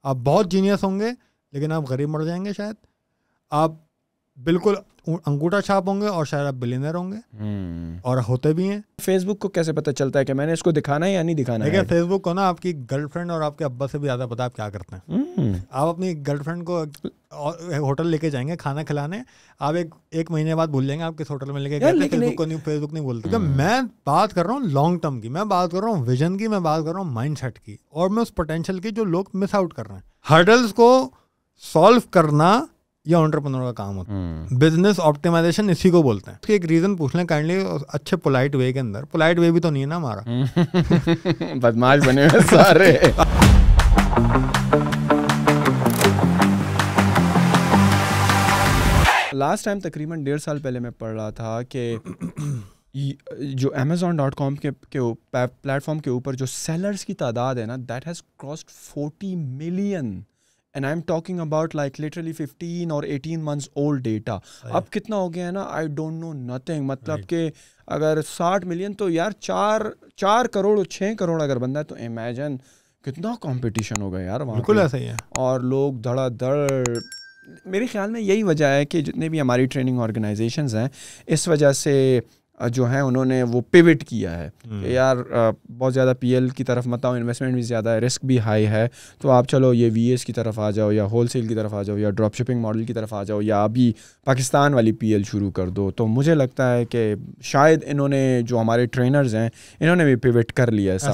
آپ بہت جینیس ہوں گے لیکن آپ غریب مر جائیں گے شاید. آپ بالکل انگوٹھا چھاپ ہوں گے اور شاید آپ بلینئر ہوں گے, اور ہوتے بھی ہیں. فیس بک کو کیسے پتہ چلتا ہے کہ میں نے اس کو دکھانا ہے یا نہیں دکھانا ہے؟ دیکھیں فیس بک کو نا آپ کی گرل فرینڈ اور آپ کے ابا سے بھی زیادہ پتا آپ کیا کرتے ہیں. آپ اپنی گرل فرینڈ کو ہوٹل لے کے جائیں گے کھانا کھلانے, آپ ایک مہینے بعد بھول جائیں گے آپ کس ہوٹل میں لے کے گئے. فیس بک نہیں بولتے. میں بات کر رہا ہوں لانگ ٹرم کی, میں بات کر رہا ہوں ویژن کی, میں بات کر رہا ہوں مائنڈ سیٹ کی, اور میں اس پوٹینشیل کی جو لوگ مس آؤٹ کر رہے ہیں. ہرڈلس کو سالو کرنا یہ انٹرپرینور کا کام ہوتا ہے. بزنس آپٹیمائزیشن اسی کو بولتے ہیں. اس کی ایک ریزن پوچھ لیں کائنڈلی, اچھے پولائٹ وے کے اندر. پولائٹ وے بھی تو نہیں ہے نا ہمارا, بدماش بنے ہوئے سارے. لاسٹ ٹائم تقریباً 1.5 سال پہلے میں پڑھ رہا تھا کہ جو Amazon.com کے پلیٹ فارم کے اوپر جو سیلرز کی تعداد ہے نا, that has crossed 40 million. And I'm talking about like literally 15 or 18 months old data. اب کتنا ہو گیا ہے نا, I don't know nothing. مطلب کہ اگر 60 ملین تو یار 4 کروڑ 6 کروڑ اگر بندہ ہے تو امیجن کتنا کمپٹیشن ہوگا یار وہاں. بالکل ایسا ہی ہے. اور لوگ دھڑا دھڑ, میرے خیال میں یہی وجہ ہے کہ جتنے بھی ہماری ٹریننگ آرگنائزیشنز ہیں اس وجہ سے جو ہیں انہوں نے وہ پیوٹ کیا ہے کہ یار بہت زیادہ پی ایل کی طرف مت آؤ, انویسٹمنٹ بھی زیادہ ہے, رسک بھی ہائی ہے, تو آپ چلو یہ وی ایس کی طرف آ جاؤ, یا ہول سیل کی طرف آ جاؤ, یا ڈراپ شپنگ ماڈل کی طرف آ جاؤ, یا ابھی پاکستان والی پی ایل شروع کر دو. تو مجھے لگتا ہے کہ شاید انہوں نے جو ہمارے ٹرینرز ہیں انہوں نے بھی پیوٹ کر لیا ہے.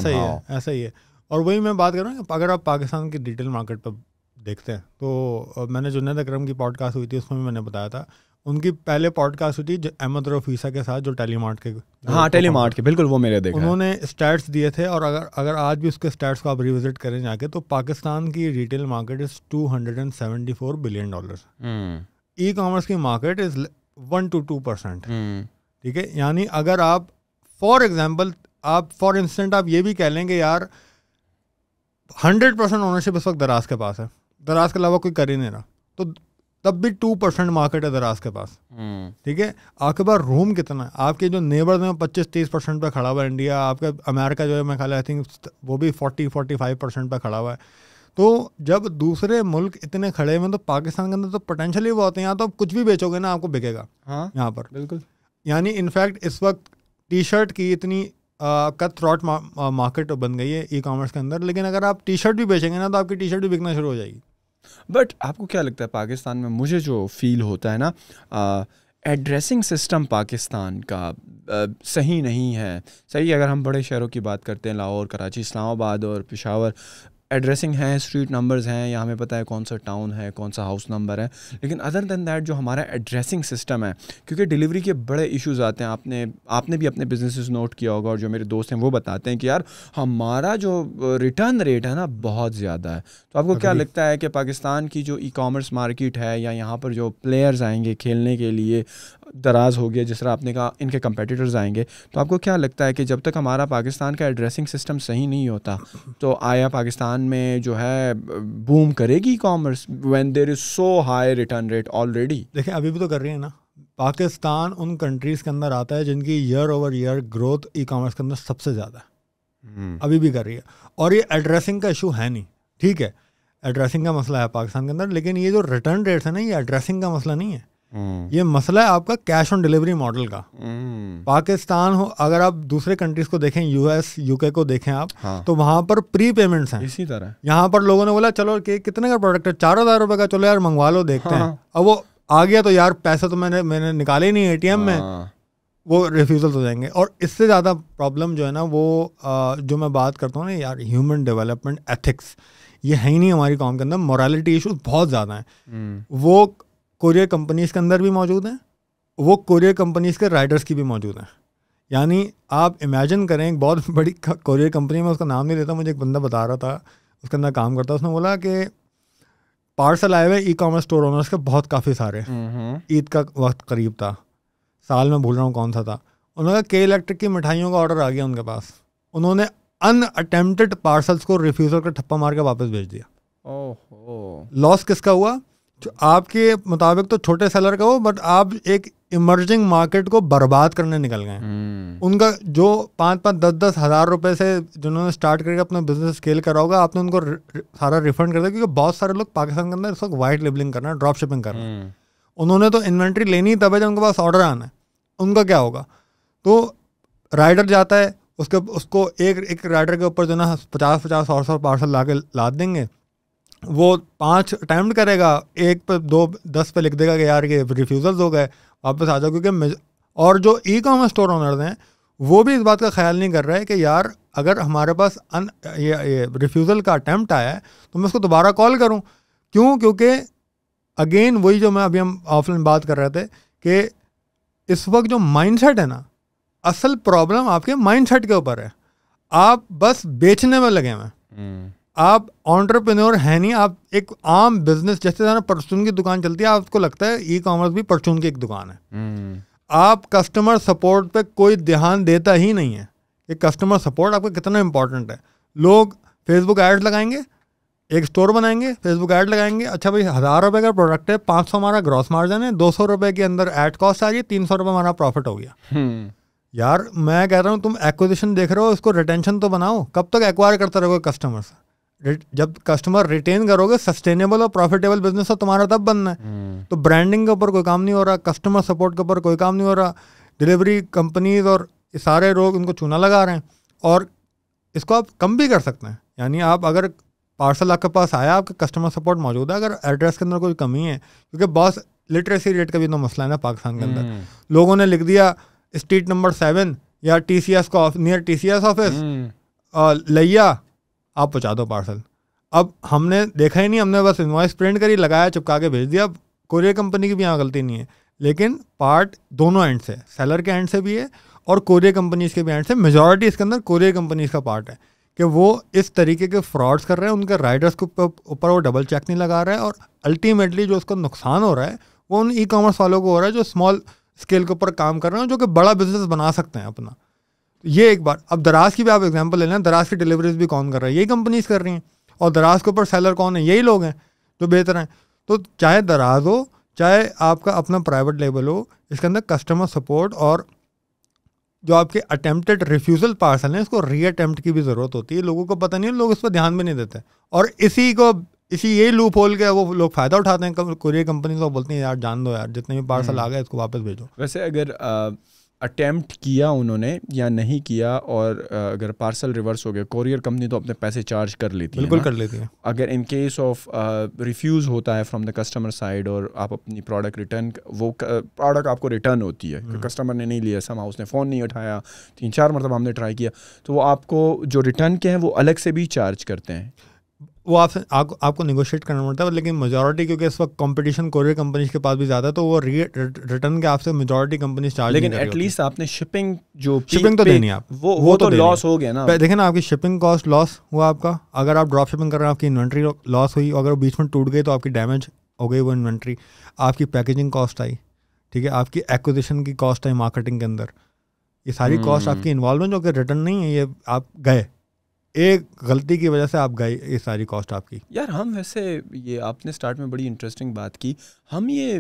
ایسا ہی ہے. اور وہی میں بات کر رہا ہوں کہ اگر آپ پاکستان کی ریٹیل مارکیٹ پہ دیکھتے ہیں تو میں نے جنید اکرم کی پوڈ کاسٹ ہوئی تھی, اس میں بھی میں نے بتایا تھا, ان کی پہلے پوڈ کاسٹ ہوئی تھی احمد رفیسہ کے ساتھ جو ٹیلی مارٹ کے, ہاں ٹیلی مارٹ کے, بالکل وہ میرے دیکھا. انہوں نے اسٹیٹس دیے تھے, اور اگر آج بھی اس کے اسٹیٹس کو آپ ریوزٹ کریں جا کے, تو پاکستان کی retail market is $274 billion. E commerce کی مارکیٹ از 1-2%. ٹھیک ہے, یعنی اگر آپ فار ایگزامپل فار انسٹنٹ آپ یہ بھی کہہ لیں کہ یار 100% اونرشپ اس وقت دراز کے پاس ہے, دراز کے علاوہ کوئی کر ہی نہیں رہا, تو تب بھی 2% مارکیٹ ہے دراز کے پاس. ٹھیک ہے, آپ کے پاس روم کتنا ہے, آپ کے جو نیبرز ہیں 25-30% پہ کھڑا ہوا ہے انڈیا, آپ کا امریکہ جو ہے میں خیال آئی تھنک وہ بھی 40-45% پہ کھڑا ہوا ہے. تو جب دوسرے ملک اتنے کھڑے ہوئے تو پاکستان کے اندر تو پوٹینشیل ہی وہ ہوتے ہیں. یہاں تو آپ کچھ بھی بیچو گے نا آپ کو بکے گا یہاں پر. بالکل, یعنی انفیکٹ اس وقت ٹی شرٹ کی اتنی کٹ تھروٹ مارکیٹ بن گئی ہے ای کامرس کے اندر, لیکن اگر آپ ٹی شرٹ بھی بیچیں گے نا تو آپ کی ٹی شرٹ بھی بکنا شروع ہو جائے گی. بٹ آپ کو کیا لگتا ہے پاکستان میں, مجھے جو فیل ہوتا ہے نا, ایڈریسنگ سسٹم پاکستان کا صحیح نہیں ہے. صحیح اگر ہم بڑے شہروں کی بات کرتے ہیں, لاہور, کراچی, اسلام آباد اور پشاور, ایڈریسنگ ہیں, اسٹریٹ نمبرز ہیں, یا ہمیں پتہ ہے کون سا ٹاؤن ہے, کون سا ہاؤس نمبر ہے, لیکن ادر دین دیٹ جو ہمارا ایڈریسنگ سسٹم ہے, کیونکہ ڈیلیوری کے بڑے ایشوز آتے ہیں. آپ نے بھی اپنے بزنسز نوٹ کیا ہوگا, اور جو میرے دوست ہیں وہ بتاتے ہیں کہ یار ہمارا جو ریٹرن ریٹ ہے نا بہت زیادہ ہے. تو آپ کو کیا لگتا ہے کہ پاکستان کی جو ای کامرس مارکیٹ ہے, یا یہاں پر جو پلیئرز آئیں گے کھیلنے کے لیے, دراز ہو گیا جس طرح آپ نے کہا, ان کے کمپیٹیٹرز آئیں گے, تو آپ کو کیا لگتا ہے کہ جب تک ہمارا پاکستان کا ایڈریسنگ سسٹم صحیح نہیں ہوتا تو آیا پاکستان میں جو ہے بوم کرے گی e commerce when there is so high return rate already? دیکھیں ابھی بھی تو کر رہی ہے نا. پاکستان ان کنٹریز کے اندر آتا ہے جن کی year over year growth e commerce کے اندر سب سے زیادہ ہے, ابھی بھی کر رہی ہے. اور یہ ایڈریسنگ کا ایشو ہے نہیں, ٹھیک ہے, ایڈریسنگ کا مسئلہ ہے پاکستان کے اندر, لیکن یہ جو ریٹرن ریٹس ہے نا یہ ایڈریسنگ کا مسئلہ نہیں ہے. یہ مسئلہ ہے آپ کا کیش آن ڈلیوری ماڈل کا. پاکستان ہو, اگر آپ دوسرے کنٹریز کو دیکھیں, یو ایس یو کے کو دیکھیں آپ, تو وہاں پر پری پیمنٹس ہیں. اسی طرح یہاں پر لوگوں نے بولا چلو کہ کتنے کا پروڈکٹ ہے, 4,000 روپے کا, چلو یار منگوا لو دیکھتے ہیں. اب وہ آ گیا تو یار پیسے تو میں نے نکالے نہیں اے ٹی ایم میں, وہ ریفیوزل ہو جائیں گے. اور اس سے زیادہ پرابلم جو ہے نا وہ جو میں بات کرتا ہوں نا یار, ہیومن ڈیولپمنٹ ایتھکس, یہ ہے ہی نہیں ہماری قوم کے اندر. مورالٹی ایشوز بہت زیادہ ہیں. وہ کوریئر کمپنیز کے اندر بھی موجود ہیں, وہ کوریئر کمپنیز کے رائڈرس کی بھی موجود ہیں. یعنی آپ امیجن کریں, ایک بہت بڑی کوریئر کمپنی میں, اس کا نام نہیں لیتا, مجھے ایک بندہ بتا رہا تھا اس کے اندر کام کرتا, اس نے بولا کہ پارسل آئے ہوئے ای کامرس اسٹور اونرس کے بہت کافی سارے, عید کا وقت قریب تھا, سال میں بھول رہا ہوں کون سا تھا, انہوں نے کے الیکٹرک کی مٹھائیوں کا آرڈر آ گیا ان کے پاس, انہوں نے ان اٹیمپٹڈ پارسلس کو ریفیوزل کا ٹھپا مار کے واپس بھیج دیا. لاس کس کا ہوا؟ آپ کے مطابق تو چھوٹے سیلر کا ہو, بٹ آپ ایک ایمرجنگ مارکیٹ کو برباد کرنے نکل گئے ہیں. ان کا جو 5-10 ہزار روپے سے جنہوں نے اسٹارٹ کر کے اپنا بزنس اسکیل کرا ہوگا, آپ نے ان کو سارا ریفنڈ کر دیا, کیونکہ بہت سارے لوگ پاکستان کے اندر اس وقت وائٹ لیبلنگ کرنا ہے, ڈراپ شپنگ کرنا ہے. انہوں نے تو انوینٹری لینی تب ہے جب ان کے پاس آرڈر آنا ہے. ان کا کیا ہوگا؟ تو رائڈر جاتا ہے, اس کو ایک رائڈر کے اوپر جو نا 50 100 پارسل لا کے لاد دیں گے, وہ 5 اٹیمپٹ کرے گا, 1 پہ 2 10 پہ لکھ دے گا کہ یار یہ ریفیوزلز ہو گئے, واپس آ جاؤ. کیونکہ اور جو ای کامرس اسٹور اونرز ہیں وہ بھی اس بات کا خیال نہیں کر رہے کہ یار اگر ہمارے پاس یہ ریفیوزل کا اٹیمپٹ آیا ہے تو میں اس کو دوبارہ کال کروں. کیوں؟ کیونکہ اگین وہی جو میں ابھی ہم آف لائن بات کر رہے تھے کہ اس وقت جو مائنڈ سیٹ ہے نا, اصل پرابلم آپ کے مائنڈ سیٹ کے اوپر ہے. آپ بس بیچنے میں لگے ہوئے ہیں, آپ آنٹرپرینور ہیں نہیں. آپ ایک عام بزنس جیسے پرچون کی دکان چلتی ہے, آپ کو لگتا ہے ای کامرس بھی پرچون کی ایک دکان ہے. آپ کسٹمر سپورٹ پہ کوئی دھیان دیتا ہی نہیں ہے کہ کسٹمر سپورٹ آپ کا کتنا امپورٹنٹ ہے. لوگ فیس بک ایڈ لگائیں گے, ایک اسٹور بنائیں گے, فیس بک ایڈ لگائیں گے, اچھا بھائی 1000 روپے کا پروڈکٹ ہے, 500 ہمارا گراس مارجن ہے, 200 روپے کے اندر ایڈ کاسٹ آ رہی ہے, 300 روپے ہمارا پروفٹ ہو گیا. یار میں کہہ رہا ہوں تم ایکوزیشن دیکھ رہے ہو, اس کو ریٹینشن تو بناؤ. کب تک ایکوائر کرتے رہو گے کسٹمر سے؟ جب کسٹمر ریٹین کرو گے, سسٹینیبل اور پروفیٹیبل بزنس تو تمہارا تب بننا ہے. تو برانڈنگ کے اوپر کوئی کام نہیں ہو رہا, کسٹمر سپورٹ کے اوپر کوئی کام نہیں ہو رہا. ڈلیوری کمپنیز اور سارے لوگ ان کو چونا لگا رہے ہیں. اور اس کو آپ کم بھی کر سکتے ہیں. یعنی آپ اگر پارسل آپ کے پاس آیا, آپ کا کسٹمر سپورٹ موجود ہے, اگر ایڈریس کے اندر کوئی کمی ہے, کیونکہ بہت لٹریسی ریٹ کا بھی تو مسئلہ ہے نا پاکستان کے اندر. لوگوں نے لکھ دیا اسٹریٹ نمبر 7 یا ٹی سی ایس کو near T C S office لیا, آپ پہنچا دو پارسل. اب ہم نے دیکھا ہی نہیں, ہم نے بس انوائس پرنٹ کری, لگایا, چپکا کے بھیج دیا. اب کوریئر کمپنی کی بھی یہاں غلطی نہیں ہے, لیکن پارٹ دونوں اینڈ سے, سیلر کے اینڈ سے بھی ہے اور کوریئر کمپنیز کے بھی اینڈ سے. میجورٹی اس کے اندر کوریئر کمپنیز کا پارٹ ہے کہ وہ اس طریقے کے فراڈس کر رہے ہیں. ان کے رائڈرس کے اوپر وہ ڈبل چیک نہیں لگا رہے ہیں, اور الٹیمیٹلی جو اس کا نقصان ہو رہا ہے وہ ان ای کامرس والوں کو ہو رہا ہے جو اسمال اسکیل کے اوپر کام کر رہے ہیں, جو کہ بڑا بزنس بنا سکتے ہیں اپنا. یہ ایک بات. اب دراز کی بھی آپ ایگزامپل لے لیں, دراز کی ڈلیوریز بھی کون کر رہا ہے؟ یہی کمپنیز کر رہی ہیں. اور دراز کے اوپر سیلر کون ہے؟ یہی لوگ ہیں جو بہتر ہیں. تو چاہے دراز ہو, چاہے آپ کا اپنا پرائیویٹ لیبل ہو, اس کے اندر کسٹمر سپورٹ اور جو آپ کے اٹیمپٹڈ ریفیوزل پارسل ہیں, اس کو ری اٹیمپٹ کی بھی ضرورت ہوتی ہے. لوگوں کو پتہ نہیں ہے, لوگ اس پہ دھیان بھی نہیں دیتے, اور اسی یہی لوپ ہول کے وہ لوگ فائدہ اٹھاتے ہیں. کوریئر کمپنیز کو بولتی ہیں یار جان دو یار, جتنے بھی پارسل آ گئے اس کو واپس بھیجو. ویسے اگر اٹیمپٹ کیا انہوں نے یا نہیں کیا, اور اگر پارسل ریورس ہو گیا, کوریئر کمپنی تو اپنے پیسے چارج کر لیتی ہے, بالکل کر لیتی ہے. اگر ان کیس آف ریفیوز ہوتا ہے فرام دا کسٹمر سائڈ, اور آپ اپنی پروڈکٹ ریٹرن, وہ پروڈکٹ آپ کو ریٹرن ہوتی ہے, کسٹمر نے نہیں لیا, سما اس نے فون نہیں اٹھایا, 3-4 مرتبہ ہم نے ٹرائی کیا, تو وہ آپ کو جو ریٹرن کے ہیں وہ الگ سے بھی چارج کرتے ہیں. وہ آپ کو نیگوشیٹ کرنا پڑتا ہے, لیکن میجورٹی کیونکہ اس وقت کمپٹیشن کوریئر کمپنیز کے پاس بھی زیادہ ہے, تو وہ ریٹرن کے آپ سے میجورٹی کمپنیز چارج. لیکن ایٹ لیسٹ آپ نے شپنگ تو دینی ہے, وہ تو لاس ہو گیا نا. دیکھیں نا, آپ کی شپنگ کاسٹ لاس ہوا آپ کا. اگر آپ ڈراپ شپنگ کر رہے ہیں, آپ کی انوینٹری لاس ہوئی, اگر بیچ میں ٹوٹ گئی تو آپ کی ڈیمیج ہو گئی وہ انوینٹری. آپ کی پیکیجنگ کاسٹ آئی, ٹھیک ہے, آپ کی ایکوزیشن کی کاسٹ آئی مارکیٹنگ کے اندر. یہ ساری کاسٹ آپ کی انوالو ہیں, جو کہ ریٹرن نہیں ہے, یہ آپ گئے ایک غلطی کی وجہ سے, آپ گئے یہ ساری کاسٹ آپ کی. یار ہم ویسے یہ آپ نے اسٹارٹ میں بڑی انٹرسٹنگ بات کی, ہم یہ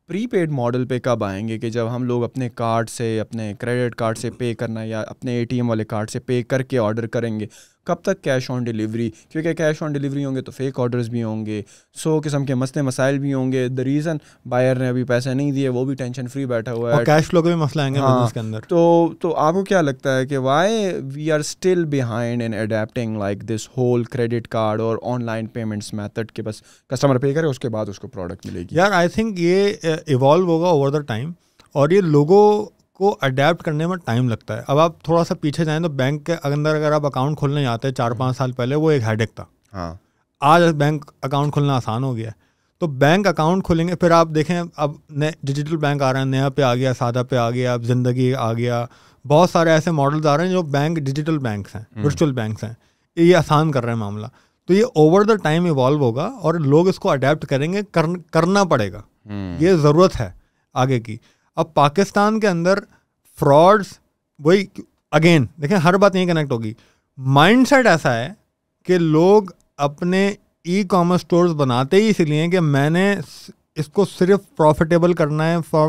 پری پیڈ ماڈل پہ کب آئیں گے کہ جب ہم لوگ اپنے کارڈ سے, اپنے کریڈٹ کارڈ سے پے کرنا یا اپنے اے ٹی ایم والے کارڈ سے پے کر کے آرڈر کریں گے؟ کب تک کیش آن ڈیلیوری؟ کیونکہ کیش آن ڈیلیوری ہوں گے تو فیک آرڈرز بھی ہوں گے, 100 قسم کے مسئلے مسائل بھی ہوں گے. دا ریزن بائر نے ابھی پیسے نہیں دیے, وہ بھی ٹینشن فری بیٹھا ہوا ہے, اور کیش فلو کے بھی مسئلہ آئیں گے بزنس کے اندر. تو آپ کو کیا لگتا ہے کہ why we are still behind in adapting like this whole credit card اور آن لائن پیمنٹس میتھڈ کے بس کسٹمر پے کرے اس کے بعد اس کو پروڈکٹ ملے گی؟ یار آئی تھنک یہ ایوالو ہوگا اوور دا ٹائم, اور یہ لوگوں کو اڈیپٹ کرنے میں ٹائم لگتا ہے. اب آپ تھوڑا سا پیچھے جائیں تو بینک کے اندر اگر آپ اکاؤنٹ کھولنے جاتے ہیں 4-5 سال پہلے, وہ ایک ہیڈیک تھا. ہاں, آج بینک اکاؤنٹ کھولنا آسان ہو گیا ہے. تو بینک اکاؤنٹ کھولیں گے, پھر آپ دیکھیں اب نئے ڈیجیٹل بینک آ رہے ہیں, نیا پہ آ گیا, سادہ پہ آ گیا, اب زندگی آ گیا, بہت سارے ایسے ماڈلز آ رہے ہیں جو بینک ڈیجیٹل بینکس ہیں, ورچوئل بینکس ہیں. یہ آسان کر رہے ہیں معاملہ. تو یہ اوور دا ٹائم ایوالو ہوگا, اور لوگ اس کو اڈیپٹ کریں گے, کرنا پڑے گا, یہ ضرورت ہے آگے کی. اب پاکستان کے اندر فراڈس, وہی اگین دیکھیں ہر بات یہیں کنیکٹ ہوگی. مائنڈ سیٹ ایسا ہے کہ لوگ اپنے ای کامرس اسٹورز بناتے ہی اس لیے کہ میں نے اس کو صرف پروفیٹیبل کرنا ہے فار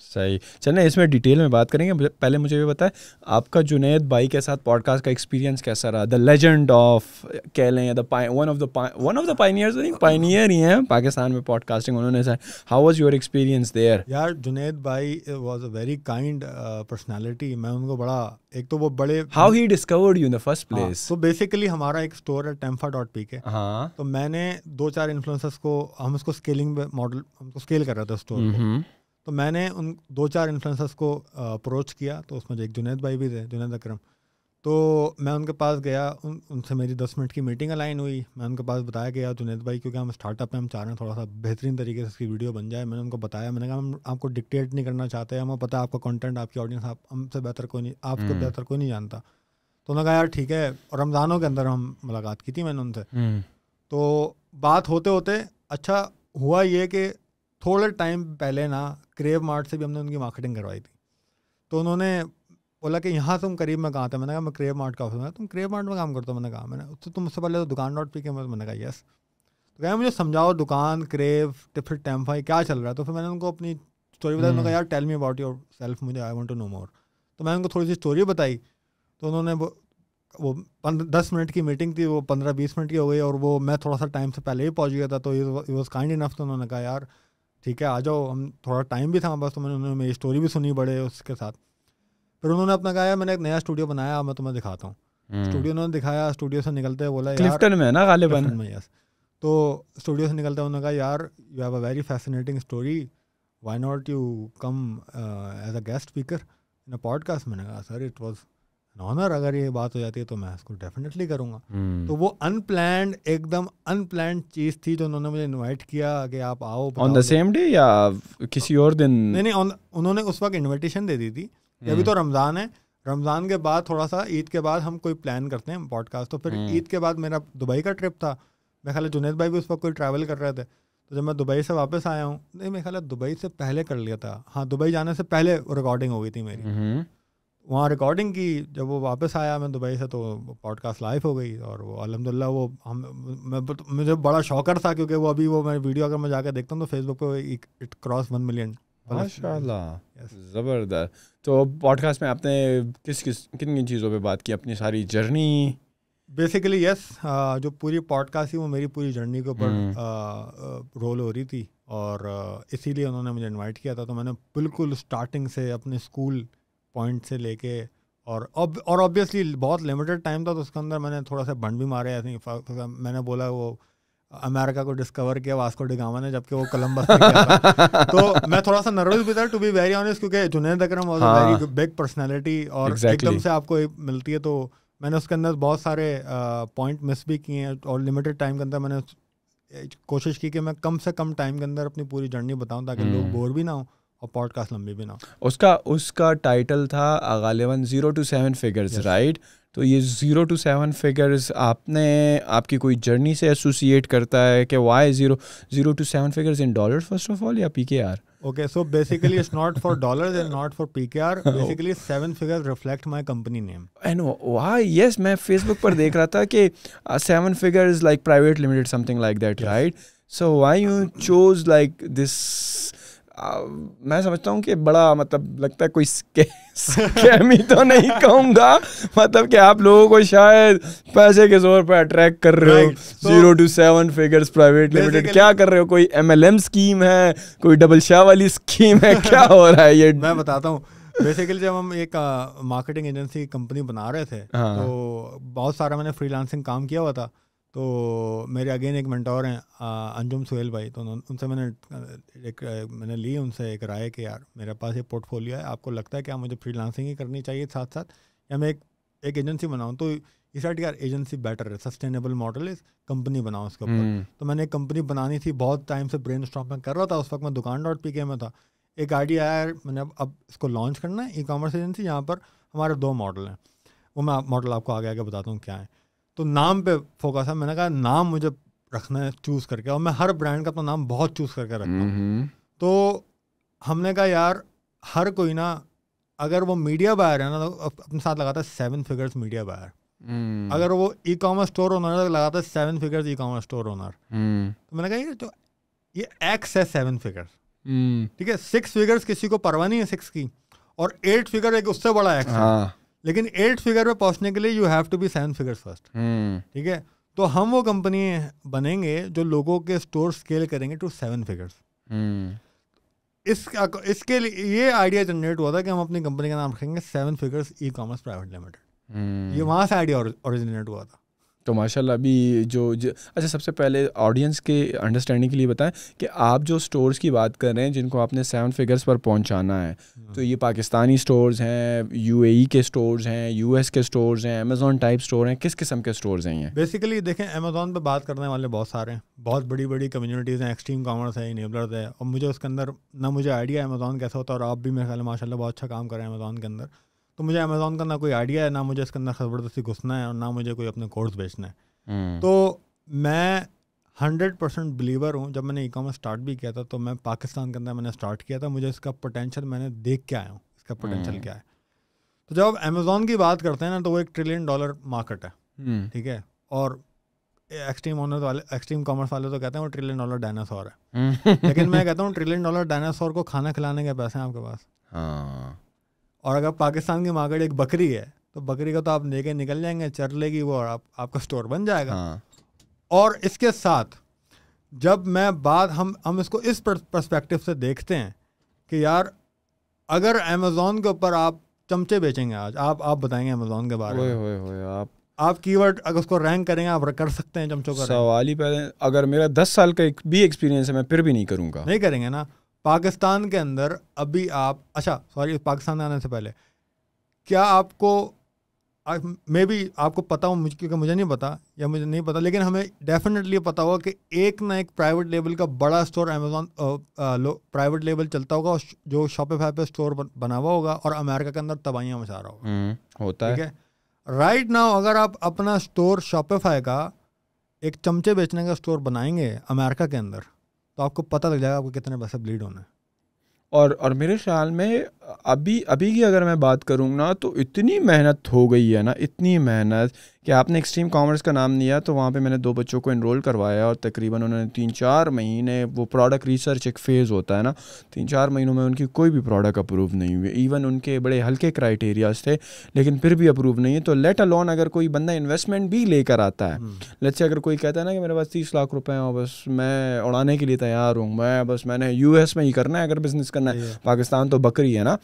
صحیح. چلیں اس میں ڈیٹیل میں بات کریں گے. پہلے مجھے یہ بتائیں آپ کا جنید بھائی کے ساتھ پوڈ کاسٹ کا ایکسپیرینس کیسا رہا؟ دا لیجنڈ آف کہہ لیں یا ون آف دا پائنیئر ہی ہیں پاکستان میں پوڈ کاسٹنگ. انہوں نے how was your experience there? یار جنید بھائی was a very kind personality. میں ان کو بڑا ایک تو وہ بڑے how he discovered you in the first place. تو بیسیکلی ہمارا ایک اسٹور ہے ٹیمفا.pk. ہاں تو میں نے 2-4 انفلوئنسرس کو ہم اس کو اسکیلنگ ماڈل ہم کو اسکیل کر رہا تھا اسٹور کو. تو میں نے ان 2-4 انفلوئنسرس کو اپروچ کیا. تو اس میں ایک جنید بھائی بھی تھے, جنید اکرم. تو میں ان کے پاس گیا, ان سے میری 10 منٹ کی میٹنگ الائن ہوئی. میں ان کے پاس بتایا گیا جنید بھائی کیونکہ ہم اسٹارٹ اپ ہیں, ہم چاہ رہے ہیں تھوڑا سا بہترین طریقے سے اس کی ویڈیو بن جائے. میں نے ان کو بتایا, میں نے کہا ہم آپ کو ڈکٹیٹ نہیں کرنا چاہتے, ہمیں پتہ ہے آپ کا کنٹینٹ, آپ کی آڈینس آپ ہم سے بہتر کوئی نہیں, آپ کو بہتر کوئی نہیں جانتا. تو انہوں نے کہا یار ٹھیک ہے. اور رمضانوں کے اندر ہم ملاقات کی تھی میں نے ان سے. تو بات ہوتے ہوتے اچھا ہوا یہ کہ تھوڑے ٹائم پہلے نا کریو مارٹ سے بھی ہم نے ان کی مارکیٹنگ کروائی تھی. تو انہوں نے بولا کہ یہاں تم قریب میں کہاں تھا. میں نے کہا میں کریو مارٹ کا آفس میں. تم کریو مارٹ میں کام کرتا ہوں؟ میں نے کہا میں نے اس سے تم اس سے پہلے تو دکان.pk میں. میں نے کہا یس. تو کہا مجھے سمجھاؤ دکان, کریو, پھر ٹیمفائی کیا چل رہا ہے. تو پھر میں نے ان کو اپنی اسٹوری بتائی. انہوں نے کہا یار tell me about your self, مجھے آئی وانٹ ٹو نو مور. تو میں نے ان کو تھوڑی سی اسٹوری بتائی. تو انہوں نے وہ 10 منٹ کی میٹنگ تھی, وہ 15-20 منٹ کی ہو گئی. اور وہ میں تھوڑا سا ٹائم سے پہلے ہی پہنچ گیا تھا. تو اٹ واز کائنڈ انف. تو انہوں نے کہا یار ٹھیک ہے آ جاؤ, ہم تھوڑا ٹائم بھی تھا ہمارے پاس. تو انہوں نے میری اسٹوری بھی سنی بڑے اس کے ساتھ. پھر انہوں نے اپنا کہا میں نے ایک نیا اسٹوڈیو بنایا, میں تمہیں دکھاتا ہوں. اسٹوڈیو انہوں نے دکھایا. اسٹوڈیو سے نکلتے بولا یار کلفٹن میں نا غالباً. یس. تو اسٹوڈیو سے نکلتے انہوں نے کہا یار you have a very fascinating story, why not you come as a guest speaker in a podcast. میں نے کہا sir it was an honour, اگر یہ بات ہو جاتی ہے تو میں اس کو ڈیفینیٹلی کروں گا. تو وہ انپلانڈ, ایک دم انپلانڈ چیز تھی جو انہوں نے مجھے انوائٹ کیا کہ آپ آؤ. آن دا سیم ڈے یا کسی اور دن؟ نہیں, انہوں نے اس وقت انویٹیشن دے دی تھی کہ ابھی تو رمضان ہے, رمضان کے بعد تھوڑا سا عید کے بعد ہم کوئی پلان کرتے ہیں پوڈ کاسٹ. تو پھر عید کے بعد میرا دبئی کا ٹرپ تھا. میرے خیال ہے جنید بھائی بھی اس وقت کوئی ٹریول کر رہے تھے. تو جب میں دبئی سے واپس آیا ہوں, نہیں میرے خیال ہے دبئی سے پہلے کر لیا تھا, ہاں دبئی جانے سے پہلے ریکارڈنگ ہو گئی تھی میری. وہاں ریکارڈنگ کی, جب وہ واپس آیا میں دبئی سے تو پوڈ کاسٹ لائیو ہو گئی. اور وہ الحمدللہ وہ مجھے بڑا شوکر تھا کیونکہ وہ ابھی وہ میں ویڈیو اگر میں جا کے دیکھتا ہوں تو فیس بک پہ اٹ کراس 1 ملین. ماشاء اللہ, زبردست. تو پوڈ کاسٹ میں آپ نے کن چیزوں پہ بات کی, اپنی ساری جرنی؟ بیسیکلی یس, جو پوری پوڈ کاسٹ تھی وہ میری پوری جرنی کے اوپر رول ہو رہی تھی. اور اسی لیے انہوں نے مجھے انوائٹ کیا تھا. تو میں نے بالکل اسٹارٹنگ سے اپنے اسکول پوائنٹ سے لے کے اور آبویسلی بہت لمیٹڈ ٹائم تھا تو اس کے اندر میں نے تھوڑا سا بن بھی مارے. ایسے میں نے بولا وہ امریکہ کو ڈسکور کیا واسکو ڈی گاما نے, جبکہ وہ کولمبس نے کیا تھا. تو میں تھوڑا سا نروس بھی تھا ٹو بی ویری آنیسٹ, کیونکہ Junaid Akram was a very big personality اور ایک دم سے آپ کو ملتی ہے. تو میں نے اس کے اندر بہت سارے پوائنٹ مس بھی کیے ہیں. اور لمیٹڈ ٹائم کے اندر میں نے کوشش کی کہ میں کم سے کم ٹائم کے اندر اپنی پوری جرنی بتاؤں تاکہ لوگ بور بھی نہ ہوں اور پوڈ کاسٹ لمبی بھی نہ ہو. اس کا ٹائٹل تھا غالباً 0 to 7 figures, رائٹ؟ تو یہ 0 to 7 figures آپ کی کوئی جرنی سے ایسوسیٹ کرتا ہے کہ Y 0 to 7 figures in dollars first of all یا PKR? Okay, so basically it's not for dollars and not for PKR. Basically 7 figures reflect my company name. And why? Yes, میں face بک پر دیکھ رہا تھا کہ 7 figures like private limited something like that, right? So why you chose like this? میں سمجھتا ہوں کہ بڑا مطلب لگتا ہے کوئی اسکیم ہی تو نہیں کہوں گا, مطلب کہ آپ لوگوں کو شاید پیسے کے زور پہ اٹریکٹ کر رہے ہو. 0 to 7 figures پرائیویٹ لمیٹڈ کیا کر رہے ہو؟ کوئی MLM اسکیم ہے, کوئی ڈبل شاہ والی اسکیم ہے, کیا ہو رہا ہے یہ؟ میں بتاتا ہوں. بیسیکلی جب ہم ایک مارکیٹنگ ایجنسی کمپنی بنا رہے تھے تو بہت سارا میں نے فری لانسنگ کام کیا ہوا تھا. تو میرے اگین ایک منٹور ہیں انجم سہیل بھائی, تو ان سے میں نے لی ان سے ایک رائے کہ یار میرے پاس یہ پورٹ فولیو ہے, آپ کو لگتا ہے کہ مجھے فری لانسنگ ہی کرنی چاہیے ساتھ ساتھ یا میں ایک ایجنسی بناؤں؟ تو یہ سائڈ یار ایجنسی بیٹر ہے, سسٹینیبل ماڈل ہے, کمپنی بناؤں اس کے اوپر. تو میں نے ایک کمپنی بنانی تھی, بہت ٹائم سے برین اسٹارم میں کر رہا تھا. اس وقت میں دکان.pk میں تھا. ایک آئیڈیا آیا, میں نے اب اس کو لانچ کرنا ہے, ای کامرس ایجنسی جہاں پر ہمارے 2 ماڈل ہیں. وہ میں ماڈل آپ کو آگے آگے بتاتا ہوں کیا ہے. تو نام پہ فوکس ہے. میں نے کہا نام مجھے رکھنا ہے چوز کر کے, اور میں ہر برانڈ کا تو نام بہت چوز کر کے رکھتا ہوں. تو ہم نے کہا یار ہر کوئی نا اگر وہ میڈیا بائر ہے نا تو اپنے ساتھ لگاتا ہے 7 figures میڈیا بائر. اگر وہ ای کامرس اسٹور اونر ہے لگاتا ہے 7 figures e commerce store owner. تو میں نے کہا یہ ایکس ہے 7 figures. ٹھیک ہے 6 فگرز کسی کو پرواہ نہیں ہے 6 کی, اور 8 فگر ایک اس سے بڑا ایکس ہے, لیکن 8 فگر پہ پہنچنے کے لیے you have to be 7 figures first. ٹھیک ہے, تو ہم وہ کمپنی بنیں گے جو لوگوں کے اسٹور اسکیل کریں گے ٹو 7 فگرز. اس کے لیے یہ آئیڈیا جنریٹ ہوا تھا کہ ہم اپنی کمپنی کا نام رکھیں گے 7 figures e commerce private limited. یہ وہاں سے آئیڈیا اوریجنیٹ ہوا تھا. تو ماشاء اللہ ابھی جو اچھا سب سے پہلے آڈینس کے انڈرسٹینڈنگ کے لیے بتائیں کہ آپ جو اسٹورز کی بات کر رہے ہیں جن کو آپ نے 7 فگرز پر پہنچانا ہے, تو یہ پاکستانی اسٹورز ہیں, یو اے ای کے اسٹورز ہیں, یو ایس کے اسٹورز ہیں, امیزون ٹائپ اسٹور ہیں, کس قسم کے اسٹورز ہیں یہ؟ بیسیکلی دیکھیں امیزون پہ بات کرنے والے بہت سارے ہیں, بہت بڑی بڑی کمیونٹیز ہیں, ایکسٹریم کامرس ہے, انیبلرز ہے, اور مجھے اس کے اندر نہ مجھے آئیڈیا ہے امیزون کیسا ہوتا ہے, اور آپ بھی میرے خیال میں ماشاء اللہ بہت اچھا کام کر رہے ہیں امیزون کے اندر. تو مجھے امیزون کا نہ کوئی آئیڈیا ہے, نہ مجھے اس کے اندر زبردستی گھسنا ہے, اور نہ مجھے کوئی اپنے کورس بیچنا ہے. تو میں 100% بلیور ہوں. جب میں نے ای کامرس اسٹارٹ بھی کیا تھا تو میں پاکستان کے اندر میں نے اسٹارٹ کیا تھا, مجھے اس کا پوٹینشیل میں نے دیکھ کے آیا ہوں اس کا پوٹینشیل کیا ہے. تو جب امیزون کی بات کرتے ہیں نا تو وہ $1 ٹریلین مارکیٹ ہے. ٹھیک ہے, اور ایکسٹریم آنر والے ایکسٹریم کامرس والے تو کہتے ہیں وہ $1 ٹریلین ڈائناسور ہے, لیکن میں کہتا ہوں $1 ٹریلین ڈائناسور کو کھانا کھلانے کے پیسے ہیں آپ کے پاس. اور اگر پاکستان کی مارکیٹ ایک بکری ہے تو بکری کا تو آپ لے کے نکل جائیں گے, چر لے گی وہ, اور آپ کا اسٹور بن جائے گا. اور اس کے ساتھ جب میں بات ہم اس کو اس پرسپیکٹو سے دیکھتے ہیں کہ یار اگر امیزون کے اوپر آپ چمچے بیچیں گے, آج آپ بتائیں گے امیزون کے بارے میں, آپ کی ورڈ اگر اس کو رینک کریں گے آپ کر سکتے ہیں چمچوں کا سوال ہی پہلے, اگر میرا 10 سال کا ایک بھی ایکسپیرینس ہے میں پھر بھی نہیں کروں گا. نہیں کریں گے نا. پاکستان کے اندر ابھی آپ پاکستان آنے سے پہلے کیا آپ کو میں بھی آپ کو پتا ہوں, کیونکہ مجھے نہیں پتا یا مجھے نہیں پتا, لیکن ہمیں ڈیفینیٹلی پتا ہوگا کہ ایک نہ ایک پرائیویٹ لیبل کا بڑا اسٹور امیزون پرائیویٹ لیبل چلتا ہوگا جو شاپیفائی پہ اسٹور بنا ہوا ہوگا اور امریکہ کے اندر تباہیاں مچا رہا ہوگا. ہوتا ہے. ٹھیک ہے, رائٹ ناؤ اگر آپ اپنا اسٹور شاپیفائی کا ایک چمچے بیچنے کا اسٹور بنائیں گے امریکہ کے اندر تو آپ کو پتہ لگ جائے گا آپ کو کتنے پیسے بلیڈ ہونا ہے. اور میرے خیال میں ابھی کی اگر میں بات کروں نا تو اتنی محنت ہو گئی ہے نا, اتنی محنت کہ آپ نے ایکسٹریم کامرس کا نام لیا تو وہاں پہ میں نے 2 بچوں کو انرول کروایا, اور تقریباً انہوں نے 3-4 مہینے وہ پروڈکٹ ریسرچ ایک فیز ہوتا ہے نا, 3-4 مہینوں میں ان کی کوئی بھی پروڈکٹ اپروو نہیں ہوئی. ایون ان کے بڑے ہلکے کرائٹیریاز تھے لیکن پھر بھی اپروو نہیں ہے. تو لیٹ الون اگر کوئی بندہ انویسٹمنٹ بھی لے کر آتا ہے, لیٹس سے اگر کوئی کہتا ہے نا کہ میرے پاس 30 لاکھ روپے ہیں بس میں اڑانے کے لیے تیار ہوں, میں نے یو ایس میں ہی کرنا ہے اگر بزنس کرنا ہے, پاکستان تو بکری ہے نا,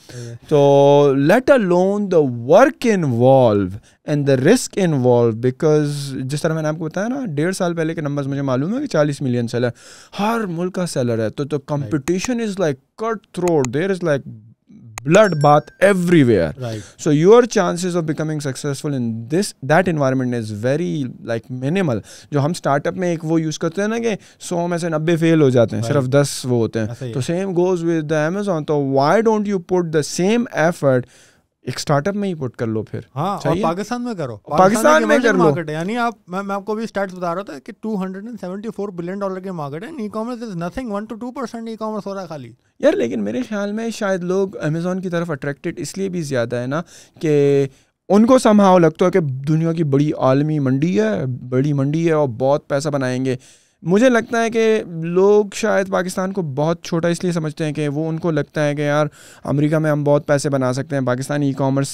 تو let alone the work involve and the risk involve, because جس طرح میں نے آپ کو بتایا نا 1.5 سال پہلے کے نمبرز مجھے معلوم ہے کہ 40 ملین سیلر ہر ملک کا سیلر ہے. تو competition is like cut throat, there is like blood bath everywhere, right? So your chances of becoming successful in that environment is very like minimal. جو ہم اسٹارٹ اپ میں ایک وہ یوز کرتے ہیں نا کہ 100 میں سے 90 فیل ہو جاتے ہیں, صرف 10 وہ ہوتے ہیں. تو same goes with the Amazon. تو why don't you put the same effort ایک اسٹارٹ اپ میں ہی پٹ کر لو پھر. ہاں, اور پاکستان میں کرو, پاکستان میں کر لو. یعنی میں آپ کو بھی اسٹارٹس بتا رہا تھا کہ $274 بلین کی مارکیٹ ہے. E commerce is nothing, 1-2% e commerce ہو رہا ہے خالی یار. لیکن میرے خیال میں شاید لوگ امیزون کی طرف اٹریکٹڈ اس لیے بھی زیادہ ہے نا کہ ان کو سمہاؤ لگتا ہے کہ دنیا کی بڑی عالمی منڈی ہے, بڑی منڈی ہے اور بہت پیسہ بنائیں گے. مجھے لگتا ہے کہ لوگ شاید پاکستان کو بہت چھوٹا اس لیے سمجھتے ہیں کہ وہ ان کو لگتا ہے کہ یار امریکہ میں ہم بہت پیسے بنا سکتے ہیں, Pakistani e commerce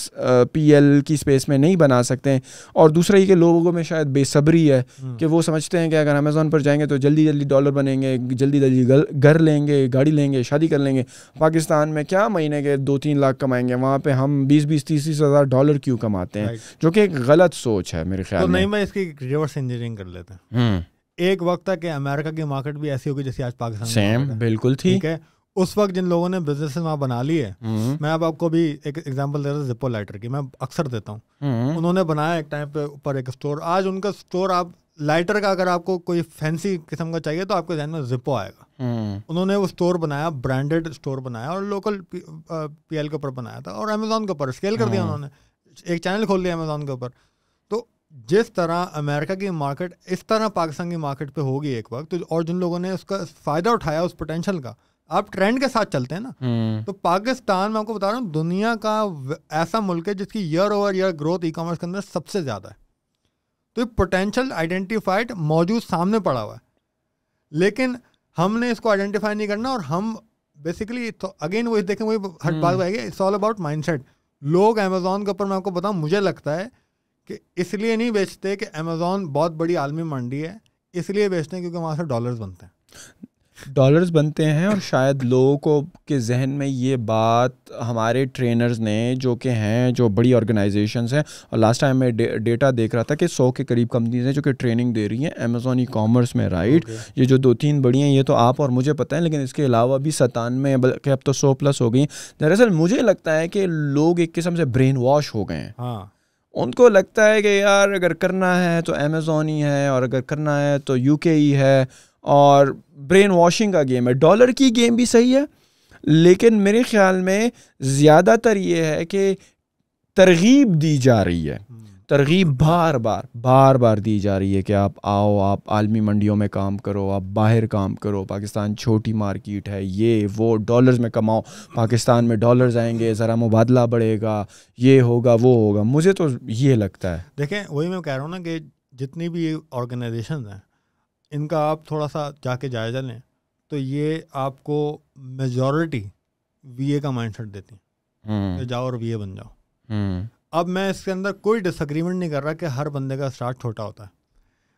P L کی اسپیس میں نہیں بنا سکتے ہیں. اور دوسرا یہ کہ لوگوں میں شاید بے صبری ہے کہ وہ سمجھتے ہیں کہ اگر امیزون پر جائیں گے تو جلدی جلدی ڈالر بنیں گے, جلدی جلدی گھر لیں گے, گاڑی لیں گے, شادی کر لیں گے. پاکستان میں کیا مہینے کے 2-3 لاکھ کمائیں گے, وہاں پہ ہم 20-30 ہزار ڈالر کیوں کماتے ہیں, جو کہ ایک غلط سوچ ہے میرے خیال میں. نہیں, میں اس کی ریورس انجینئرنگ کر لیتے ہیں. ایک وقت تھا کہ امریکہ کی مارکیٹ بھی ایسی ہوگی جیسے آج پاکستان سیم بالکل تھی. ٹھیک ہے, اس وقت جن لوگوں نے بزنس وہاں بنا لی ہے, میں اب آپ کو بھی ایک ایگزامپل دیتا ہوں زپو لائٹر کی, میں اکثر دیتا ہوں. انہوں نے بنایا ایک ٹائم پہ اوپر ایک اسٹور, آج ان کا اسٹور آپ لائٹر کا اگر آپ کو کوئی فینسی قسم کا چاہیے تو آپ کے ذہن میں زپو آئے گا. انہوں نے وہ اسٹور بنایا, برانڈیڈ اسٹور بنایا اور لوکل پی ایل کے اوپر بنایا تھا, اور امیزون کے اوپر اسکیل کر دیا انہوں نے, ایک چینل کھول دیا امیزون کے اوپر. تو جس طرح امریکہ کی مارکیٹ اس طرح پاکستان کی مارکیٹ پہ ہوگی ایک وقت, اور جن لوگوں نے اس کا فائدہ اٹھایا اس پوٹینشیل کا, آپ ٹرینڈ کے ساتھ چلتے ہیں نا. تو پاکستان میں آپ کو بتا رہا ہوں دنیا کا ایسا ملک ہے جس کی year over year growth e commerce کے اندر سب سے زیادہ ہے. تو یہ پوٹینشیل آئیڈینٹیفائڈ موجود سامنے پڑا ہوا ہے, لیکن ہم نے اس کو آئیڈینٹیفائی نہیں کرنا, اور ہم بیسیکلی تو اگین وہی دیکھیں وہی ہر بات آئے گی, it's all about mindset. لوگ امیزون کے اوپر میں آپ کو بتاؤں مجھے لگتا ہے کہ اس لیے نہیں بیچتے کہ امیزون بہت بڑی عالمی منڈی ہے, اس لیے بیچتے ہیں کیونکہ وہاں سے ڈالرز بنتے ہیں. ڈالرز بنتے ہیں, اور شاید لوگوں کو کے ذہن میں یہ بات ہمارے ٹرینرز نے جو کہ ہیں جو بڑی آرگنائزیشنز ہیں, اور لاسٹ ٹائم میں ڈیٹا دیکھ رہا تھا کہ 100 کے قریب کمپنیز ہیں جو کہ ٹریننگ دے رہی ہیں امیزون ای کامرس میں, رائٹ. یہ جو 2-3 بڑی ہیں یہ تو آپ اور مجھے پتہ ہے, لیکن اس کے علاوہ بھی 97 بلکہ اب تو 100+ ہو گئی. دراصل مجھے لگتا ہے کہ لوگ ایک قسم سے برین واش ہو گئے ہیں. ہاں, ان کو لگتا ہے کہ یار اگر کرنا ہے تو امیزون ہی ہے, اور اگر کرنا ہے تو UK ہی ہے, اور برین واشنگ کا گیم ہے. ڈالر کی گیم بھی صحیح ہے, لیکن میرے خیال میں زیادہ تر یہ ہے کہ ترغیب دی جا رہی ہے, ترغیب بار بار دی جا رہی ہے کہ آپ آؤ, آپ عالمی منڈیوں میں کام کرو, آپ باہر کام کرو, پاکستان چھوٹی مارکیٹ ہے, یہ وہ ڈالرز میں کماؤ, پاکستان میں ڈالرز آئیں گے, ذرا مبادلہ بڑھے گا, یہ ہوگا وہ ہوگا. مجھے تو یہ لگتا ہے. دیکھیں وہی میں کہہ رہا ہوں نا کہ جتنی بھی آرگنائزیشنز ہیں ان کا آپ تھوڑا سا جا کے جائزہ لیں تو یہ آپ کو میجورٹی وی اے کا مائنڈ سیٹ دیتی ہیں کہ جاؤ اور وی اے بن جاؤ. اب میں اس کے اندر کوئی ڈس ایگریمنٹ نہیں کر رہا کہ ہر بندے کا اسٹارٹ چھوٹا ہوتا ہے,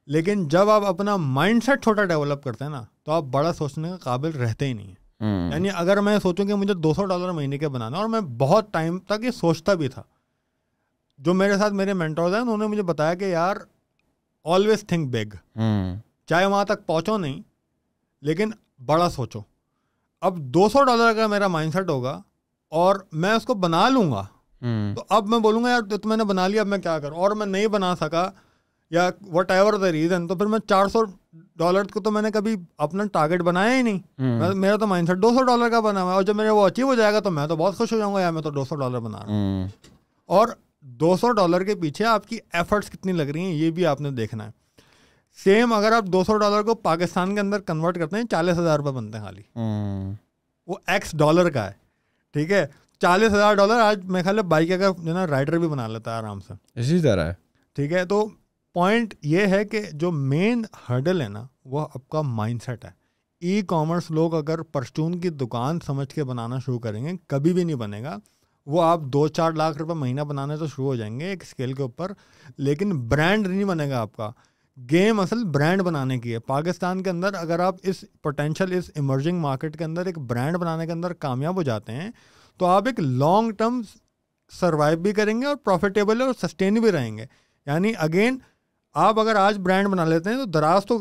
لیکن جب آپ اپنا مائنڈ سیٹ چھوٹا ڈیولپ کرتے ہیں نا تو آپ بڑا سوچنے کے قابل رہتے ہی نہیں ہیں. یعنی اگر میں سوچوں کہ مجھے $200 مہینے کے بنانا, اور میں بہت ٹائم تک یہ سوچتا بھی تھا, جو میرے ساتھ میرے مینٹورز ہیں انہوں نے مجھے بتایا کہ یار آلویز تھنک بگ, چاہے وہاں تک پہنچو نہیں لیکن بڑا سوچو. اب $200 کا میرا مائنڈ سیٹ ہوگا اور میں اس کو بنا لوں گا, تو اب میں بولوں گا یار تو میں نے بنا لیا, اب میں کیا کروں, اور میں نہیں بنا سکا یا وٹ ایور دا ریزن, تو پھر میں $400 کو تو میں نے کبھی اپنا ٹارگیٹ بنایا ہی نہیں. میرا تو مائنڈ سیٹ $200 کا بنا ہوا ہے, اور جب میرے وہ اچیو ہو جائے گا تو میں تو بہت خوش ہو جاؤں گا یار میں تو $200 بنا رہا ہوں. اور $200 کے پیچھے آپ کی ایفرٹس کتنی لگ رہی ہیں یہ بھی آپ نے دیکھنا ہے. سیم اگر آپ $200 کو پاکستان کے اندر کنورٹ کرتے ہیں 40,000 روپے بنتے ہیں خالی, وہ $X کا ہے, ٹھیک ہے. $40,000 آج میرے خیال ہے بائک کا جو نا رائڈر بھی بنا لیتا ہے آرام سے, اسی طرح ہے, ٹھیک ہے. تو پوائنٹ یہ ہے کہ جو مین ہرڈل ہے نا وہ آپ کا مائنڈ سیٹ ہے. ای کامرس لوگ اگر پرچون کی دکان سمجھ کے بنانا شروع کریں گے کبھی بھی نہیں بنے گا. وہ آپ 2-4 لاکھ روپے مہینہ بنانے تو شروع ہو جائیں گے ایک اسکیل کے اوپر, لیکن برانڈ نہیں بنے گا آپ کا. گیم اصل برانڈ بنانے کی ہے. پاکستان کے اندر اگر آپ اس پوٹینشیل اس ایمرجنگ مارکیٹ کے اندر ایک برانڈ بنانے کے اندر کامیاب ہو جاتے ہیں تو آپ ایک لانگ ٹرم سروائیو بھی کریں گے اور پروفیٹیبل اور سسٹین بھی رہیں گے. یعنی اگین آپ اگر آج برانڈ بنا لیتے ہیں تو دراز تو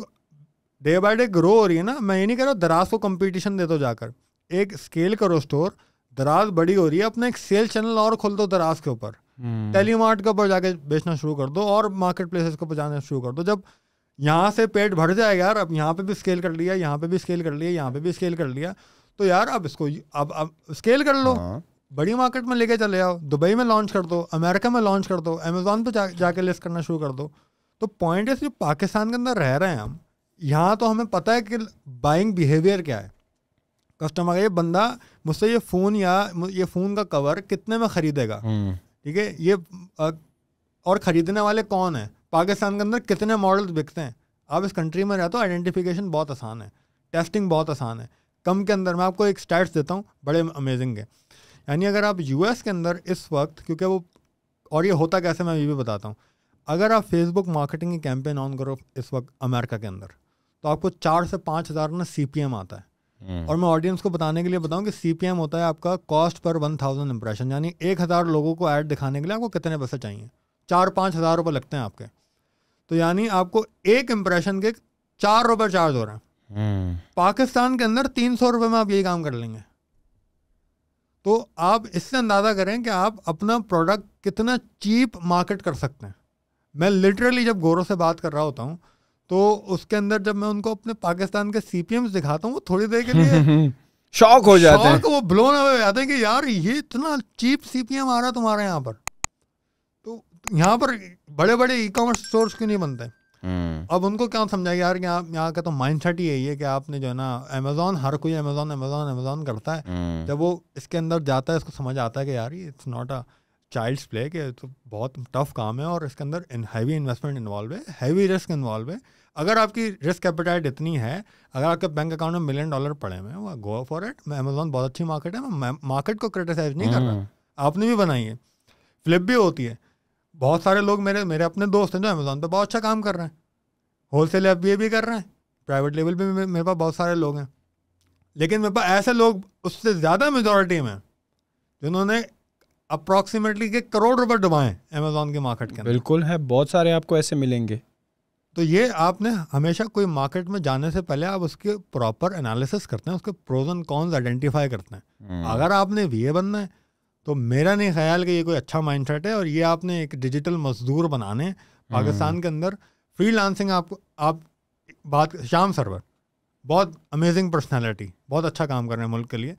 ڈے بائی ڈے گرو ہو رہی ہے نا. میں یہ نہیں کہہ رہا دراز کو کمپٹیشن دے دو, جا کر ایک اسکیل کرو اسٹور, دراز بڑی ہو رہی ہے, اپنا ایک سیل چینل اور کھول دو دراز کے اوپر, ٹیلی مارٹ کے اوپر جا کے بیچنا شروع کر دو اور مارکیٹ پلیسز کو جانا شروع کر دو. جب یہاں سے پیٹ بھر جائے گا یار, اب یہاں پہ بھی اسکیل کر لیا, یہاں پہ بھی اسکیل کر لیا, یہاں پہ بھی اسکیل کر لیا, تو یار اب اس کو اب اسکیل کر لو, بڑی مارکیٹ میں لے کے چلے آؤ, دبئی میں لانچ کر دو, امریکہ میں لانچ کر دو, امیزون پہ جا کے لسٹ کرنا شروع کر دو. تو پوائنٹ ہے جو پاکستان کے اندر رہ رہے ہیں ہم, یہاں تو ہمیں پتہ ہے کہ بائنگ بیہیویئر کیا ہے. کسٹمر یہ بندہ مجھ سے یہ فون یا یہ فون کا کور کتنے میں خریدے گا, ٹھیک ہے, یہ اور خریدنے والے کون ہیں, پاکستان کے اندر کتنے ماڈلز بکتے ہیں. آپ اس کنٹری میں رہتے ہو, آئیڈینٹیفیکیشن بہت آسان ہے, ٹیسٹنگ بہت آسان ہے, کم کے اندر. میں آپ کو ایک اسٹیٹس دیتا ہوں بڑے امیزنگ ہے. یعنی اگر آپ US کے اندر اس وقت, کیونکہ وہ اور یہ ہوتا کیسے میں یہ بھی بتاتا ہوں, اگر آپ فیس بک مارکیٹنگ کی کیمپین آن کرو اس وقت امریکہ کے اندر تو آپ کو 4 سے 5 ہزار نا CPM آتا ہے. اور میں آڈینس کو بتانے کے لیے بتاؤں کہ CPM ہوتا ہے آپ کا کاسٹ پر 1000 امپریشن, یعنی 1000 لوگوں کو ایڈ دکھانے کے لیے آپ کو کتنے پیسے چاہیے, 4-5 ہزار روپے لگتے ہیں آپ کے. تو یعنی آپ کو ایک امپریشن کے 4 روپے چارج ہو رہے ہیں. پاکستان کے اندر 300 روپے میں آپ یہی کام کر لیں گے. تو آپ اس سے اندازہ کریں کہ آپ اپنا پروڈکٹ کتنا چیپ مارکیٹ کر سکتے ہیں. میں لٹرلی جب گورو سے بات کر رہا ہوتا ہوں تو اس کے اندر جب میں ان کو اپنے پاکستان کے CPMs دکھاتا ہوں وہ تھوڑی دیر کے لیے شاک ہو جاتے ہیں, وہ بلون اوے ہو جاتے ہیں کہ یار یہ اتنا چیپ CPM آ رہا ہے تمہارے یہاں پر. تو یہاں پر بڑے بڑے ای کامرس اسٹورس کیوں نہیں بنتے. اب ان کو کیا سمجھا یار کہ یہاں کا تو مائنڈ سیٹ ہی یہی ہے کہ آپ نے جو ہے نا امیزون, ہر کوئی امیزون کرتا ہے. جب وہ اس کے اندر جاتا ہے اس کو سمجھ آتا ہے کہ یار یہ اٹس ناٹ اے چائلڈس پلے, کہ تو بہت ٹف کام ہے اور اس کے اندر ہیوی انویسٹمنٹ انوالو ہے, ہیوی رسک انوالو ہے. اگر آپ کی رسک ایپیٹائٹ اتنی ہے, اگر آپ کے بینک اکاؤنٹ میں $1 ملین پڑے ہوئے ہیں, گو فار اٹ. امیزون بہت اچھی مارکیٹ ہے, میں مارکیٹ کو کرٹیسائز نہیں کر رہا, آپ نے بھی بنائی ہے, فلپ بھی ہوتی ہے. بہت سارے لوگ میرے اپنے دوست ہیں جو امیزون پہ بہت اچھا کام کر رہے ہیں, ہول سیل FBA بھی کر رہے ہیں, پرائیویٹ لیول پہ بھی میرے پاس بہت سارے لوگ ہیں. لیکن میرے پاس ایسے لوگ اس سے زیادہ میجورٹی میں جنہوں نے اپروکسیمیٹلی $1 کروڑ ڈبائیں امیزون کی مارکیٹ کے اندر. بالکل ہے, بہت سارے آپ کو ایسے ملیں گے. تو یہ آپ نے ہمیشہ کوئی مارکیٹ میں جانے سے پہلے آپ اس کے پراپر انالیسس کرتے ہیں, اس کے پروز اینڈ کونز آئیڈینٹیفائی کرتے ہیں. اگر آپ نے VA بننا ہے تو میرا نہیں خیال کہ یہ کوئی اچھا مائنڈ سیٹ ہے, اور یہ آپ نے ایک ڈیجیٹل مزدور بنانے پاکستان کے اندر. فری لانسنگ آپ بات شام سرور بہت امیزنگ پرسنالٹی, بہت اچھا کام کر رہے ہیں ملک کے لیے,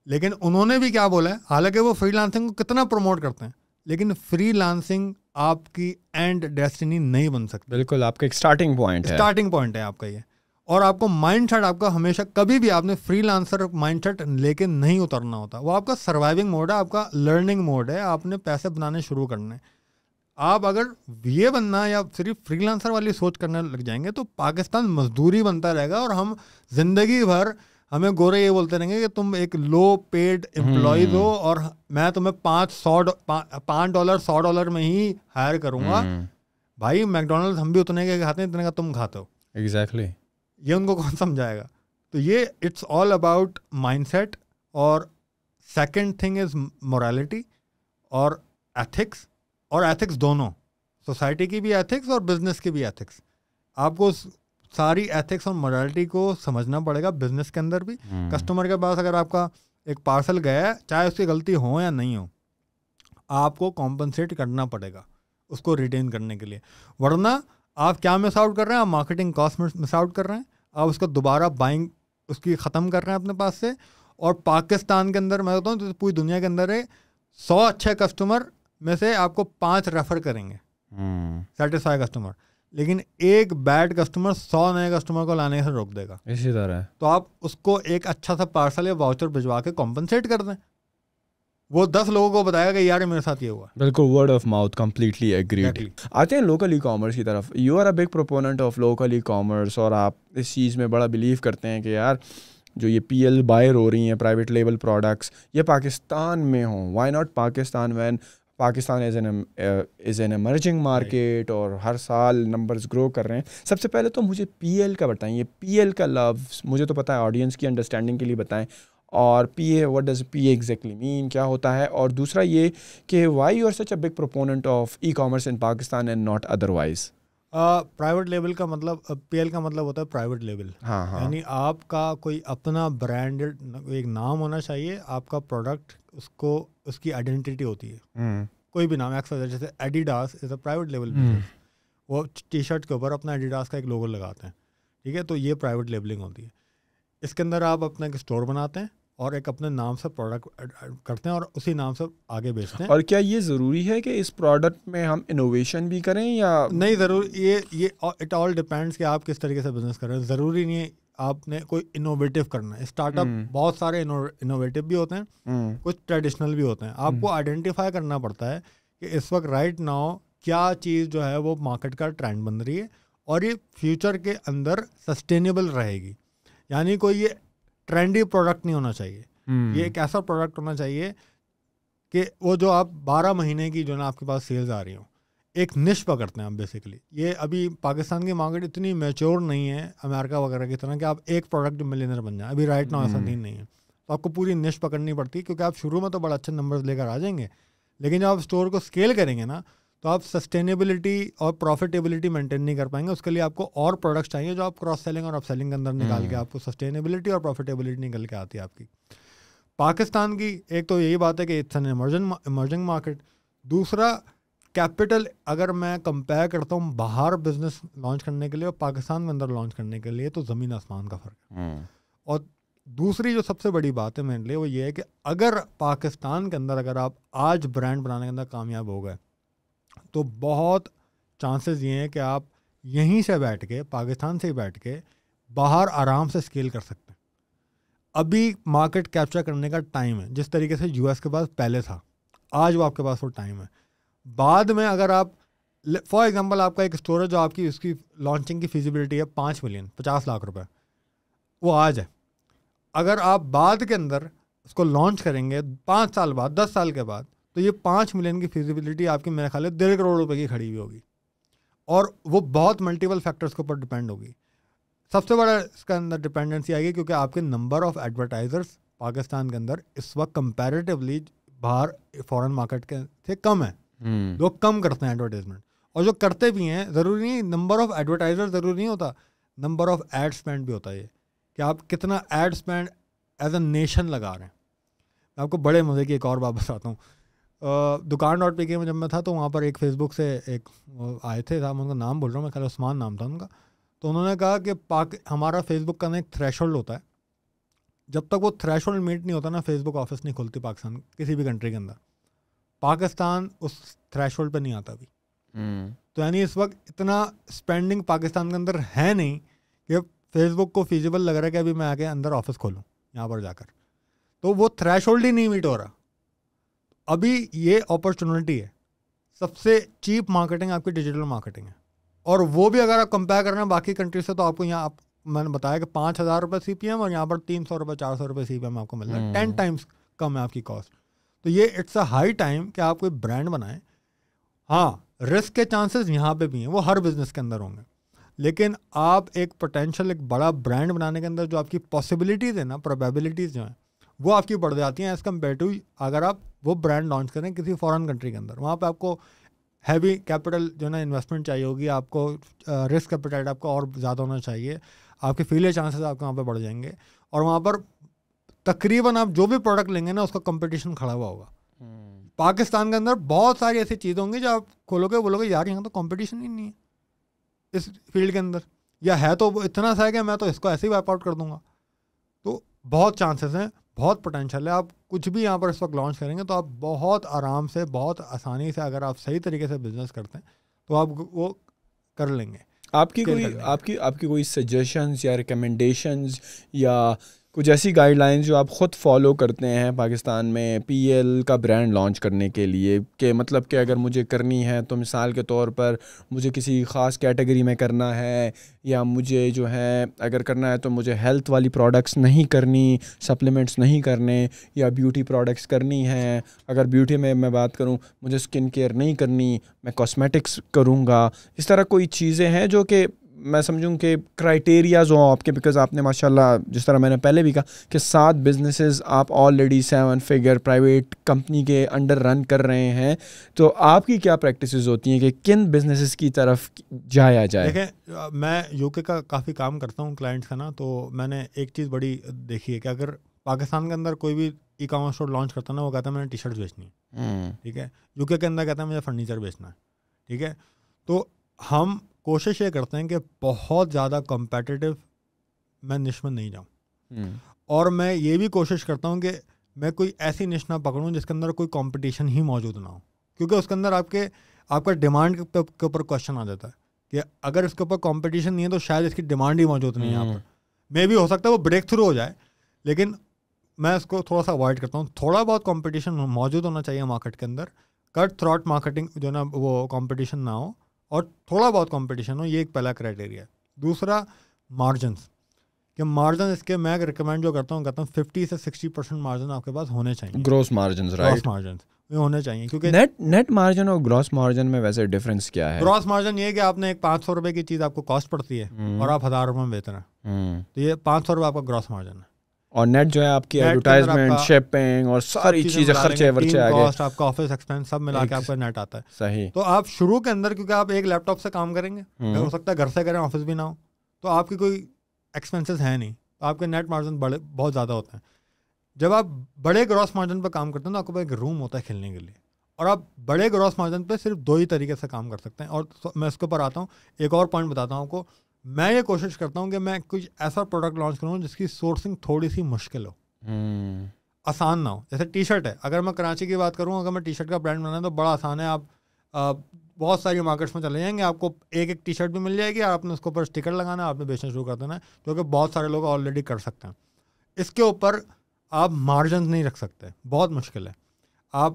لیکن انہوں نے بھی کیا بولا ہے, حالانکہ وہ فری لانسنگ کو کتنا پروموٹ کرتے ہیں, لیکن فری لانسنگ آپ کی اینڈ ڈیسٹینی نہیں بن سکتی. بالکل, آپ کا ایک اسٹارٹنگ پوائنٹ ہے, اسٹارٹنگ پوائنٹ ہے آپ کا یہ. اور آپ کو مائنڈ سیٹ آپ کا ہمیشہ کبھی بھی آپ نے فری لانسر مائنڈ سیٹ لے کے نہیں اترنا ہوتا. وہ آپ کا سروائیونگ موڈ ہے, آپ کا لرننگ موڈ ہے, آپ نے پیسے بنانے شروع کرنے. آپ اگر VA بننا یا صرف فری لانسر والی سوچ کرنے لگ جائیں گے تو پاکستان مزدوری بنتا رہے گا, اور ہم زندگی بھر ہمیں گورے یہ بولتے رہیں گے کہ تم ایک لو پیڈ امپلائیز ہو اور میں تمہیں $5 میں ہی ہائر کروں گا. بھائی میکڈونلڈ ہم بھی اتنے کے کھاتے ہیں اتنے کا تم کھاتے ہو. ایگزیکٹلی, یہ ان کو کون سمجھائے گا؟ تو یہ it's all about mindset. اور سیکنڈ تھنگ از مورالٹی اور ایتھکس, اور ایتھکس دونوں, سوسائٹی کی بھی ایتھکس اور بزنس کی بھی ایتھکس. آپ کو ساری ایتھکس اور مورالٹی کو سمجھنا پڑے گا بزنس کے اندر بھی. کسٹمر کے پاس اگر آپ کا ایک پارسل گیا ہے, چاہے اس کی غلطی ہو یا نہیں ہو, آپ کو کمپنسیٹ کرنا پڑے گا اس کو ریٹین کرنے کے لیے. ورنہ آپ کیا مس آؤٹ کر رہے ہیں, آپ مارکیٹنگ کاسٹ مس آؤٹ کر رہے ہیں, آپ اس کو دوبارہ بائنگ اس کی ختم کر رہے ہیں اپنے پاس سے. اور پاکستان کے اندر میں بتاؤں پوری دنیا کے اندر ہے 100 اچھے کسٹمر میں سے آپ کو 5 ریفر کریں گے سیٹسفائی کسٹمر, لیکن ایک بیڈ کسٹمر 100 نئے کسٹمر کو لانے سے روک دے گا. اسی طرح تو آپ اس کو ایک اچھا سا پارسل یا واؤچر بھجوا کے کمپنسیٹ کر دیں, وہ 10 لوگوں کو بتائے گا کہ یار میرے ساتھ یہ ہوا. بالکل, word of mouth, completely agreed. آتے ہیں لوکل ای کامرس کی طرف. You are a big proponent of local e commerce, اور آپ اس چیز میں بڑا بلیو کرتے ہیں کہ یار جو یہ PL بائر ہو رہی ہیں پرائیویٹ لیبل پروڈکٹس, یہ پاکستان میں ہوں. Why not Pakistan when Pakistan is an emerging market, اور ہر سال نمبرز گرو کر رہے ہیں. سب سے پہلے تو مجھے PL کا بتائیں, یہ PL کا لفظ مجھے تو پتہ ہے, آڈینس کی انڈرسٹینڈنگ کے لیے بتائیں. اور what does PA exactly mean, کیا ہوتا ہے؟ اور دوسرا یہ کہ why you are such a big proponent of e commerce in Pakistan and not otherwise. Private label کا مطلب PL کا مطلب ہوتا ہے پرائیویٹ لیبل. یعنی آپ کا کوئی اپنا برانڈڈ ایک نام ہونا چاہیے, آپ کا پروڈکٹ اس کی آئیڈینٹی ہوتی ہے. کوئی بھی نام, جیسے Adidas is a private label, وہ ٹی شرٹ کے اوپر اپنا ایڈیڈاس کا ایک لوگو لگاتے ہیں, ٹھیک ہے. تو یہ پرائیویٹ لیبلنگ ہوتی ہے. اس کے اندر آپ اپنا ایک اسٹور بناتے ہیں اور ایک اپنے نام سے پروڈکٹ کرتے ہیں اور اسی نام سے آگے بیچتے ہیں. اور کیا یہ ضروری ہے کہ اس پروڈکٹ میں ہم انوویشن بھی کریں یا نہیں؟ ضروری یہ اٹ آل ڈپینڈس کہ آپ کس طریقے سے بزنس کر رہے ہیں. ضروری نہیں ہے آپ نے کوئی انوویٹیو کرنا ہے. اسٹارٹ اپ بہت سارے انوویٹیو بھی ہوتے ہیں, کچھ ٹریڈیشنل بھی ہوتے ہیں. آپ کو آئیڈینٹیفائی کرنا پڑتا ہے کہ اس وقت رائٹ ناؤ کیا چیز جو ہے وہ مارکیٹ کا ٹرینڈ بن رہی ہے اور یہ فیوچر کے اندر سسٹینیبل رہے گی. یعنی کوئی یہ ٹرینڈی پروڈکٹ نہیں ہونا چاہیے. یہ ایک ایسا پروڈکٹ ہونا چاہیے کہ وہ جو آپ 12 مہینے کی جو نا آپ کے پاس سیلز آ رہی ہوں, ایک نش پکڑتے ہیں آپ بیسیکلی. یہ ابھی پاکستان کی مارکیٹ اتنی میچور نہیں ہے امریکہ وغیرہ کی طرح کہ آپ ایک پروڈکٹ ملینئر بن جائیں. ابھی رائٹ ناؤ ایسا نہیں ہے. تو آپ کو پوری نش پکڑنی پڑتی ہے, کیونکہ آپ شروع میں تو بڑا اچھے نمبرز لے کر آ جائیں گے, لیکن جب آپ اسٹور کو اسکیل کریں گے نا تو آپ سسٹینیبلٹی اور پروفیٹیبلٹی مینٹین نہیں کر پائیں گے. اس کے لیے آپ کو اور پروڈکٹس چاہیے جو آپ کراس سیلنگ اور اپ سیلنگ کے اندر نکال کے آپ کو سسٹینیبلٹی اور پروفیٹیبلٹی نکل کے آتی ہے آپ کی. پاکستان کی ایک تو یہی بات ہے کہ اٹس این ایمرجنگ مارکیٹ. دوسرا کیپٹل, اگر میں کمپیئر کرتا ہوں باہر بزنس لانچ کرنے کے لیے اور پاکستان میں اندر لانچ کرنے کے لیے, تو زمین آسمان کا فرق ہے. اور دوسری جو سب سے بڑی بات ہے میرے لیے وہ یہ ہے کہ اگر پاکستان کے اندر اگر آپ آج برانڈ بنانے کے اندر کامیاب ہو گئے تو بہت چانسز یہ ہیں کہ آپ یہیں سے بیٹھ کے, پاکستان سے ہی بیٹھ کے باہر آرام سے اسکیل کر سکتے ہیں. ابھی مارکیٹ کیپچر کرنے کا ٹائم ہے, جس طریقے سے US کے پاس پہلے تھا, آج وہ آپ کے پاس وہ ٹائم ہے. بعد میں اگر آپ فار ایگزامپل آپ کا ایک اسٹور ہے جو آپ کی اس کی لانچنگ کی فیزیبلٹی ہے 5 ملین 50 لاکھ روپے, وہ آج ہے. اگر آپ بعد کے اندر اس کو لانچ کریں گے 5 سال بعد 10 سال کے بعد, تو یہ 5 ملین کی فیزیبلٹی آپ کی میرے خیال ہے 1.5 کروڑ روپے کی کھڑی ہوئی ہوگی, اور وہ بہت ملٹیپل فیکٹرز کے اوپر ڈپینڈ ہوگی. سب سے بڑا اس کے اندر ڈپینڈنسی آئے گی کیونکہ آپ کے نمبر آف ایڈورٹائزرس پاکستان کے اندر اس وقت کمپیریٹیولی باہر فورن مارکیٹ کے سے کم ہے. لوگ کم کرتے ہیں ایڈورٹائزمنٹ, اور جو کرتے بھی ہیں ضروری نہیں نمبر آف ایڈورٹائزر ضروری نہیں ہوتا, نمبر آف ایڈ اسپینڈ بھی ہوتا ہے, یہ کہ آپ کتنا ad spend as a nation لگا رہے ہیں. میں آپ کو بڑے مزے کی ایک اور بات بتاتا ہوں. دکان.pk میں جب میں تھا تو وہاں پر ایک فیس بک سے ایک آئے تھے, صاحب ان کا نام بول رہا ہوں میں, خیال عثمان نام تھا ان کا. تو انہوں نے کہا کہ ہمارا فیس بک کا نا ایک تھریش ہولڈ ہوتا ہے, جب تک وہ تھریش ہولڈ میٹ نہیں ہوتا نا فیس بک آفس نہیں کھلتی پاکستان کسی بھی کنٹری کے اندر. پاکستان اس تھریش ہولڈ پہ نہیں آتا ابھی. تو یعنی اس وقت اتنا اسپینڈنگ پاکستان کے اندر ہے نہیں کہ فیس بک کو فیزیبل لگ رہا ہے کہ ابھی میں آ کے اندر آفس کھولوں یہاں پر جا کر. تو وہ تھریش ہولڈ ہی نہیں میٹ ہو رہا. ابھی یہ اپرچونٹی ہے. سب سے چیپ مارکیٹنگ آپ کی ڈیجیٹل مارکیٹنگ ہے, اور وہ بھی اگر آپ کمپیئر کرنا باقی کنٹری سے تو آپ کو یہاں میں نے بتایا کہ 5,000 روپے CPM اور یہاں پر 300 روپے 400 روپے CPM آپ کو مل رہا ہے. 10 ٹائمس کم ہے آپ کی کاسٹ. تو یہ اٹس اے ہائی ٹائم کہ آپ کوئی برانڈ بنائیں. ہاں رسک کے چانسز یہاں پہ بھی ہیں, وہ ہر بزنس کے اندر ہوں گے, لیکن آپ ایک پوٹینشیل ایک بڑا برانڈ بنانے کے اندر جو آپ کی پاسبلٹیز ہیں نا, پروبیبلٹیز جو ہیں وہ آپ کی بڑھ جاتی ہیں ایز کمپیئر ٹو اگر آپ وہ برانڈ لانچ کریں کسی فورن کنٹری کے اندر. وہاں پہ آپ کو ہیوی کیپٹل جو ہے نا انویسٹمنٹ چاہیے ہوگی, آپ کو رسک ایپیٹائٹ آپ کو اور زیادہ ہونا چاہیے, آپ کے فیلئر چانسز آپ کے وہاں پہ بڑھ جائیں گے, اور وہاں پر تقریباً آپ جو بھی پروڈکٹ لیں گے نا اس کا کمپٹیشن کھڑا ہوا ہوگا. پاکستان کے اندر بہت ساری ایسی چیزیں ہوں گی جو آپ کھولو گے بولو گے یار یہاں تو کمپٹیشن ہی نہیں ہے اس فیلڈ کے اندر, یا ہے تو وہ اتنا سا ہے کہ میں تو اس کو ایسے ہی وائپ آؤٹ کر دوں گا. تو بہت چانسز ہیں, بہت پوٹینشیل ہے. آپ کچھ بھی یہاں پر اس وقت لانچ کریں گے تو آپ بہت آرام سے بہت آسانی سے اگر آپ صحیح طریقے سے بزنس کرتے ہیں تو آپ وہ کر لیں گے. آپ کی کوئی سجیشنز یا ریکمنڈیشنز یا کچھ ایسی گائیڈ لائنز جو آپ خود فالو کرتے ہیں پاکستان میں PL کا برانڈ لانچ کرنے کے لیے, کہ مطلب کہ اگر مجھے کرنی ہے تو مثال کے طور پر مجھے کسی خاص کیٹیگری میں کرنا ہے, یا مجھے جو ہے اگر کرنا ہے تو مجھے ہیلتھ والی پروڈکٹس نہیں کرنی, سپلیمنٹس نہیں کرنے, یا بیوٹی پروڈکٹس کرنی ہیں. اگر بیوٹی میں بات کروں مجھے اسکن کیئر نہیں کرنی, میں کاسمیٹکس کروں گا. اس طرح کوئی چیزیں ہیں جو کہ میں سمجھوں کہ کرائٹیریاز ہوں آپ کے, بیکاز آپ نے ماشاءاللہ جس طرح میں نے پہلے بھی کہا کہ 7 بزنسز آپ آلریڈی 7 فگر پرائیویٹ کمپنی کے انڈر رن کر رہے ہیں, تو آپ کی کیا پریکٹسز ہوتی ہیں کہ کن بزنسز کی طرف جایا جائے؟ دیکھیں میں UK کا کافی کام کرتا ہوں کلائنٹس کا نا, تو میں نے ایک چیز بڑی دیکھی ہے کہ اگر پاکستان کے اندر کوئی بھی ای کامرس اسٹور لانچ کرتا ہے نا, وہ کہتا ہے میں نے ٹی شرٹس بیچنی ہے, ٹھیک ہے. UK کے اندر کہتا ہے مجھے فرنیچر بیچنا ہے, ٹھیک ہے. تو ہم کوشش یہ کرتے ہیں کہ بہت زیادہ کمپیٹیٹیو میں نش میں نہیں جاؤں, اور میں یہ بھی کوشش کرتا ہوں کہ میں کوئی ایسی نش نہ پکڑوں جس کے اندر کوئی کمپٹیشن ہی موجود نہ ہو, کیونکہ اس کے اندر آپ کا ڈیمانڈ کے اوپر کوشچن آ جاتا ہے کہ اگر اس کے اوپر کمپٹیشن نہیں ہے تو شاید اس کی ڈیمانڈ ہی موجود نہیں ہے یہاں پر. میں بھی ہو سکتا ہے وہ بریک تھرو ہو جائے, لیکن میں اس کو تھوڑا سا اوائڈ کرتا ہوں. تھوڑا بہت کمپٹیشن موجود ہونا چاہیے مارکیٹ کے اندر, کٹ تھرو آؤٹ مارکیٹنگ جو نا وہ کمپٹیشن نہ ہو, اور تھوڑا بہت کمپٹیشن ہو, یہ ایک پہلا کرائٹیریا ہے. دوسرا مارجنس, کہ مارجن اس کے میں ریکمینڈ جو کرتا ہوں 50 سے 60% مارجن آپ کے پاس ہونے چاہیے. Gross margins, right, gross margins ہونے چاہیے, کیونکہ نیٹ مارجن اور گراس مارجن میں ویسے ڈفرینس کیا ہے؟ گراس مارجن یہ ہے کہ آپ نے ایک 500 روپے کی چیز آپ کو کاسٹ پڑتی ہے اور آپ 1000 روپے میں بیچ رہے ہیں, تو یہ 500 روپے آپ کا گراس مارجن ہے. اور نیٹ جو ہے آپ کی ایڈورٹائزمنٹ, شپنگ اور ساری چیزیں خرچے ورچے آگے, کاسٹ آپ کا آفس ایکسپینس سب ملا کے آپ کا نیٹ آتا ہے. صحیح. تو آپ شروع کے اندر کیونکہ آپ ایک لیپ ٹاپ سے کام کریں گے, ہو سکتا ہے گھر سے کریں, آفس بھی نہ ہو, تو آپ کی کوئی ایکسپینسز ہے نہیں, تو آپ کے نیٹ مارجن بہت زیادہ ہوتے ہیں. جب آپ بڑے گراس مارجن پہ کام کرتے ہیں تو آپ کے پاس ایک روم ہوتا ہے کھیلنے کے لیے, اور آپ بڑے گراس مارجن پہ صرف 2 ہی طریقے سے کام کر سکتے ہیں. اور میں اس کے اوپر آتا ہوں, ایک اور پوائنٹ بتاتا ہوں آپ کو. میں یہ کوشش کرتا ہوں کہ میں کچھ ایسا پروڈکٹ لانچ کروں جس کی سورسنگ تھوڑی سی مشکل ہو, آسان نہ ہو. جیسے ٹی شرٹ ہے, اگر میں کراچی کی بات کروں, اگر میں ٹی شرٹ کا برانڈ بنانا ہے تو بڑا آسان ہے. آپ بہت ساری مارکیٹس میں چلے جائیں گے, آپ کو ایک ٹی شرٹ بھی مل جائے گی, آپ نے اس کے اوپر اسٹیکر لگانا ہے, آپ نے بیچنا شروع کر دینا ہے, کیونکہ بہت سارے لوگ آلریڈی کر سکتے ہیں. اس کے اوپر آپ مارجنز نہیں رکھ سکتے, بہت مشکل ہے. آپ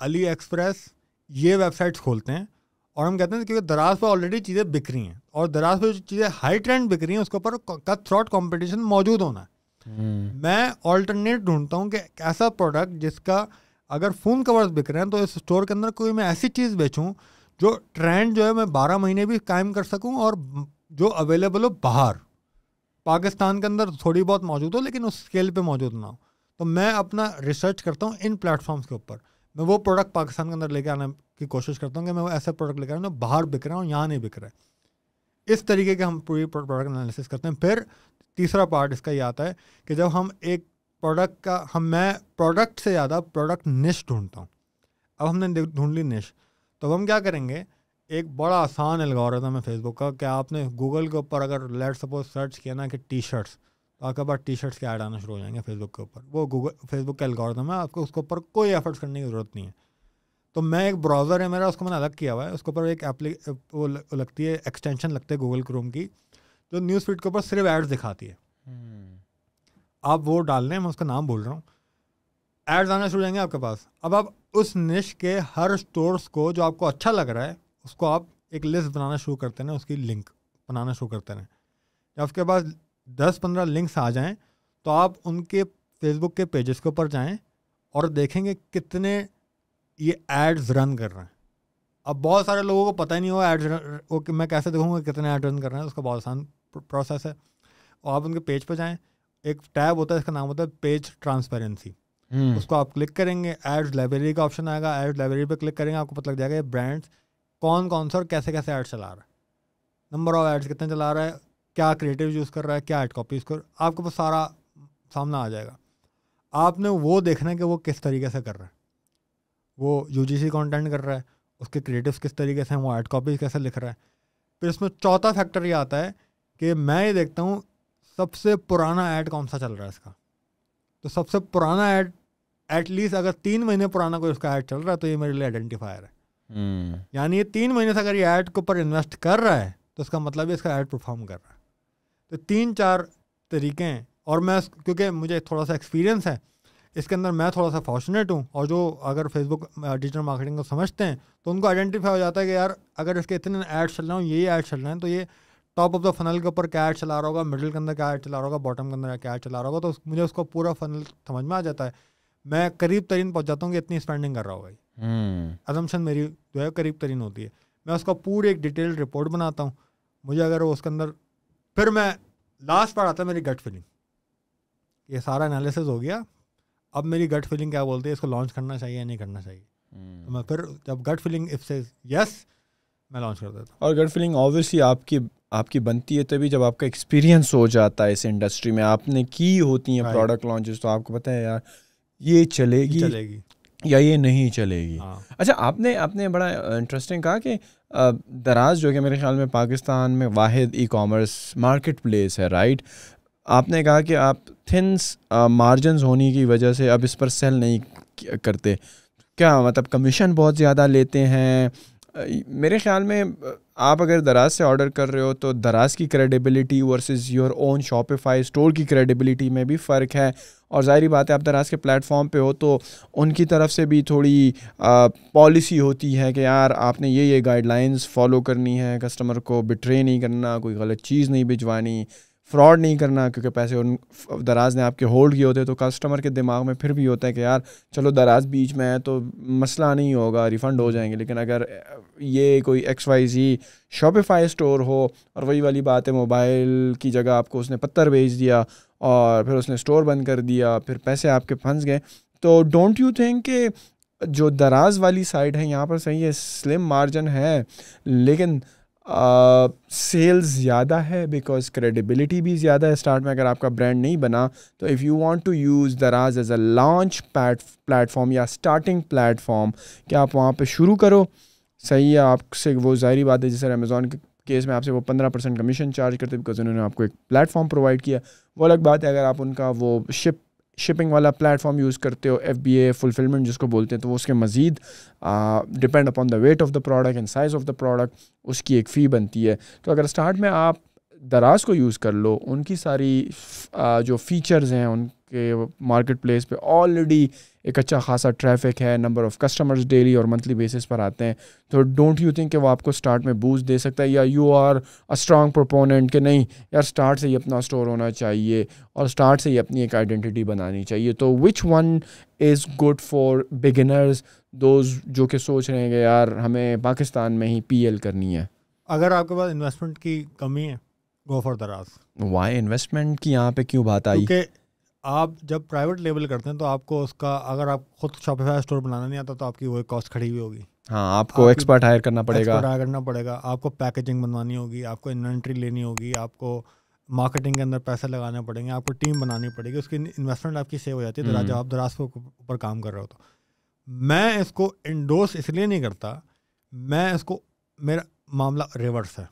علی ایکسپریس یہ ویب سائٹس کھولتے ہیں اور ہم کہتے ہیں کیونکہ دراز پہ آلریڈی چیزیں بک رہی ہیں اور دراز پہ جو چیزیں ہائی ٹرینڈ بک رہی ہیں اس کے اوپر کٹ تھروٹ کمپٹیشن موجود ہونا ہے. میں آلٹرنیٹ ڈھونڈتا ہوں کہ ایسا پروڈکٹ جس کا اگر فون کورز بک رہے ہیں تو اس اسٹور کے اندر کوئی میں ایسی چیز بیچوں جو ٹرینڈ جو ہے میں 12 مہینے بھی قائم کر سکوں اور جو اویلیبل ہو باہر پاکستان کے اندر تھوڑی بہت موجود ہو لیکن اس اسکیل پہ موجود نہ ہو. تو میں اپنا ریسرچ کرتا ہوں ان پلیٹ فارمس کے اوپر. میں وہ پروڈکٹ پاکستان کے اندر لے کے آنے کی کوشش کرتا ہوں کہ میں وہ ایسے پروڈکٹ لے کے آؤں جو باہر بک رہا ہوں یہاں نہیں بک رہا ہے. اس طریقے کے ہم پوری پروڈکٹ انالیسس کرتے ہیں. پھر تیسرا پارٹ اس کا یہ آتا ہے کہ جب ہم ایک پروڈکٹ کا میں پروڈکٹ سے زیادہ پروڈکٹ نش ڈھونڈتا ہوں. اب ہم نے ڈھونڈ لی نش تو ہم کیا کریں گے, ایک بڑا آسان الگورتھم ہے فیس بک کا کہ آپ نے گوگل کے اوپر اگر لیٹ سپوز سرچ کیا نا کہ ٹی شرٹس تو آپ کے پاس ٹی شرٹس کے ایڈ آنا شروع ہو جائیں گے فیس بک کے اوپر. وہ فیس بک کا الگورتھم ہے, آپ کو اس کے اوپر کوئی ایفرٹس کرنے کی ضرورت نہیں ہے. تو میں ایک براؤزر ہے میرا, اس کو میں نے الگ کیا ہوا ہے, اس کے اوپر ایک وہ لگتی ہے ایکسٹینشن لگتے ہے گوگل کروم کی جو نیوز فیڈ کے اوپر صرف ایڈز دکھاتی ہے. آپ وہ ڈال لیں, میں اس کا نام بول رہا ہوں, ایڈز آنا شروع ہو جائیں گے آپ کے پاس. اب آپ اس نش کے ہر اسٹورس کو جو آپ کو اچھا لگ رہا ہے اس کو آپ ایک لسٹ بنانا شروع کرتے ہیں, اس کی لنک بنانا شروع کرتے ہیں. جب آپ کے پاس 10-15 لنکس آ جائیں تو آپ ان کے فیس بک کے پیجز کے اوپر جائیں اور دیکھیں گے کتنے یہ ایڈز رن کر رہے ہیں. اب بہت سارے لوگوں کو پتہ ہی نہیں ہوگا ایڈز میں کیسے دیکھوں گا کتنے ایڈ رن کر رہے ہیں. اس کا بہت آسان پروسیس ہے. اور آپ ان کے پیج پہ جائیں, ایک ٹیب ہوتا ہے, اس کا نام ہوتا ہے پیج ٹرانسپیرنسی. اس کو آپ کلک کریں گے, ایڈز لائبریری کا آپشن آئے گا, ایڈز لائبریری پہ کلک کریں گے, آپ کو پتہ لگ جائے گا یہ برانڈس کون کون سا اور کیسے کیسے ایڈ چلا رہا ہے, نمبر آف ایڈس کتنے چلا رہا ہے, کیا کریٹیو یوز کر رہا ہے, کیا ایڈ کاپی یوز کر رہا ہے, آپ کو سارا سامنا آ جائے گا. آپ نے وہ دیکھنا ہے کہ وہ کس طریقے سے کر رہا ہے, وہ UGC کانٹینٹ کر رہا ہے, اس کے کریٹیوس کس طریقے سے ہیں, وہ ایڈ کاپی کیسے لکھ رہا ہے. پھر اس میں چوتھا فیکٹر یہ آتا ہے کہ میں یہ دیکھتا ہوں سب سے پرانا ایڈ کون سا چل رہا ہے اس کا. تو سب سے پرانا ایڈ ایٹ لیسٹ اگر 3 مہینے پرانا کوئی اس کا ایڈ چل رہا ہے تو یہ میرے لیے آئیڈینٹیفائر ہے. یعنی یہ 3 مہینے سے اگر یہ ایڈ کے اوپر انویسٹ کر رہا ہے تو اس کا مطلب ہے اس کا ایڈ پرفارم کر رہا ہے. تو 3-4 طریقے ہیں, اور میں کیونکہ مجھے تھوڑا سا ایکسپیرینس ہے اس کے اندر, میں تھوڑا سا فارچونیٹ ہوں, اور جو اگر فیس بک ڈیجیٹل مارکیٹنگ کو سمجھتے ہیں تو ان کو آئیڈینٹیفائی ہو جاتا ہے کہ یار اگر اس کے اتنے ایڈ چل رہے ہوں, یہی ایڈ چل رہے ہیں, تو یہ ٹاپ آف دا فنل کے اوپر کیا ایڈ چلا رہا ہوگا, مڈل کے اندر کیا ایڈ چلا رہا ہوگا, باٹم کے اندر کیا ایڈ چلا رہا ہوگا. تو مجھے اس کو پورا فنل سمجھ میں آ جاتا ہے. میں قریب ترین پہنچ جاتا ہوں کہ اتنی اسپینڈنگ کر رہا ہوگا. اسمپشن میری جو ہے قریب ترین ہوتی ہے. میں اس کا پوری ایک ڈیٹیل رپورٹ بناتا ہوں. مجھے اگر اس کے اندر پھر میں لاسٹ پر آتا ہے میری گٹ فیلنگ. یہ سارا انالیسس ہو گیا, اب میری گٹ فیلنگ کیا بولتی ہے اس کو لانچ کرنا چاہیے یا نہیں کرنا چاہیے. تو میں پھر جب گٹ فیلنگ اف سے یس میں لانچ کر دیتا ہوں. اور گٹ فیلنگ اوبویسلی آپ کی بنتی ہے تبھی جب آپ کا ایکسپیرینس ہو جاتا ہے اس انڈسٹری میں, آپ نے کی ہوتی ہیں پروڈکٹ لانچز, تو آپ کو پتہ ہے یار یہ چلے گی یا یہ نہیں چلے گی. اچھا, آپ نے بڑا انٹرسٹنگ کہا کہ دراز جو کہ میرے خیال میں پاکستان میں واحد ای کامرس مارکیٹ پلیس ہے, رائٹ. آپ نے کہا کہ آپ تھنس مارجنز ہونے کی وجہ سے اب اس پر سیل نہیں کرتے. کیا مطلب کمیشن بہت زیادہ لیتے ہیں؟ میرے خیال میں آپ اگر دراز سے آرڈر کر رہے ہو تو دراز کی credibility versus your own Shopify store کی کریڈیبلٹی میں بھی فرق ہے. اور ظاہری بات ہے آپ دراز کے پلیٹ فارم پہ ہو تو ان کی طرف سے بھی تھوڑی پالیسی ہوتی ہے کہ یار آپ نے یہ گائیڈ لائنز فالو کرنی ہے, کسٹمر کو بٹرے نہیں کرنا, کوئی غلط چیز نہیں بھجوانی, فراڈ نہیں کرنا, کیونکہ پیسے دراز نے آپ کے ہولڈ کیے ہوتے ہیں. تو کسٹمر کے دماغ میں پھر بھی ہوتا ہے کہ یار چلو دراز بیچ میں ہے تو مسئلہ نہیں ہوگا, ریفنڈ ہو جائیں گے. لیکن اگر یہ کوئی XYZ شاپیفائی اسٹور ہو اور وہی والی بات ہے موبائل کی جگہ آپ کو اس نے پتھر بھیج دیا اور پھر اس نے اسٹور بند کر دیا, پھر پیسے آپ کے پھنس گئے, تو ڈونٹ یو تھنک کہ جو دراز والی سائڈ ہے یہاں پر صحیح ہے سلم مارجن ہے لیکن سیلز زیادہ ہے بیکاز کریڈیبلٹی بھی زیادہ ہے اسٹارٹ میں. اگر آپ کا برانڈ نہیں بنا تو if you want to use Daraz as a launch platform یا اسٹارٹنگ پلیٹ فارم کہ آپ وہاں پہ شروع کرو, صحیح ہے. آپ سے وہ ظاہری بات ہے جیسے امیزون کے کیس میں آپ سے وہ 15% کمیشن چارج کرتے بیکاز انہوں نے آپ کو ایک پلیٹ فارم پرووائڈ کیا. وہ الگ بات ہے اگر آپ ان کا وہ شپنگ والا پلیٹ فارم یوز کرتے ہو, FBA فلفلمنٹ جس کو بولتے ہیں, تو وہ اس کے مزید depend upon the weight of the product and size of the product اس کی ایک فی بنتی ہے. تو اگر اسٹارٹ میں آپ دراز کو یوز کر لو, ان کی ساری جو فیچرز ہیں ان کے مارکیٹ پلیس پہ آلریڈی ایک اچھا خاصا ٹریفک ہے, نمبر آف کسٹمرز ڈیلی اور منتھلی بیسس پر آتے ہیں, تو ڈونٹ یو تھنک کہ وہ آپ کو اسٹارٹ میں بوسٹ دے سکتا ہے, یا you are a strong proponent کہ نہیں یار اسٹارٹ سے ہی اپنا اسٹور ہونا چاہیے اور اسٹارٹ سے ہی اپنی ایک آئیڈینٹی بنانی چاہیے؟ تو which one is good for beginners, those جو کہ سوچ رہے ہیں کہ یار ہمیں پاکستان میں ہی پی ایل کرنی ہے؟ اگر آپ کے پاس انویسٹمنٹ کی کمی ہے, گو فار دراز. وائی انویسٹمنٹ کی یہاں پہ کیوں بات آئی؟ کیونکہ آپ جب پرائیویٹ لیبل کرتے ہیں تو آپ کو اس کا, اگر آپ خود شاپیفائی اسٹور بنانا نہیں آتا تو آپ کی وہ کاسٹ کھڑی ہوئی ہوگی. ہاں, آپ کو ایکسپرٹ ہائر کرنا پڑے گا, آپ کو پیکیجنگ بنوانی ہوگی, آپ کو انوینٹری لینی ہوگی, آپ کو مارکیٹنگ کے اندر پیسے لگانے پڑیں گے, آپ کو ٹیم بنانی پڑے گی, اس کی انویسٹمنٹ آپ کی سیو ہو جاتی ہے جب آپ دراز کے اوپر کام کر رہے ہو. تو میں اس کو انڈورس اس لیے نہیں کرتا, میں اس کو, میرا معاملہ ریورس ہے.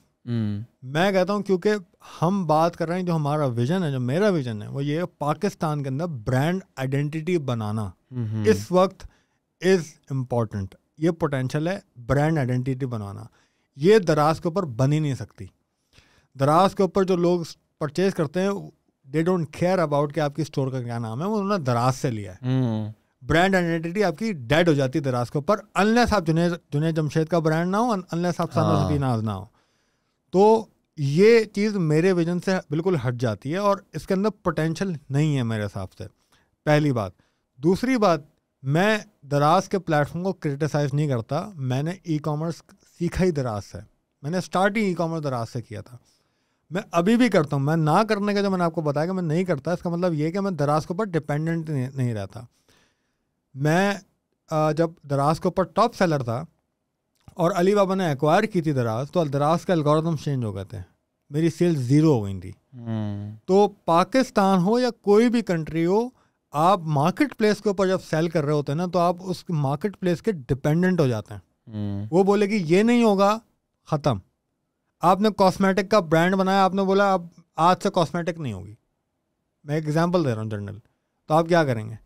میں کہتا ہوں کیونکہ ہم بات کر رہے ہیں, جو ہمارا ویژن ہے, جو میرا ویژن ہے, وہ یہ ہے پاکستان کے اندر برانڈ آئیڈینٹی بنانا اس وقت از امپورٹنٹ. یہ پوٹینشیل ہے برانڈ آئیڈینٹی بنانا, یہ دراز کے اوپر بن ہی نہیں سکتی. دراز کے اوپر جو لوگ پرچیز کرتے ہیں دے ڈونٹ کیئر اباؤٹ کہ آپ کی اسٹور کا کیا نام ہے, وہ انہوں نے دراز سے لیا ہے. برانڈ آئیڈینٹی آپ کی ڈیڈ ہو جاتی ہے دراز کے اوپر, انلیس آپ جنید جمشید کا برانڈ نہ ہو, انلیس آپ ثنا سفی ناز نہ ہو. تو یہ چیز میرے ویژن سے بالکل ہٹ جاتی ہے اور اس کے اندر پوٹینشیل نہیں ہے میرے حساب سے, پہلی بات. دوسری بات, میں دراز کے پلیٹ فارم کو کرٹیسائز نہیں کرتا. میں نے ای کامرس سیکھا ہی دراز سے, میں نے اسٹارٹ ہی ای کامرس دراز سے کیا تھا. میں ابھی بھی کرتا ہوں. میں نہ کرنے کا جو میں نے آپ کو بتایا کہ میں نہیں کرتا, اس کا مطلب یہ کہ میں دراز کے اوپر ڈپینڈنٹ نہیں رہتا. میں جب دراز کے اوپر ٹاپ سیلر تھا اور علی بابا نے ایکوائر کی تھی دراز, تو دراز کے الگورتھم چینج ہو گئے تھے, میری سیل 0 ہو گئی تھی. تو پاکستان ہو یا کوئی بھی کنٹری ہو, آپ مارکیٹ پلیس کے اوپر جب سیل کر رہے ہوتے ہیں نا, تو آپ اس مارکیٹ پلیس کے ڈپینڈنٹ ہو جاتے ہیں. وہ بولے کہ یہ نہیں ہوگا, ختم. آپ نے کاسمیٹک کا برانڈ بنایا, آپ نے بولا اب آج سے کاسمیٹک نہیں ہوگی, میں ایک ایگزامپل دے رہا ہوں جنرل, تو آپ کیا کریں گے؟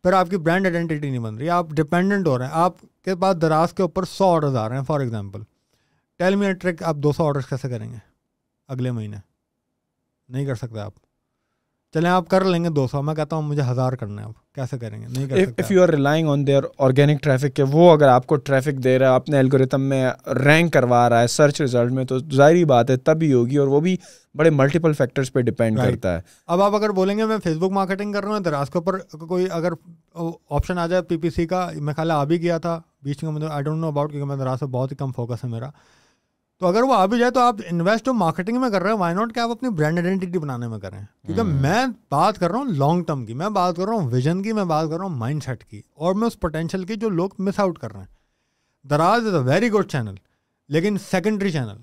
پھر آپ کی برانڈ آئیڈینٹی نہیں بن رہی, آپ ڈپینڈنٹ ہو رہے ہیں. آپ کے پاس دراز کے اوپر 100 آرڈرز آ رہے ہیں for example, tell me a trick, آپ 200 آرڈرز کیسے کریں گے اگلے مہینے؟ نہیں کر سکتے آپ. چلیں آپ کر لیں گے 200, میں کہتا ہوں مجھے 1000 کرنا ہے, آپ کیسے کریں گے؟ نہیں کر سکتے. If you are relying on their organic traffic, کہ وہ اگر آپ کو ٹریفک دے رہا ہے, اپنے الگوریتم میں رینک کروا رہا ہے سرچ ریزلٹ میں, تو ظاہری بات ہے تبھی ہوگی, اور وہ بھی بڑے ملٹیپل فیکٹرز پہ ڈیپینڈ کرتا ہے. اب آپ اگر بولیں گے میں فیس بک مارکیٹنگ کر رہا ہوں, دراز کے اوپر کوئی اگر آپشن آ جائے PPC کا, میں خیال آ بھی گیا تھا بیچ میں, آئی ڈونٹ نو اباؤٹ, کیونکہ میں دراز سے بہت ہی کم فوکس ہے میرا. تو اگر وہ آ بھی جائے تو آپ انویسٹ جو مارکیٹنگ میں کر رہے ہیں, وائی ناٹ کہ آپ اپنی برانڈ آئیڈینٹی بنانے میں کریں. کیونکہ میں بات کر رہا ہوں لانگ ٹرم کی, میں بات کر رہا ہوں ویژن کی, میں بات کر رہا ہوں مائنڈ سیٹ کی, اور میں اس پوٹینشیل کی جو لوگ مس آؤٹ کر رہے ہیں. دراز از اے ویری گڈ چینل, لیکن سیکنڈری چینل.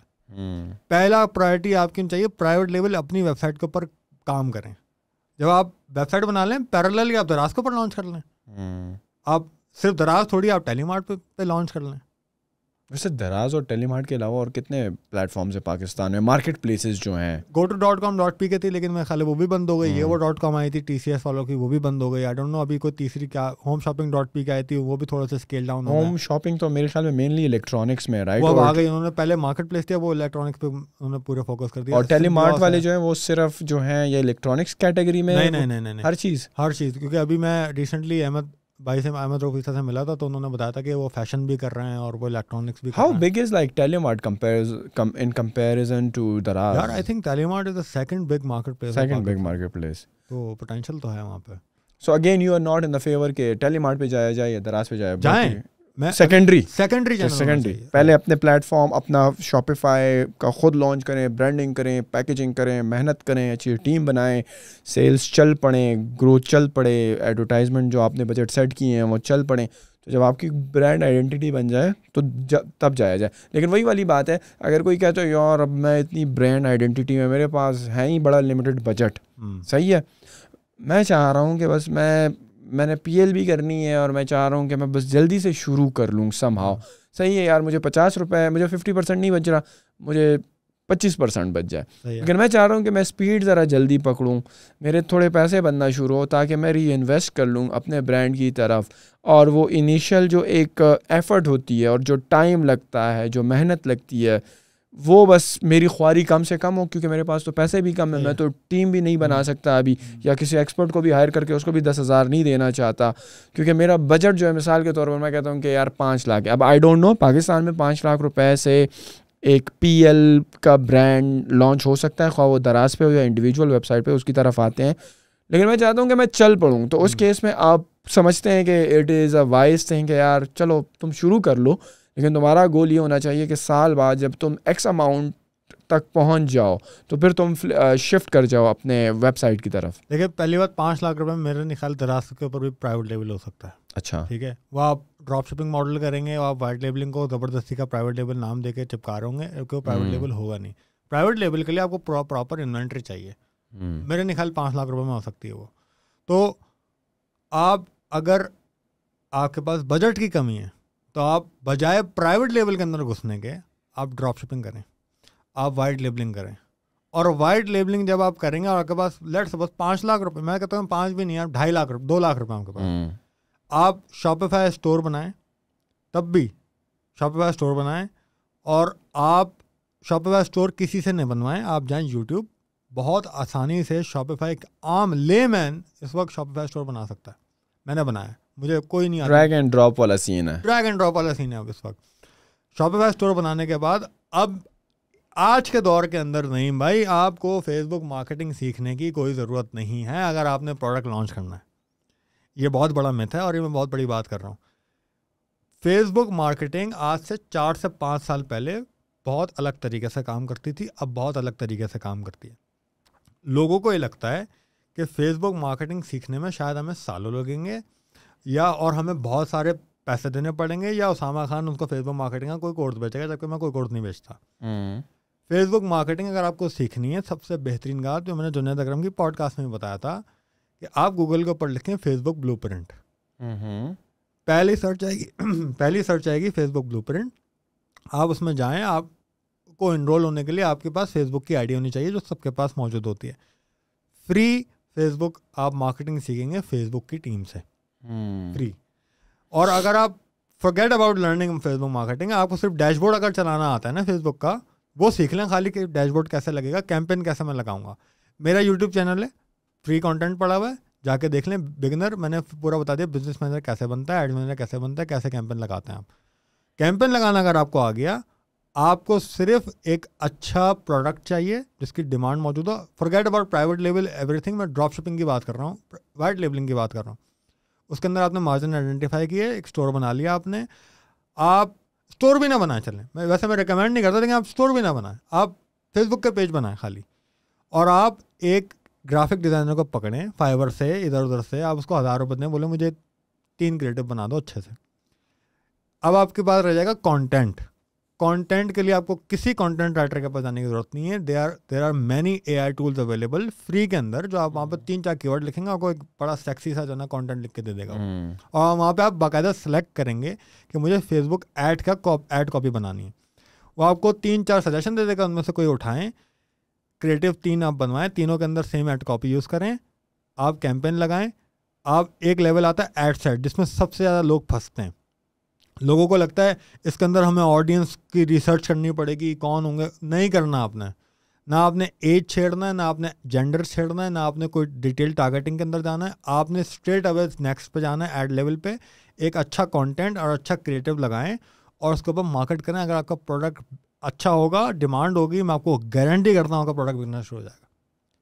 پہلا پرائرٹی آپ کی چاہیے پرائیویٹ لیول اپنی ویب سائٹ کے اوپر کام کریں. جب آپ ویب سائٹ بنا لیں, پیرالل آپ دراز کے اوپر لانچ کر لیں. آپ صرف دراز تھوڑی, آپ ٹیلی مارٹ پہ لانچ کر لیں. ویسے دراز اور ٹیلی مارٹ کے علاوہ اور کتنے پلیٹ فارمز ہیں پاکستان میں, مارکیٹ پلیسز جو ہیں؟ goto.com.pk تھی, لیکن میں خیال وہ بھی بند ہو گئی. یہ وہ .com آئی تھی TCS والوں کی, وہ بھی بند ہو گئی. آئی ڈونٹ نو ابھی کوئی تیسری کیا homeshopping.pk آئی تھی, وہ بھی تھوڑا سا اسکیل ڈاؤن ہو گیا. ہوم شاپنگ تو میرے خیال میں مینلی الیکٹرانکس میں, رائٹ؟ وہ آ گئی, انہوں نے پہلے مارکیٹ پلیس تھا, وہ الیکٹرانکس پہ انہوں نے پورے فوکس کر دیا. اور ٹیلی مارٹ والے جو ہیں وہ صرف جو ہیں یہ الیکٹرانکس کیٹیگری میں؟ نہیں, ہر چیز. کیونکہ ابھی میں ریسنٹلی احمد روفیسا سے ملا تھا, تو انہوں نے بتایا تھا کہ وہ فیشن بھی کر رہے ہیں اور وہ الیکٹرانکس بھی کر رہے ہیں. How big is like Telemart in comparison to Daraz? Yaar, I think Telemart is the second big marketplace. Second big marketplace. تو potential تو ہے وہاں پہ. So again you are not in the favor کہ Telemart پہ جایا جائے یا دراز پہ جائیں. سیکنڈری چینل پہلے اپنے پلیٹ فارم اپنا شاپیفائی کا خود لانچ کریں, برانڈنگ کریں, پیکیجنگ کریں, محنت کریں, اچھی ٹیم بنائیں, سیلز چل پڑیں, گروتھ چل پڑے, ایڈورٹائزمنٹ جو آپ نے بجٹ سیٹ کیے ہیں وہ چل پڑیں. تو جب آپ کی برانڈ آئیڈینٹی بن جائے تو تب جایا جائے. لیکن وہی والی بات ہے, اگر کوئی کہتا ہے یار اب میں اتنی برانڈ آئیڈینٹی میں, میرے پاس ہے ہی بڑا لمیٹڈ بجٹ, صحیح ہے, میں چاہ رہا ہوں کہ بس میں نے پی ایل بھی کرنی ہے اور میں چاہ رہا ہوں کہ میں بس جلدی سے شروع کر لوں سم ہاؤ, صحیح ہے یار, مجھے 50 روپے, مجھے 50% نہیں بچ رہا, مجھے 25% بچ جائے, لیکن میں چاہ رہا ہوں کہ میں اسپیڈ ذرا جلدی پکڑوں, میرے تھوڑے پیسے بننا شروع ہو تاکہ میں ری انویسٹ کر لوں اپنے برانڈ کی طرف. اور وہ انیشیل جو ایک ایفرٹ ہوتی ہے اور جو ٹائم لگتا ہے, جو محنت لگتی ہے, وہ بس میری خواری کم سے کم ہو, کیونکہ میرے پاس تو پیسے بھی کم ہیں, میں تو ٹیم بھی نہیں بنا سکتا ابھی, یا کسی ایکسپرٹ کو بھی ہائر کر کے اس کو بھی 10,000 نہیں دینا چاہتا, کیونکہ میرا بجٹ جو ہے مثال کے طور پر میں کہتا ہوں کہ یار 5 لاکھ ہے. اب آئی ڈونٹ نو پاکستان میں 5 لاکھ روپے سے ایک پی ایل کا برانڈ لانچ ہو سکتا ہے, خواہ وہ دراز پہ ہو یا انڈیویجول ویب سائٹ پہ, اس کی طرف آتے ہیں. لیکن میں چاہتا ہوں کہ میں چل پڑوں, تو اس کیس میں آپ سمجھتے ہیں کہ it is a wise thing کہ یار چلو تم شروع کر لو, لیکن تمہارا گول یہ ہونا چاہیے کہ سال بعد جب تم ایکس اماؤنٹ تک پہنچ جاؤ تو پھر تم شفٹ کر جاؤ اپنے ویب سائٹ کی طرف. دیکھیں پہلی بات 5 لاکھ روپے میں میرے خیال دراز کے اوپر بھی پرائیویٹ لیبل ہو سکتا ہے. اچھا ٹھیک ہے, وہ آپ ڈراپ شپنگ ماڈل کریں گے, آپ وائٹ لیبلنگ کو زبردستی کا پرائیویٹ لیبل نام دے کے چپکا رہے ہوں گے, کیونکہ وہ پرائیویٹ لیبل ہوگا نہیں. پرائیویٹ لیبل کے لیے آپ کو پراپر انوینٹری چاہیے. میرے خیال 5 لاکھ روپے میں ہو سکتی ہے وہ. تو آپ اگر آپ کے پاس بجٹ کی کمی ہے تو آپ بجائے پرائیویٹ لیبل کے اندر گھسنے کے آپ ڈراپ شپنگ کریں, آپ وائٹ لیبلنگ کریں. اور وائٹ لیبلنگ جب آپ کریں گے اور آپ کے پاس لیٹ سپوز 5 لاکھ روپے, میں کہتا ہوں 5 بھی نہیں, آپ 2.5 لاکھ روپے 2 لاکھ روپے آپ کے پاس, آپ شاپیفائی اسٹور بنائیں, تب بھی شاپیفائی اسٹور بنائیں. اور آپ شاپیفائی اسٹور کسی سے نہیں بنوائیں, آپ جائیں یوٹیوب, بہت آسانی سے شاپیفائی ایک عام لے مین اس وقت شاپیفائی اسٹور بنا سکتا ہے. میں نے بنایا, مجھے کوئی نہیں آتا. ڈریگ اینڈ ڈراپ والا سین ہے, ڈریگ اینڈ ڈراپ والا سین ہے اب اس وقت. شاپیفائی اسٹور بنانے کے بعد اب آج کے دور کے اندر نہیں بھائی, آپ کو فیس بک مارکیٹنگ سیکھنے کی کوئی ضرورت نہیں ہے اگر آپ نے پروڈکٹ لانچ کرنا ہے. یہ بہت بڑا میتھ ہے اور یہ میں بہت بڑی بات کر رہا ہوں. فیس بک مارکیٹنگ آج سے 4 سے 5 سال پہلے بہت الگ طریقے سے کام کرتی تھی, اب بہت الگ طریقے سے کام کرتی ہے. لوگوں کو یہ لگتا ہے کہ فیس بک مارکیٹنگ سیکھنے میں شاید ہمیں سالوں لگیں گے, یا اور ہمیں بہت سارے پیسے دینے پڑیں گے, یا اسامہ خان ان کو فیس بک مارکیٹنگ کا کوئی کورس بیچے گا, جبکہ میں کوئی کورس نہیں بیچتا. فیس بک مارکیٹنگ اگر آپ کو سیکھنی ہے, سب سے بہترین بات جو میں نے جنید اکرم کی پوڈ کاسٹ میں بھی بتایا تھا کہ آپ گوگل کے اوپر لکھیں فیس بک بلو پرنٹ, پہلی سرچ آئے گی فیس بک بلو پرنٹ. آپ اس میں جائیں, آپ کو انرول ہونے کے لیے آپ کے پاس فیس بک کی آئی ڈی ہونی چاہیے جو سب کے پاس موجود ہوتی ہے. فری فیس بک آپ مارکیٹنگ سیکھیں گے فیس بک کی ٹیم سے, فری. اور اگر آپ forget about learning Facebook marketing, آپ کو صرف ڈیش بورڈ اگر چلانا آتا ہے نا فیس بک کا, وہ سیکھ لیں خالی کہ ڈیش بورڈ کیسے لگے گا, کیمپین کیسے میں لگاؤں گا. میرا یوٹیوب چینل ہے, فری کانٹینٹ پڑا ہوا ہے, جا کے دیکھ لیں. بگنر میں نے پورا بتا دیا, بزنس مینیجر کیسے بنتا ہے, ایڈ مینیجر کیسے بنتا ہے, کیسے کیمپین لگاتے ہیں آپ. کیمپین لگانا اگر آپ کو آ گیا, آپ کو صرف ایک اچھا پروڈکٹ چاہیے جس کی ڈیمانڈ موجود ہو. forget about private label every thing, میں ڈراپ شپنگ کی بات کر رہا ہوں, وائٹ لیبلنگ کی بات کر رہا ہوں. اس کے اندر آپ نے مارجن آئیڈینٹیفائی کیے, ایک اسٹور بنا لیا آپ نے. آپ اسٹور بھی نہ بنائیں, چلیں میں ریکمینڈ نہیں کرتا, لیکن آپ اسٹور بھی نہ بنائیں, آپ فیس بک کے پیج بنائیں خالی. اور آپ ایک گرافک ڈیزائنر کو پکڑیں فائبر سے, ادھر ادھر سے, آپ اس کو 1000 روپے دیں, بولے مجھے 3 کریٹو بنا دو اچھے سے. اب آپ کے پاس رہ جائے گا کانٹینٹ. کانٹینٹ کے لیے آپ کو کسی کانٹینٹ رائٹر کے پاس جانے کی ضرورت نہیں ہے. There are many AI tools available free کے اندر, جو آپ وہاں پہ 3-4 کی ورڈ لکھیں گے, آپ کو ایک بڑا سیکسی سا جو ہے نا کانٹینٹ لکھ کے دے دے گا. اور وہاں پہ آپ باقاعدہ سلیکٹ کریں گے کہ مجھے فیس بک ایڈ کاپی بنانی ہے. وہ آپ کو 3-4 سجیشن دے دے گا, ان میں سے کوئی اٹھائیں, کریٹو 3 آپ بنوائیں, تینوں کے اندر سیم ایڈ کاپی یوز کریں, آپ کیمپین لگائیں. آپ ایک لیول آتا ہے ایڈ سیٹ, جس میں سب سے زیادہ لوگ پھنستے ہیں. لوگوں کو لگتا ہے اس کے اندر ہمیں آڈینس کی ریسرچ کرنی پڑے گی, کون ہوں گے. نہیں کرنا آپ نے, نہ آپ نے ایج چھیڑنا ہے, نہ آپ نے جینڈر چھیڑنا ہے, نہ آپ نے کوئی ڈیٹیل ٹارگیٹنگ کے اندر جانا ہے. آپ نے اسٹریٹ اوے نیکسٹ پہ جانا ہے, ایڈ لیول پہ. ایک اچھا کانٹینٹ اور اچھا کریٹو لگائیں اور اس کے اوپر مارکیٹ کریں. اگر آپ کا پروڈکٹ اچھا ہوگا, ڈیمانڈ ہوگی, میں آپ کو گارنٹی کرتا ہوں آپ کا پروڈکٹ بکنا شروع ہو جائے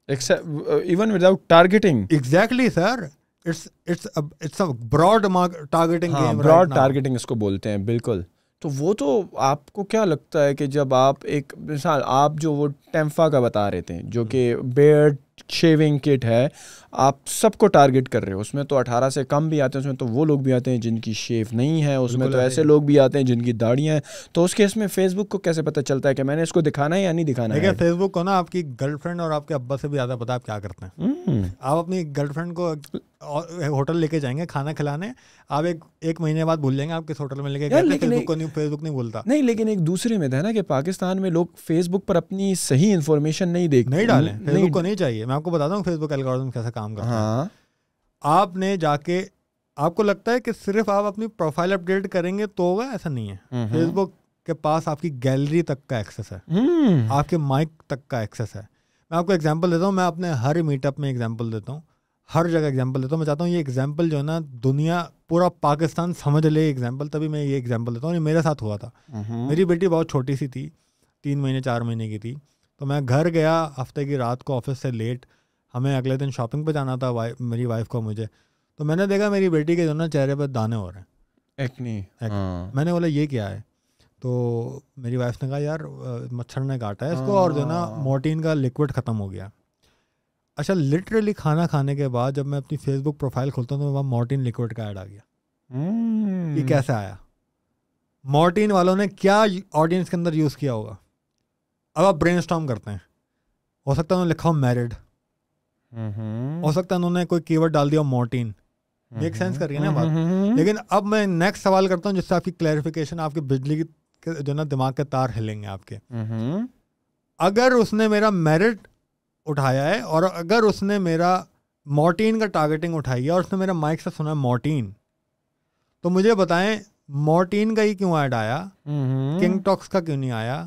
گا. Even without targeting. Exactly sir, it's a broad targeting game. Broad targeting اس کو بولتے ہیں, بالکل. تو وہ تو آپ کو کیا لگتا ہے کہ جب آپ ایک مثال, آپ جو وہ ٹیمفا کا بتا رہے تھے جو کہ بیئرڈ شیونگ کٹ ہے, آپ سب کو ٹارگٹ کر رہے ہو. اس میں تو 18 سے کم بھی آتے ہیں, اس میں تو وہ لوگ بھی آتے ہیں جن کی شیو نہیں ہے, اس میں تو ایسے لوگ بھی آتے ہیں جن کی داڑیاں ہیں. تو اس کیس میں فیس بک کو کیسے پتہ چلتا ہے کہ میں نے اس کو دکھانا ہے یا نہیں دکھانا ہے؟ فیس بک کو نا آپ کی گرل فرینڈ اور آپ کے ابا سے بھی زیادہ پتا آپ کیا کرتے ہیں. آپ اپنی گرل فرینڈ کو ہوٹل لے کے جائیں گے کھانا کھلانے, آپ ایک مہینے بعد بھول جائیں گے آپ کس ہوٹل میں لے کے گئے. فیس بک نہیں بولتا. نہیں, لیکن ایک دوسرے میں تھا نا کہ پاکستان میں لوگ فیس بک پر اپنی صحیح انفارمیشن نہیں ڈالیں. فیس بک کو نہیں چاہیے. میں آپ کو بتاتا ہوں فیس بک الگورتھم کیسے کام کرتا ہے. آپ نے جا کے, آپ کو لگتا ہے کہ صرف آپ اپنی پروفائل اپڈیٹ کریں گے تو ہوگا, ایسا نہیں ہے. فیس بک کے پاس آپ کی گیلری تک کا ایکسیس ہے, آپ کے مائک تک کا ایکسیس ہے. میں آپ کو ایگزامپل دیتا ہوں, میں اپنے ہر میٹ اپ میں ایگزامپل دیتا ہوں, ہر جگہ ایگزامپل دیتا ہوں. میں چاہتا ہوں یہ ایگزامپل جو ہے نا دنیا پورا پاکستان سمجھ لے ایگزامپل, تبھی میں یہ ایگزامپل دیتا ہوں. یہ میرے ساتھ ہوا تھا. میری بیٹی بہت چھوٹی سی تھی, 3 مہینے 4 مہینے کی تھی. تو میں گھر گیا ہفتے کی رات کو آفس سے لیٹ, ہمیں اگلے دن شاپنگ پہ جانا تھا میری وائف کو مجھے. تو میں نے دیکھا میری بیٹی کے جو نا چہرے پہ دانے ہو رہے ہیں. میں نے بولا یہ کیا ہے؟ تو میری وائف نے کہا یار مچھر نے کاٹا ہے اس کو, اور جو نا مورٹین کا لیکوڈ ختم ہو گیا. اچھا لٹرلی کھانا کھانے کے بعد جب میں اپنی فیس بک پروفائل کھولتا ہوں تو وہاں مورٹین لیکوڈ کا ایڈ آ گیا. یہ کیسے آیا؟ مورٹین والوں نے کیا آڈینس کے اندر یوز کیا ہوگا؟ اب آپ برین اسٹارم کرتے ہیں, ہو سکتا ہے انہوں نے لکھا ہو میرڈ, ہو سکتا ہے انہوں نے کوئی کی ورڈ ڈال دیا مورٹین. میک سینس کر رہی ہے نا بات. لیکن اب میں نیکسٹ سوال کرتا ہوں جس سے آپ کی کلیریفیکیشن, آپ کی بجلی کی جو نا دماغ کے تار ہلیں گے آپ کے. اگر اس نے میرا میرٹ اٹھایا ہے اور اگر اس نے میرا مورٹین کا ٹارگیٹنگ اٹھائی ہے اور اس نے میرا مائک سے سنا مورٹین, تو مجھے بتائیں مورٹین کا ہی کیوں ایڈ آیا, کنگ ٹاکس کا کیوں نہیں آیا,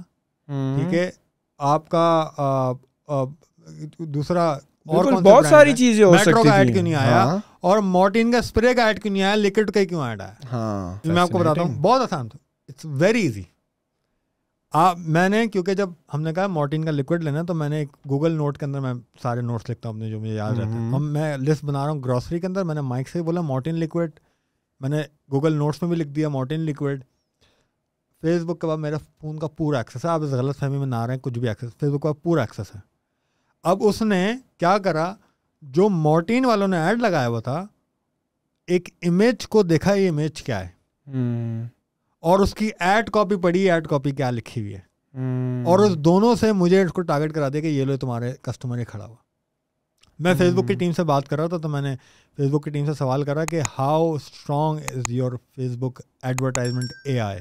ٹھیک ہے آپ کا دوسرا اور بہت ساری چیزیں ہو سکتی میٹرو کا ایڈ کیوں نہیں آیا, اور مورٹین کا اسپرے کا ایڈ کیوں نہیں آیا, لیکوڈ کا کیوں ایڈ آیا؟ میں آپ کو بتاتا ہوں, بہت آسان تھا, اٹس ویری ایزی. میں نے کیونکہ جب ہم نے کہا مورٹین کا لیکوڈ لینا تو میں نے ایک گوگل نوٹ کے اندر میں سارے نوٹس لکھتا ہوں اپنے جو مجھے یاد رہتے ہیں. اب میں لسٹ بنا رہا ہوں گروسری کے اندر, میں نے مائک سے ہی بولا مورٹین لیکوڈ, میں نے گوگل نوٹس میں بھی لکھ دیا مورٹین لیکوڈ. فیس بک کے بعد میرا فون کا پورا ایکسیس ہے, آپ اس غلط فہمی میں نہ رہیں, کچھ بھی ایکسیس, فیس بک کا پورا ایکسیس ہے. اب اس نے کیا کرا, جو مورٹین والوں نے ایڈ لگایا ہوا تھا, ایک امیج کو دیکھا یہ امیج کیا ہے, اور اس کی ایڈ کاپی پڑھی, ایڈ کاپی کیا لکھی ہوئی ہے, اور اس دونوں سے مجھے اس کو ٹارگیٹ کرا دیا کہ یہ لو تمہارے کسٹمر ہی کھڑا ہوا. میں فیس بک کی ٹیم سے بات کر رہا تھا تو میں نے فیس بک کی ٹیم سے سوال کرا کہ how strong is your Facebook advertisement A I.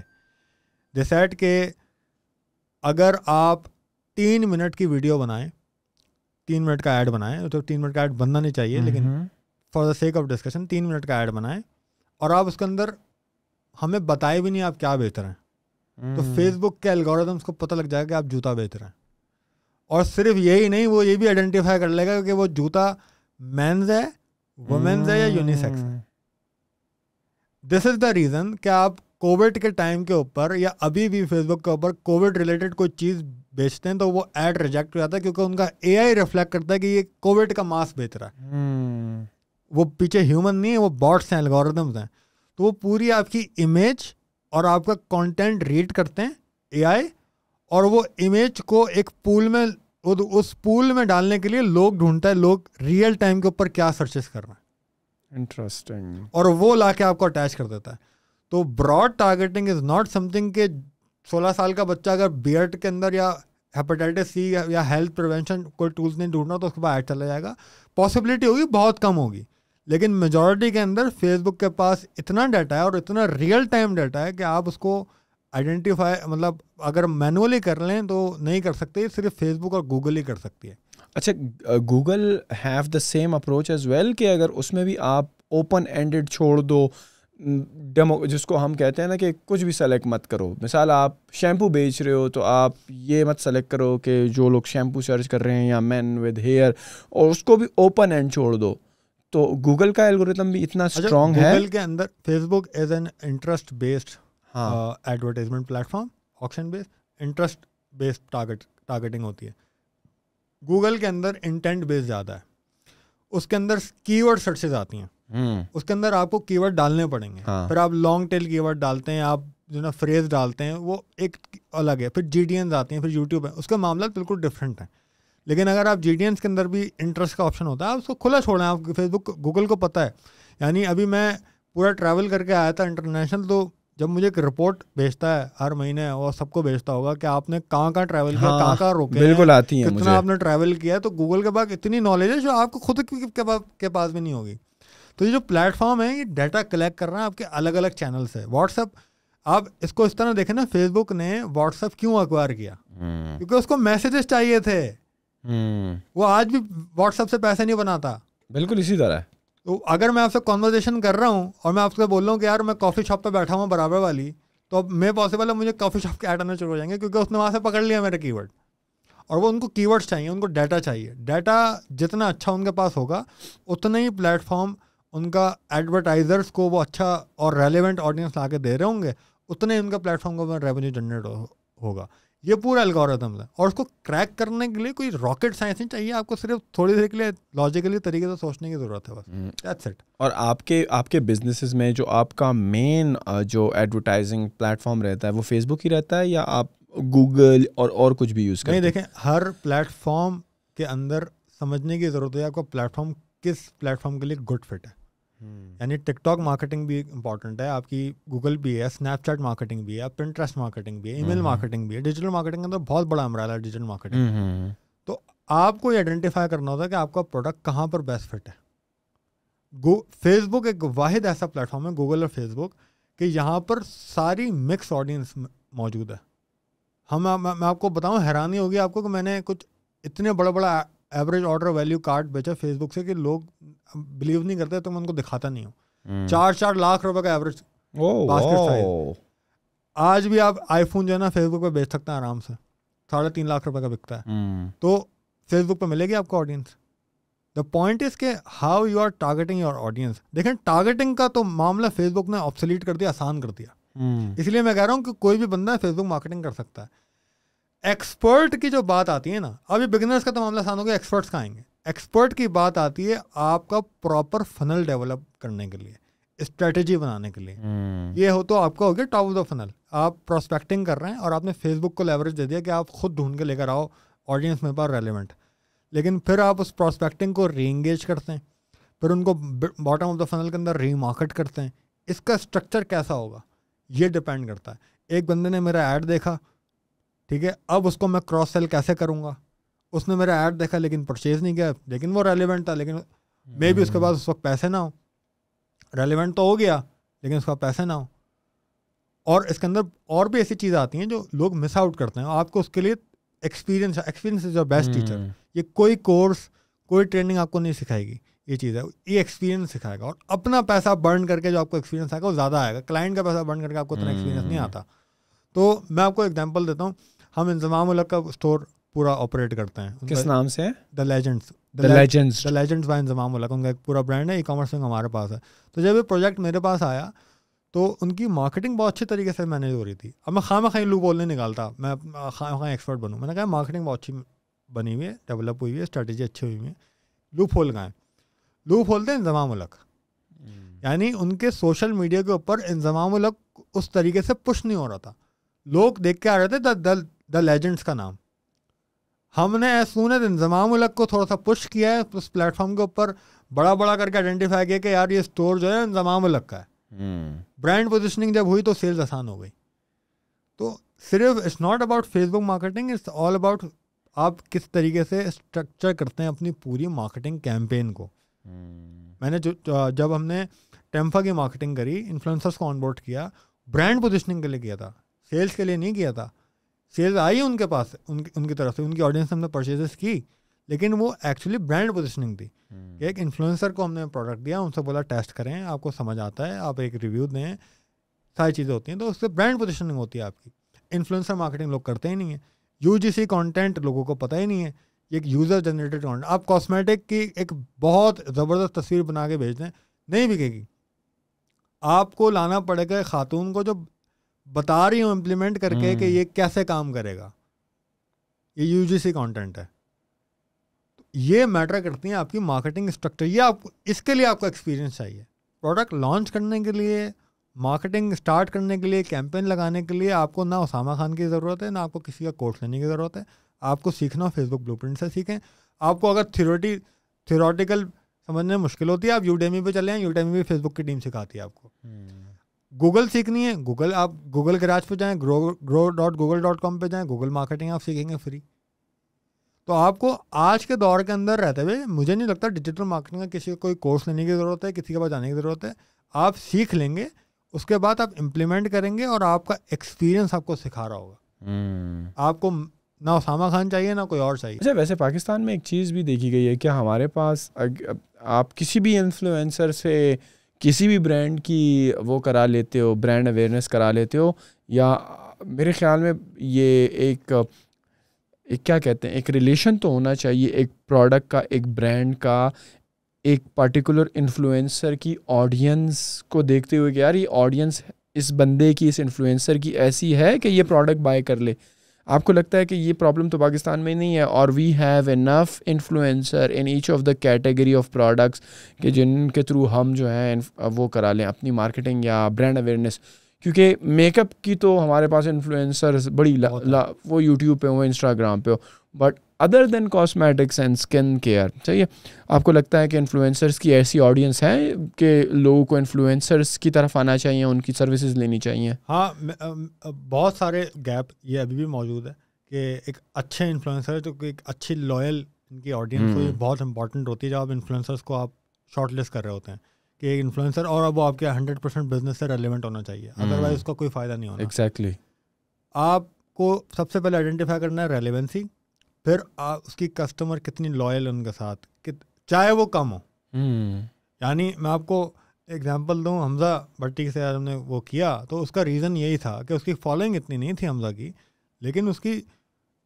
They said کہ اگر آپ 3 منٹ کی ویڈیو بنائیں, 3 منٹ کا ایڈ بنائیں, تو 3 منٹ کا ایڈ بننا نہیں چاہیے لیکن for the sake of discussion 3 minute کا ایڈ بنائیں, اور آپ اس کے اندر ہمیں بتائے بھی نہیں آپ کیا بیچ رہے ہیں, تو فیس بک کے الگوریتھمس کو پتہ لگ جائے گا کہ آپ جوتا بیچ رہے ہیں. اور صرف یہی نہیں, وہ یہ بھی آئیڈینٹیفائی کر لے گا کہ وہ جوتا مینز ہے, وومینز ہے یا یونیسیکس ہے. دس از دا ریزن کہ آپ کووڈ کے ٹائم کے اوپر یا ابھی بھی فیس بک کے اوپر کووڈ ریلیٹڈ کوئی چیز بیچتے ہیں تو وہ ایڈ ریجیکٹ ہو جاتا ہے, کیونکہ ان کا اے آئی ریفلیکٹ کرتا ہے کہ یہ کووڈ کا ماسک بیچ رہا ہے. وہ پیچھے ہیومن نہیں ہے, وہ باٹس ہیں, الگوریتھمز ہیں. تو وہ پوری آپ کی امیج اور آپ کا کانٹینٹ ریڈ کرتے ہیں اے آئی, اور وہ امیج کو ایک پول میں, اس پول میں ڈالنے کے لیے لوگ ڈھونڈتا ہے, لوگ ریئل ٹائم کے اوپر کیا سرچز کر رہے ہیں, انٹرسٹنگ, اور وہ لا کے آپ کو اٹیچ کر دیتا ہے. تو broad targeting is not something کہ 16 سال کا بچہ اگر بیئرڈ کے اندر یا ہیپیٹائٹس سی یا ہیلتھ پریونشن کوئی ٹولس نہیں ڈھونڈنا تو اس کے بعد ایڈ چلا جائے گا. پاسبلٹی ہوگی, بہت کم ہوگی, لیکن میجورٹی کے اندر فیس بک کے پاس اتنا ڈیٹا ہے اور اتنا ریئل ٹائم ڈیٹا ہے کہ آپ اس کو آئیڈینٹیفائی, مطلب اگر مینولی کر لیں تو نہیں کر سکتے, صرف فیس بک اور گوگل ہی کر سکتی ہے. اچھا Google have the same approach as well, کہ اگر اس میں بھی آپ اوپن اینڈڈ چھوڑ دو, ڈیمو جس کو ہم کہتے ہیں نا کہ کچھ بھی سلیکٹ مت کرو, مثال آپ شیمپو بیچ رہے ہو تو آپ یہ مت سلیکٹ کرو کہ جو لوگ شیمپو سرچ کر رہے ہیں یا مین ود ہیئر, اور اس کو بھی اوپن اینڈ چھوڑ دو. تو گوگل کا الگوریتم بھی اتنا اسٹرانگ ہے. گوگل کے اندر Facebook is an interest based advertisement platform, auction based, interest based targeting ہوتی ہے. گوگل کے اندر انٹینٹ بیس زیادہ ہے, اس کے اندر کی ورڈ سرچز آتی ہیں, اس کے اندر آپ کو کی ورڈ ڈالنے پڑیں گے, پھر آپ لانگ ٹیل کی ورڈ ڈالتے ہیں, آپ جو نا فریز ڈالتے ہیں, وہ ایک الگ ہے. پھر جی ڈی اینز آتی ہیں, پھر یوٹیوب ہے, اس کے معاملات بالکل ڈفرینٹ ہیں. لیکن اگر آپ جی ڈی اینس کے اندر بھی انٹرسٹ کا آپشن ہوتا ہے, آپ اس کو کھلا چھوڑیں. آپ فیس بک گوگل کو پتہ ہے, یعنی ابھی میں پورا ٹریول کر کے آیا تھا انٹرنیشنل, تو جب مجھے ایک رپورٹ بھیجتا ہے ہر مہینے, اور سب کو بھیجتا ہوگا کہ آپ نے کہاں کہاں ٹریول کیا, کہاں کہاں روکے, بالکل آتی ہیں, کتنا آپ نے ٹریول کیا ہے, تو گوگل کے پاس اتنی نالج ہے جو آپ کو خود کے پاس بھی نہیں ہوگی. تو یہ جو پلیٹ فارم ہے یہ ڈیٹا کلیکٹ کر رہا ہے آپ کے الگ الگ چینل سے. واٹس ایپ, آپ اس کو اس طرح دیکھیں نا, فیس بک نے واٹس ایپ کیوں ایکوائر کیا, کیونکہ اس کو میسیجز چاہیے تھے. وہ آج بھی واٹس ایپ سے پیسے نہیں بناتا, بالکل اسی طرح ہے. تو اگر میں آپ سے کانورزیشن کر رہا ہوں اور میں آپ سے بول رہا ہوں کہ یار میں کافی شاپ پہ بیٹھا ہوں برابر والی, تو اب میں پاسبل ہے مجھے کافی شاپ کے ایڈ آنا شروع ہو جائیں گے کیونکہ اس نے وہاں سے پکڑ لیا میرے کی ورڈ. اور وہ ان کو کی ورڈس چاہیے, ان کو ڈیٹا چاہیے. ڈیٹا جتنا اچھا ان کے پاس ہوگا اتنا ہی پلیٹ فارم ان کا ایڈورٹائزرس کو وہ اچھا اور ریلیونٹ آڈینس لا کے دے رہے ہوں گے, اتنے ہی ان کا پلیٹ فارم کو ریونیو جنریٹ ہوگا. یہ پورا الگورتھم ہے, اور اس کو کریک کرنے کے لیے کوئی راکٹ سائنس نہیں چاہیے, آپ کو صرف تھوڑی دیر کے لیے لاجیکلی طریقے سے سوچنے کی ضرورت ہے بس, دیٹس اٹ. اور آپ کے بزنسز میں جو آپ کا مین جو ایڈورٹائزنگ پلیٹ فارم رہتا ہے وہ فیس بک ہی رہتا ہے یا آپ گوگل اور کچھ بھی یوز کرتے ہیں؟ نہیں دیکھیں, ہر پلیٹ فارم کے اندر سمجھنے کی ضرورت ہے آپ کو پلیٹ فارم کس پلیٹ فارم کے لیے گڈ فٹ ہے. یعنی ٹک ٹاک مارکیٹنگ بھی امپورٹنٹ ہے آپ کی, گوگل بھی ہے, اسنیپ چیٹ مارکیٹنگ بھی ہے, پنٹرسٹ مارکیٹنگ بھی ہے, ای میل مارکیٹنگ بھی ہے. ڈیجیٹل مارکیٹنگ کے اندر بہت بڑا امبریلا ہے ڈیجیٹل مارکیٹنگ. تو آپ کو یہ آئیڈینٹیفائی کرنا ہوتا ہے کہ آپ کا پروڈکٹ کہاں پر بیسٹ فٹ ہے. فیس بک ایک واحد ایسا پلیٹ فارم ہے, گوگل اور فیس بک, کہ یہاں پر ساری مکس آڈینس موجود ہے. میں آپ کو بتاؤں, حیرانی ہوگی آپ کو کہ میں نے کچھ اتنے بڑا ایوریج آرڈر ویلیو کارڈ بیچا فیس بک سے کہ لوگ بلیو نہیں کرتے, تو میں ان کو دکھاتا نہیں ہوں. 4 لاکھ روپے کا ایوریج باسکٹ سائز. آج بھی آپ آئی فون جو ہے نا فیس بک پہ بیچ سکتے ہیں آرام سے, 3.5 لاکھ روپے کا بکتا ہے. تو فیس بک پہ ملے گی آپ کو آڈینس. دا پوائنٹ از کہ how you are targeting your audience. دیکھیں ٹارگیٹنگ کا تو معاملہ فیس بک نے آبسلیٹ کر دیا, آسان کر دیا. اس لیے میں کہہ رہا ہوں کہ کوئی بھی بندہ فیس بک مارکیٹنگ کر سکتا ہے. ایکسپرٹ کی جو بات آتی ہے نا, ابھی بگنرس کا تو معاملہ آسان ہو گیا, ایکسپرٹس کا آئیں گے. ایکسپرٹ کی بات آتی ہے آپ کا پراپر فنل ڈیولپ کرنے کے لیے, اسٹریٹجی بنانے کے لیے. یہ ہو تو آپ کا ہو گیا ٹاپ آف دا فنل. آپ پروسپیکٹنگ کر رہے ہیں اور آپ نے فیس بک کو لیوریج دے دیا کہ آپ خود ڈھونڈ کے لے کر آؤ آڈینس میرے پاس ریلیونٹ. لیکن پھر آپ اس پروسپیکٹنگ کو ری انگیج کرتے ہیں, پھر ان کو باٹم آف دا فنل کے اندر ری مارکیٹ کرتے ہیں. اس کا اسٹرکچر کیسا ہوگا یہ ڈپینڈ کرتا ہے. ایک بندے نے میرا ایڈ دیکھا, ٹھیک ہے, اب اس کو میں کراس سیل کیسے کروں گا. اس نے میرا ایڈ دیکھا لیکن پرچیز نہیں کیا, لیکن وہ ریلیونٹ تھا, لیکن مے بھی اس کے پاس اس وقت پیسے نہ ہو. ریلیونٹ تو ہو گیا لیکن اس کا پیسے نہ ہو. اور اس کے اندر اور بھی ایسی چیزیں آتی ہیں جو لوگ مس آؤٹ کرتے ہیں. آپ کو اس کے لیے experience is your best teacher. یہ کوئی کورس کوئی ٹریننگ آپ کو نہیں سکھائے گی, یہ چیز ہے, یہ ایکسپیرینس سکھائے گا. اور اپنا پیسہ برن کر کے جو آپ کو ایکسپیرینس آئے گا وہ زیادہ آئے گا. کلائنٹ کا پیسہ برن کر کے آپ کو اتنا ایکسپیرینس نہیں آتا. تو میں آپ کو ایگزامپل دیتا ہوں. ہم انضمام الحق کا اسٹور پورا آپریٹ کرتے ہیں. کس نام سے؟ دا لیجنڈس. دا لیجنڈس بائی انضمام الحق, ان کا ایک پورا برانڈ ہے, ای کامرس میں ہمارے پاس ہے. تو جب یہ پروجیکٹ میرے پاس آیا تو ان کی مارکیٹنگ بہت اچھی طریقے سے مینیج ہو رہی تھی. اب میں خواہ مخواہ لوپ ہول نہیں نکالتا, میں خواہ مخواہ ایکسپرٹ بنوں. میں نے کہا مارکیٹنگ بہت اچھی بنی ہوئی ہے, ڈیولپ ہوئی ہے, اسٹریٹجی اچھی ہوئی ہے, لوپ ہول کہاں ہے؟ لوپ ہول تھے انضمام الحق. یعنی ان کے سوشل میڈیا کے اوپر انضمام الحق اس طریقے سے پش نہیں ہو رہا تھا. لوگ دیکھ کے آ رہے تھے دا لیجنڈس کا نام. ہم نے سونے انضمام الحق کو تھوڑا سا پش کیا ہے اس پلیٹ فارم کے اوپر, بڑا کر کے آئیڈینٹیفائی کیا کہ یار یہ اسٹور جو ہے انضمام الحق کا ہے. برانڈ پوزیشننگ جب ہوئی تو سیلز آسان ہو گئی. تو صرف it's not about Facebook marketing, it's all about آپ کس طریقے سے اسٹرکچر کرتے ہیں اپنی پوری مارکیٹنگ کیمپین کو. میں نے جب ہم نے ٹیمفا کی مارکیٹنگ کری, انفلوئنسرس کو آن بورڈ کیا, برانڈ پوزیشننگ کے لیے کیا تھا, سیلز کے لیے نہیں کیا تھا. سیلز آئی ان کے پاس, ان کی طرف سے, ان کی آڈینس ہم نے پرچیزز کی, لیکن وہ ایکچولی برانڈ پوزیشننگ تھی. ایک انفلوئنسر کو ہم نے پروڈکٹ دیا, ان سے بولا ٹیسٹ کریں, آپ کو سمجھ آتا ہے, آپ ایک ریویو دیں, ساری چیزیں ہوتی ہیں. تو اس سے برانڈ پوزیشننگ ہوتی ہے آپ کی. انفلوئنسر مارکیٹنگ لوگ کرتے ہی نہیں ہیں. UGC کانٹینٹ لوگوں کو پتہ ہی نہیں ہے, یہ ایک یوزر جنریٹڈ کانٹینٹ. آپ کاسمیٹک کی ایک بہت زبردست تصویر بنا کے بھیج دیں, نہیں بکے گی. آپ کو لانا پڑے گا خاتون کو جو بتا رہی ہوں امپلیمنٹ کر کے کہ یہ کیسے کام کرے گا. یہ UGC کانٹینٹ ہے. یہ میٹر کرتی ہیں آپ کی مارکیٹنگ اسٹرکچر. یہ آپ اس کے لیے آپ کو ایکسپیرینس چاہیے. پروڈکٹ لانچ کرنے کے لیے, مارکیٹنگ اسٹارٹ کرنے کے لیے, کیمپین لگانے کے لیے آپ کو نہ اسامہ خان کی ضرورت ہے, نہ آپ کو کسی کا کورس لینے کی ضرورت ہے. آپ کو سیکھنا فیس بک بلو پرنٹ سے سیکھیں. آپ کو اگر تھیوریٹیکل سمجھنے میں مشکل ہوتی ہے, آپ یوڈیمی پہ چلیں, یوڈیمی بھی فیس بک کی ٹیم سکھاتی ہے آپ کو. گوگل سیکھنی ہے, گوگل, آپ گوگل گراج پہ جائیں, grow.google.com پہ جائیں, گوگل مارکیٹنگ آپ سیکھیں گے فری. تو آپ کو آج کے دور کے اندر رہتے ہوئے مجھے نہیں لگتا ڈیجیٹل مارکیٹنگ کا کسی کو کوئی کورس لینے کی ضرورت ہے, کسی کے پاس جانے کی ضرورت ہے. آپ سیکھ لیں گے, اس کے بعد آپ امپلیمنٹ کریں گے, اور آپ کا ایکسپیرینس آپ کو سکھا رہا ہوگا. آپ کو نہ اسامہ خان چاہیے نہ کوئی اور چاہیے. اچھا, ویسے پاکستان میں ایک چیز بھی دیکھی گئی ہے کہ ہمارے پاس آپ کسی بھی انفلوئنسر سے کسی بھی برانڈ کی وہ کرا لیتے ہو, برانڈ اویئرنیس کرا لیتے ہو, یا میرے خیال میں یہ ایک کیا کہتے ہیں ایک ریلیشن تو ہونا چاہیے ایک پروڈکٹ کا, ایک برانڈ کا, ایک پرٹیکولر انفلوئنسر کی آڈینس کو دیکھتے ہوئے کہ یار یہ آڈینس اس بندے کی, اس انفلوئنسر کی ایسی ہے کہ یہ پروڈکٹ بائی کر لے. آپ کو لگتا ہے کہ یہ پرابلم تو پاکستان میں نہیں ہے, اور we have enough influencer in each of the category of products کہ جن کے تھرو ہم جو ہیں وہ کرا لیں اپنی مارکیٹنگ یا برانڈ اویئرنیس؟ کیونکہ میک اپ کی تو ہمارے پاس انفلوئنسرز بڑی وہ یوٹیوب پہ ہو, انسٹاگرام پہ ہو, but other than cosmetics and skin care چاہیے. آپ کو لگتا ہے کہ انفلوئنسرز کی ایسی آڈینس ہے کہ لوگوں کو انفلوئنسرز کی طرف آنا چاہیے, ان کی سروسز لینی چاہیے؟ ہاں, بہت سارے گیپ یہ ابھی بھی موجود ہے کہ ایک اچھے انفلوئنسر ہے جو کہ ایک اچھی لوئل ان کی آڈینس ہو, یہ بہت امپورٹنٹ ہوتی ہے جب آپ انفلوئنسرز کو آپ شارٹ لسٹ کر رہے ہوتے ہیں کہ ایک انفلوئنسر اور اب وہ آپ کے 100% بزنس سے ریلیونٹ ہونا چاہیے, ادروائز اس کا کوئی فائدہ نہیں ہونا. ایگزیکٹلی. آپ کو سب سے پہلے آئیڈینٹیفائی کرنا ہے ریلیونسی, پھر اس کی کسٹمر کتنی لوئل ہے ان کے ساتھ, چاہے وہ کم ہو. یعنی میں آپ کو ایگزامپل دوں, حمزہ بٹی سے ہم نے وہ کیا تو اس کا ریزن یہی تھا کہ اس کی فالوئنگ اتنی نہیں تھی حمزہ کی, لیکن اس کی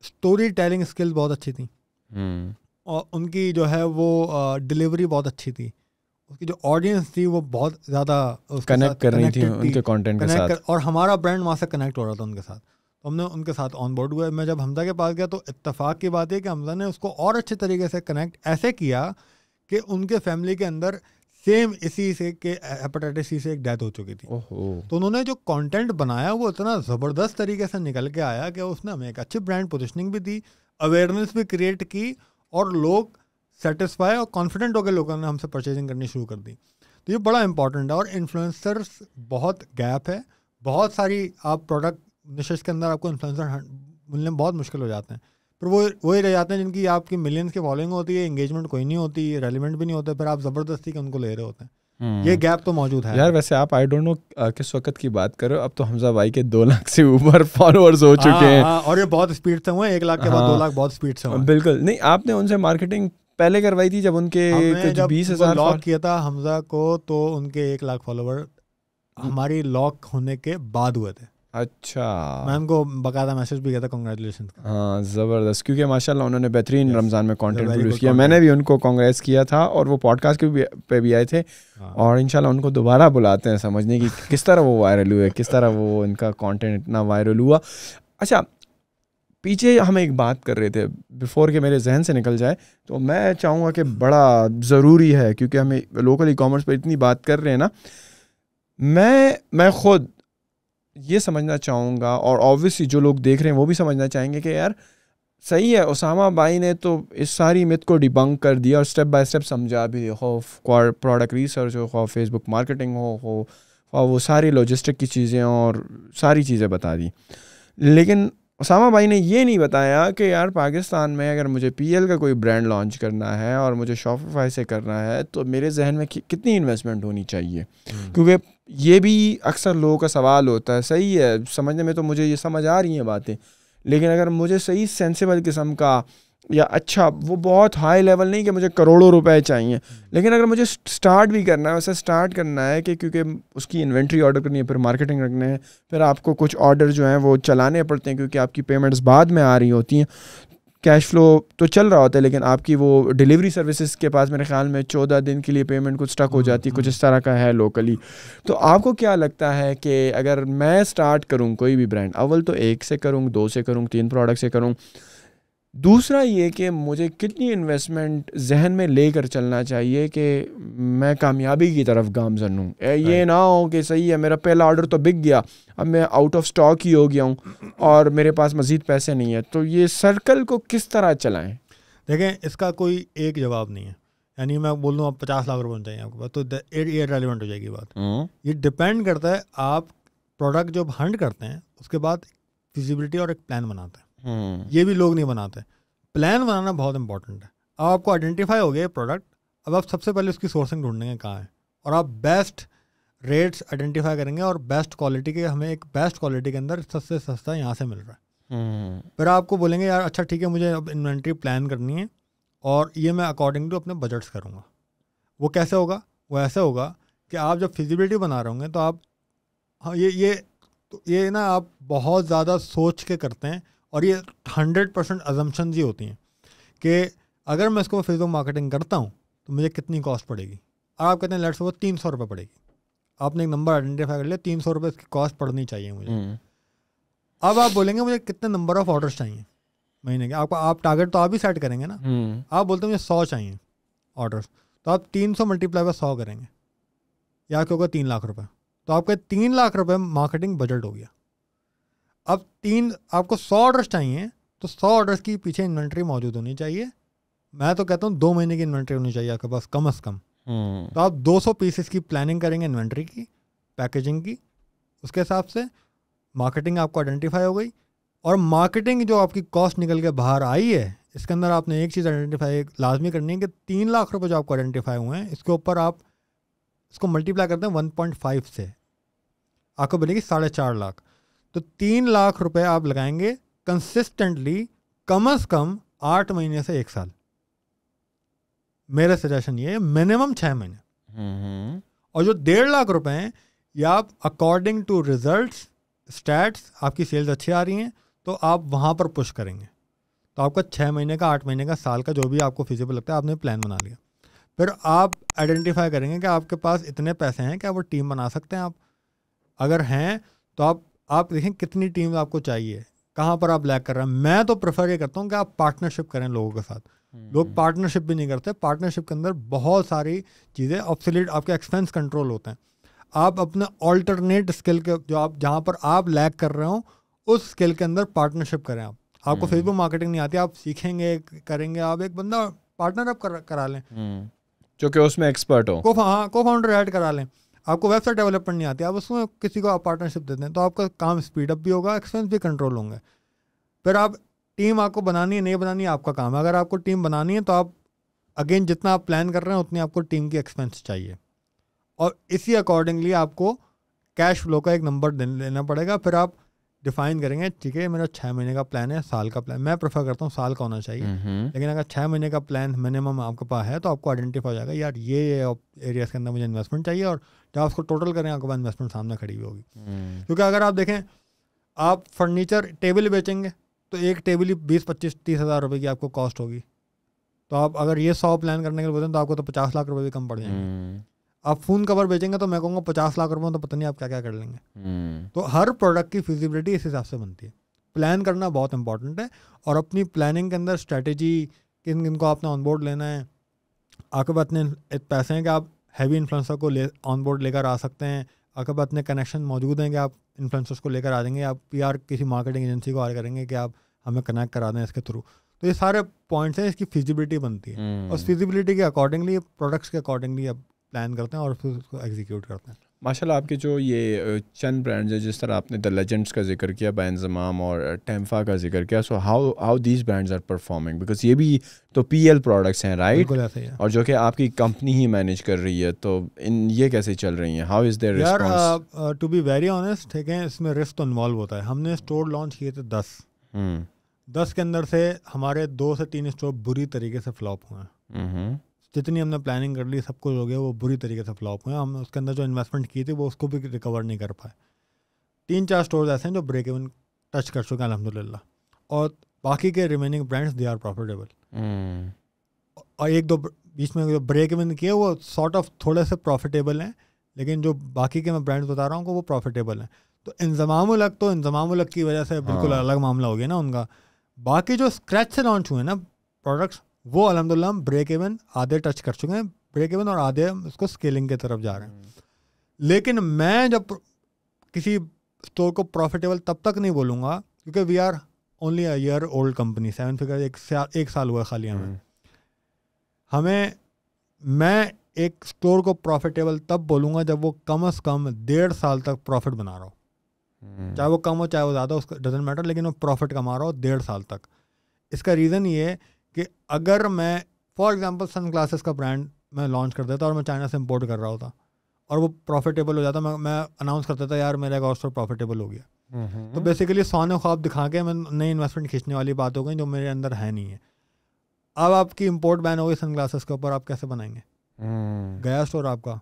اسٹوری ٹیلنگ اسکل بہت اچھی تھی, اور ان کی جو ہے وہ ڈلیوری بہت اچھی تھی, اس کی جو آڈینس تھی وہ بہت زیادہ کنیکٹ کر رہی تھی ان کے کانٹینٹ کے ساتھ, اور ہمارا برانڈ وہاں سے کنیکٹ ہو رہا تھا ان کے ساتھ, تو ہم نے ان کے ساتھ آن بورڈ ہوئے. میں جب حمزہ کے پاس گیا تو اتفاق کی بات ہے کہ حمزہ نے اس کو اور اچھے طریقے سے کنیکٹ ایسے کیا کہ ان کے فیملی کے اندر سیم اسی سے کہ ہیپاٹائٹس سی سے ایک ڈیتھ ہو چکی تھی. تو انہوں نے جو کانٹینٹ بنایا وہ اتنا زبردست طریقے سے نکل کے آیا کہ اس نے ہمیں ایک اچھی برانڈ پوزیشننگ بھی دی, اویئرنیس بھی کریٹ کی, اور لوگ سیٹسفائی اور کانفیڈنٹ ہو کے لوگوں نے ہم سے پرچیزنگ کرنی شروع کر دی. تو یہ بڑا امپورٹنٹ ہے. اور انفلوئنسرس بہت گیپ ہے, بہت ساری آپ پروڈکٹ نشز کے اندر آپ کو انفلوئنسر ملنے بہت مشکل ہو جاتے ہیں, پھر وہی رہ جاتے ہیں جن کی آپ کی ملینس کی فالوئنگ ہوتی ہے, انگیجمنٹ کوئی نہیں ہوتی, ریلیونٹ بھی نہیں ہوتے, پھر آپ زبردستی کے ان کو لے رہے ہوتے ہیں. یہ گیپ تو موجود ہے یار. ویسے آپ آئی ڈونٹ نو کس وقت کی بات کر رہے ہو, اب تو حمزہ بھائی کے 2 لاکھ سے اوپر فالوورز ہو چکے ہیں, اور یہ بہت اسپیڈ سے ہوئے, 1 لاکھ کے بعد 2 لاکھ بہت اسپیڈ سے ہوئے. بالکل. نہیں, آپ نے ان سے مارکیٹنگ پہلے کروائی تھی جب ان کے کچھ 20,000 لاک کیا تھا حمزہ کو, تو ان کے 1 لاکھ فالوور ہماری لاک ہونے کے بعد ہوئے تھے. اچھا, میں ان کو باقاعدہ میسج بھی کیا تھا کنگریچولیشن. ہاں زبردست, کیونکہ ماشاء اللہ انہوں نے بہترین رمضان میں کانٹینٹ پروڈیوس کیا. میں نے بھی ان کو کانگریس کیا تھا, اور وہ پوڈ کاسٹ پہ بھی آئے تھے, اور انشاءاللہ ان کو دوبارہ بلاتے ہیں سمجھنے کی کس طرح وہ وائرل ہوئے, کس طرح وہ ان کا کانٹینٹ اتنا وائرل ہوا. اچھا, پیچھے ہم ایک بات کر رہے تھے بیفور کہ میرے ذہن سے نکل جائے, تو میں چاہوں گا کہ بڑا ضروری ہے کیونکہ ہمیں لوکل ای کامرس پہ اتنی بات کر رہے ہیں نا, میں خود یہ سمجھنا چاہوں گا, اور آبویسلی جو لوگ دیکھ رہے ہیں وہ بھی سمجھنا چاہیں گے کہ یار صحیح ہے, اسامہ بھائی نے تو اس ساری مت کو ڈیبنک کر دیا اور اسٹیپ بائی اسٹیپ سمجھا بھی, ہو پروڈکٹ ریسرچ ہو, فیس بک مارکیٹنگ ہو, وہ ساری لاجسٹک کی چیزیں اور ساری چیزیں بتا دی. لیکن اسامہ بھائی نے یہ نہیں بتایا کہ یار پاکستان میں اگر مجھے پی ایل کا کوئی برانڈ لانچ کرنا ہے اور مجھے شاپیفائی سے کرنا ہے تو میرے ذہن میں کتنی انویسٹمنٹ ہونی چاہیے, کیونکہ یہ بھی اکثر لوگوں کا سوال ہوتا ہے. صحیح ہے, سمجھنے میں تو مجھے یہ سمجھ آ رہی ہیں باتیں, لیکن اگر مجھے صحیح سینسیبل قسم کا یا اچھا, وہ بہت ہائی لیول نہیں کہ مجھے کروڑوں روپے چاہیے, لیکن اگر مجھے سٹارٹ بھی کرنا ہے, ویسے سٹارٹ کرنا ہے کہ کیونکہ اس کی انوینٹری آرڈر کرنی ہے, پھر مارکیٹنگ رکھنے ہیں, پھر آپ کو کچھ آرڈر جو ہیں وہ چلانے پڑتے ہیں کیونکہ آپ کی پیمنٹس بعد میں آ رہی ہوتی ہیں. کیش فلو تو چل رہا ہوتا ہے, لیکن آپ کی وہ ڈیلیوری سروسز کے پاس میرے خیال میں 14 دن کے لیے پیمنٹ کچھ اسٹک ہو جاتی ہے, کچھ اس طرح کا ہے لوکلی. تو آپ کو کیا لگتا ہے کہ اگر میں سٹارٹ کروں کوئی بھی برانڈ, اول تو 1 سے کروں, 2 سے کروں, 3 پروڈکٹ سے کروں, دوسرا یہ کہ مجھے کتنی انویسٹمنٹ ذہن میں لے کر چلنا چاہیے کہ میں کامیابی کی طرف گامزن ہوں. یہ نہ ہو کہ صحیح ہے میرا پہلا آرڈر تو بک گیا, اب میں آؤٹ آف اسٹاک ہی ہو گیا ہوں اور میرے پاس مزید پیسے نہیں ہیں. تو یہ سرکل کو کس طرح چلائیں؟ دیکھیں, اس کا کوئی ایک جواب نہیں ہے. یعنی میں بول دوں اب 50 لاکھ روپے چاہیے آپ کو, تو یہ ریلیونٹ ہو جائے گی بات. یہ ڈپینڈ کرتا ہے آپ پروڈکٹ جب ہنٹ کرتے ہیں اس کے بعد فیزیبلٹی اور ایک پلان بناتے ہیں. یہ بھی لوگ نہیں بناتے. پلان بنانا بہت امپورٹنٹ ہے. اب آپ کو آئیڈینٹیفائی ہو گیا پروڈکٹ, اب آپ سب سے پہلے اس کی سورسنگ ڈھونڈیں گے کہاں ہے, اور آپ بیسٹ ریٹس آئیڈینٹیفائی کریں گے, اور بیسٹ کوالٹی کے, ہمیں ایک بیسٹ کوالٹی کے اندر سب سے سستا یہاں سے مل رہا ہے. پھر آپ کو بولیں گے یار اچھا ٹھیک ہے مجھے اب انوینٹری پلان کرنی ہے, اور یہ میں اکارڈنگ ٹو اپنے بجٹس کروں گا. وہ کیسے ہوگا؟ وہ ایسے ہوگا کہ آپ جب فیزیبلٹی بنا رہے ہوں گے تو آپ یہ تو یہ نا آپ بہت زیادہ سوچ کے کرتے ہیں، اور یہ 100% ازمپشنز ہی ہوتی ہیں کہ اگر میں اس کو فیس بک مارکیٹنگ کرتا ہوں تو مجھے کتنی کاسٹ پڑے گی. اور آپ کہتے ہیں لیٹس سپوز 300 روپے پڑے گی. آپ نے ایک نمبر آئیڈینٹیفائی کر لیا 300 روپے اس کی کاسٹ پڑنی چاہیے مجھے. اب آپ بولیں گے مجھے کتنے نمبر آف آرڈرس چاہیے مہینے کے. آپ ٹارگیٹ تو آپ ہی سیٹ کریں گے نا. آپ بولتے ہیں مجھے 100 چاہیے آرڈرس، تو آپ 300 ملٹیپلائی بائی 100 کریں گے، یا کیا ہوگا 3 لاکھ روپے. تو آپ کا 3 لاکھ روپے مارکیٹنگ بجٹ ہو گیا. اب آپ کو 100 آرڈرس چاہیے تو 100 آرڈرس کی پیچھے انوینٹری موجود ہونی چاہیے. میں تو کہتا ہوں 2 مہینے کی انوینٹری ہونی چاہیے آپ کے پاس کم از کم. تو آپ 200 پیسز کی پلاننگ کریں گے انوینٹری کی، پیکیجنگ کی. اس کے حساب سے مارکیٹنگ آپ کو آئیڈینٹیفائی ہو گئی. اور مارکیٹنگ جو آپ کی کاسٹ نکل کے باہر آئی ہے، اس کے اندر آپ نے ایک چیز آئیڈینٹیفائی لازمی کرنی ہے کہ 3 لاکھ روپے جو آپ کو آئیڈینٹیفائی ہوئے ہیں، اس کے اوپر آپ اس کو ملٹیپلائی کرتے ہیں 1.5 سے، آپ کو بنے گی 4.5 لاکھ. تو 3 لاکھ روپے آپ لگائیں گے کنسسٹنٹلی کم از کم 8 مہینے سے 1 سال. میرا سجیشن یہ ہے منیمم 6 مہینے. اور جو 1.5 لاکھ روپے ہیں، یا آپ اکارڈنگ ٹو ریزلٹس اسٹیٹس آپ کی سیلز اچھی آ رہی ہیں تو آپ وہاں پر پش کریں گے. تو آپ کا 6 مہینے کا، 8 مہینے کا، سال کا، جو بھی آپ کو فیزیبل لگتا ہے آپ نے پلان بنا لیا. پھر آپ آئیڈینٹیفائی کریں گے کہ آپ کے پاس اتنے پیسے ہیں کہ آپ وہ ٹیم بنا سکتے ہیں. آپ اگر ہیں تو آپ دیکھیں کتنی ٹیم آپ کو چاہیے، کہاں پر آپ لیک کر رہے ہیں. میں تو پریفر یہ کرتا ہوں کہ آپ پارٹنرشپ کریں لوگوں کے ساتھ. لوگ پارٹنرشپ بھی نہیں کرتے. پارٹنرشپ کے اندر بہت ساری چیزیں آبسلیٹ، آپ کے ایکسپینس کنٹرول ہوتے ہیں. آپ اپنے آلٹرنیٹ اسکل کے جو آپ جہاں پر آپ لیک کر رہے ہوں اس اسکل کے اندر پارٹنرشپ کریں. آپ کو فیس بک مارکیٹنگ نہیں آتی، آپ سیکھیں گے، کریں گے، آپ ایک بندہ پارٹنر اپ کرا لیں جو کہ اس میں ایکسپرٹ ہو. کو فاؤنڈر ایڈ کرا لیں. آپ کو ویب سائٹ ڈیولپمنٹ نہیں آتی، آپ اس میں کسی کو آپ پارٹنرشپ دیتے ہیں تو آپ کا کام اسپیڈ اپ بھی ہوگا، ایکسپینس بھی کنٹرول ہوں گے. پھر آپ ٹیم آپ کو بنانی ہے نہیں بنانی ہے آپ کا کام ہے. اگر آپ کو ٹیم بنانی ہے تو آپ اگین جتنا آپ پلان کر رہے ہیں اتنی آپ کو ٹیم کی ایکسپینس چاہیے، اور اسی اکارڈنگلی آپ کو کیش فلو کا ایک نمبر لینا پڑے گا. پھر آپ ڈیفائن کریں گے ٹھیک ہے میرا 6 مہینے کا پلان ہے، سال کا پلان. میں پریفر کرتا ہوں سال کا ہونا چاہیے، لیکن اگر 6 مہینے کا پلان منیمم آپ کے پاس ہے تو آپ کو آئیڈینٹیفائی ہو جائے گا یار یہ ایریاز کے اندر مجھے انویسٹمنٹ چاہیے. اور جب آپ اس کو ٹوٹل کریں آپ کے پاس انویسٹمنٹ سامنے کھڑی ہوئی ہوگی. کیونکہ اگر آپ دیکھیں آپ فرنیچر ٹیبل بیچیں گے تو ایک ٹیبل ہی 20-25-30 ہزار روپے کی آپ کو کاسٹ ہوگی. تو آپ اگر یہ 100 پلان کرنے کے لیے بولتے ہیں تو آپ کو تو 50 لاکھ روپے بھی کم پڑ جائیں گے. آپ فون کور بیچیں گے تو میں کہوں گا 50 لاکھ روپے میں تو پتہ نہیں آپ کیا کیا کر لیں گے. تو ہر پروڈکٹ کی فیزیبلٹی اس حساب سے بنتی ہے. پلان کرنا بہت امپورٹنٹ ہے، اور اپنی پلاننگ کے اندر اسٹریٹجی کن کن کو آپ نے آن بورڈ لینا ہے. آپ کے پاس اتنے پیسے ہیں کہ آپ ہیوی انفلوئنسر کو آن بورڈ لے کر آ سکتے ہیں. آپ کے پاس اتنے کنیکشن موجود ہیں کہ آپ انفلوئنسرس کو لے کر آ جائیں گے. آپ PR کسی مارکیٹنگ ایجنسی کو آر کریں گے کہ آپ ہمیں کنیکٹ کرا دیں اس کے تھرو. تو یہ سارے پوائنٹس ہیں، اس کی فیزیبلٹی بنتی ہے، اور اس فیزیبلٹی کے اکارڈنگلی پروڈکٹس کے اکارڈنگلی آپ پلان کرتے ہیں اور پھر اس کو ایگزیکیوٹ کرتے ہیں. ماشاء اللہ آپ کے جو یہ چند برانڈز ہیں، جس طرح آپ نے دا لیجنڈس کا ذکر کیا، با انضمام، اور ٹیمفا کا ذکر کیا، so how these brands are performing, because یہ بھی تو PL پروڈکٹس ہیں رائٹ، بالکل ایسا ہی ہے. اور جو کہ آپ کی کمپنی ہی مینیج کر رہی ہے، تو یہ کیسے چل رہی ہیں؟ How is there response? یار ٹو بی ویری آنیسٹ، ٹھیک ہے، اس میں رسک تو انوالو ہوتا ہے. ہم نے اسٹور لانچ کیے تھے 10 کے اندر سے ہمارے 2 سے 3 اسٹور بری طریقے سے فلاپ ہوئے ہیں. جتنی ہم نے پلاننگ کر لی سب کچھ ہو گیا، وہ بری طریقے سے فلاپ ہوئے ہیں. ہم اس کے اندر جو انویسٹمنٹ کی تھی وہ اس کو بھی ریکور نہیں کر پائے. 3-4 اسٹورز ایسے ہیں جو بریک ایون ٹچ کر چکے ہیں الحمدللہ، اور باقی کے remaining brands they are profitable. اور 1-2 بیچ میں جو بریک ایون کیے وہ سارٹ آف تھوڑے سے پروفیٹیبل ہیں، لیکن جو باقی کے میں برانڈس بتا رہا ہوں کہ وہ پروفیٹیبل ہیں. تو انضمام الحق کی وجہ سے بالکل الگ معاملہ ہو گیا نا ان کا. باقی جو اسکریچ سے لانچ ہوئے نا پروڈکٹس وہ الحمدللہ ہم بریک ایون آدھے ٹچ کر چکے ہیں، بریک ایون، اور آدھے اس کو اسکیلنگ کی طرف جا رہے ہیں. لیکن میں جب کسی اسٹور کو پروفیٹیبل تب تک نہیں بولوں گا کیونکہ we are only a year old company, 7 figure, 1 سال ہوا ہے خالی ہمیں. میں ایک اسٹور کو پروفیٹیبل تب بولوں گا جب وہ کم از کم 1.5 سال تک پروفٹ بنا رہا ہو، چاہے وہ کم ہو چاہے وہ زیادہ، اس کا ڈزنٹ میٹر، لیکن وہ پروفٹ کما رہا ہو 1.5 سال تک. اس کا ریزن یہ ہے کہ اگر میں فار ایگزامپل سن گلاسز کا برانڈ میں لانچ کر دیتا اور میں چائنا سے امپورٹ کر رہا ہوتا اور وہ پروفیٹیبل ہو جاتا، میں اناؤنس کرتا تھا یار میرا ایک اور اسٹور پروفیٹیبل ہو گیا، تو بیسیکلی سونے خواب دکھا کے میں نئی انویسٹمنٹ کھینچنے والی بات ہو گئی جو میرے اندر ہے نہیں ہے. اب آپ کی امپورٹ بین ہو گئی سن گلاسز کے اوپر، آپ کیسے بنائیں گے؟ گیا اسٹور آپ کا.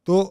تو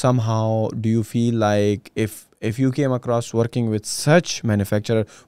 somehow do you feel like if you came across working with such manufacturer,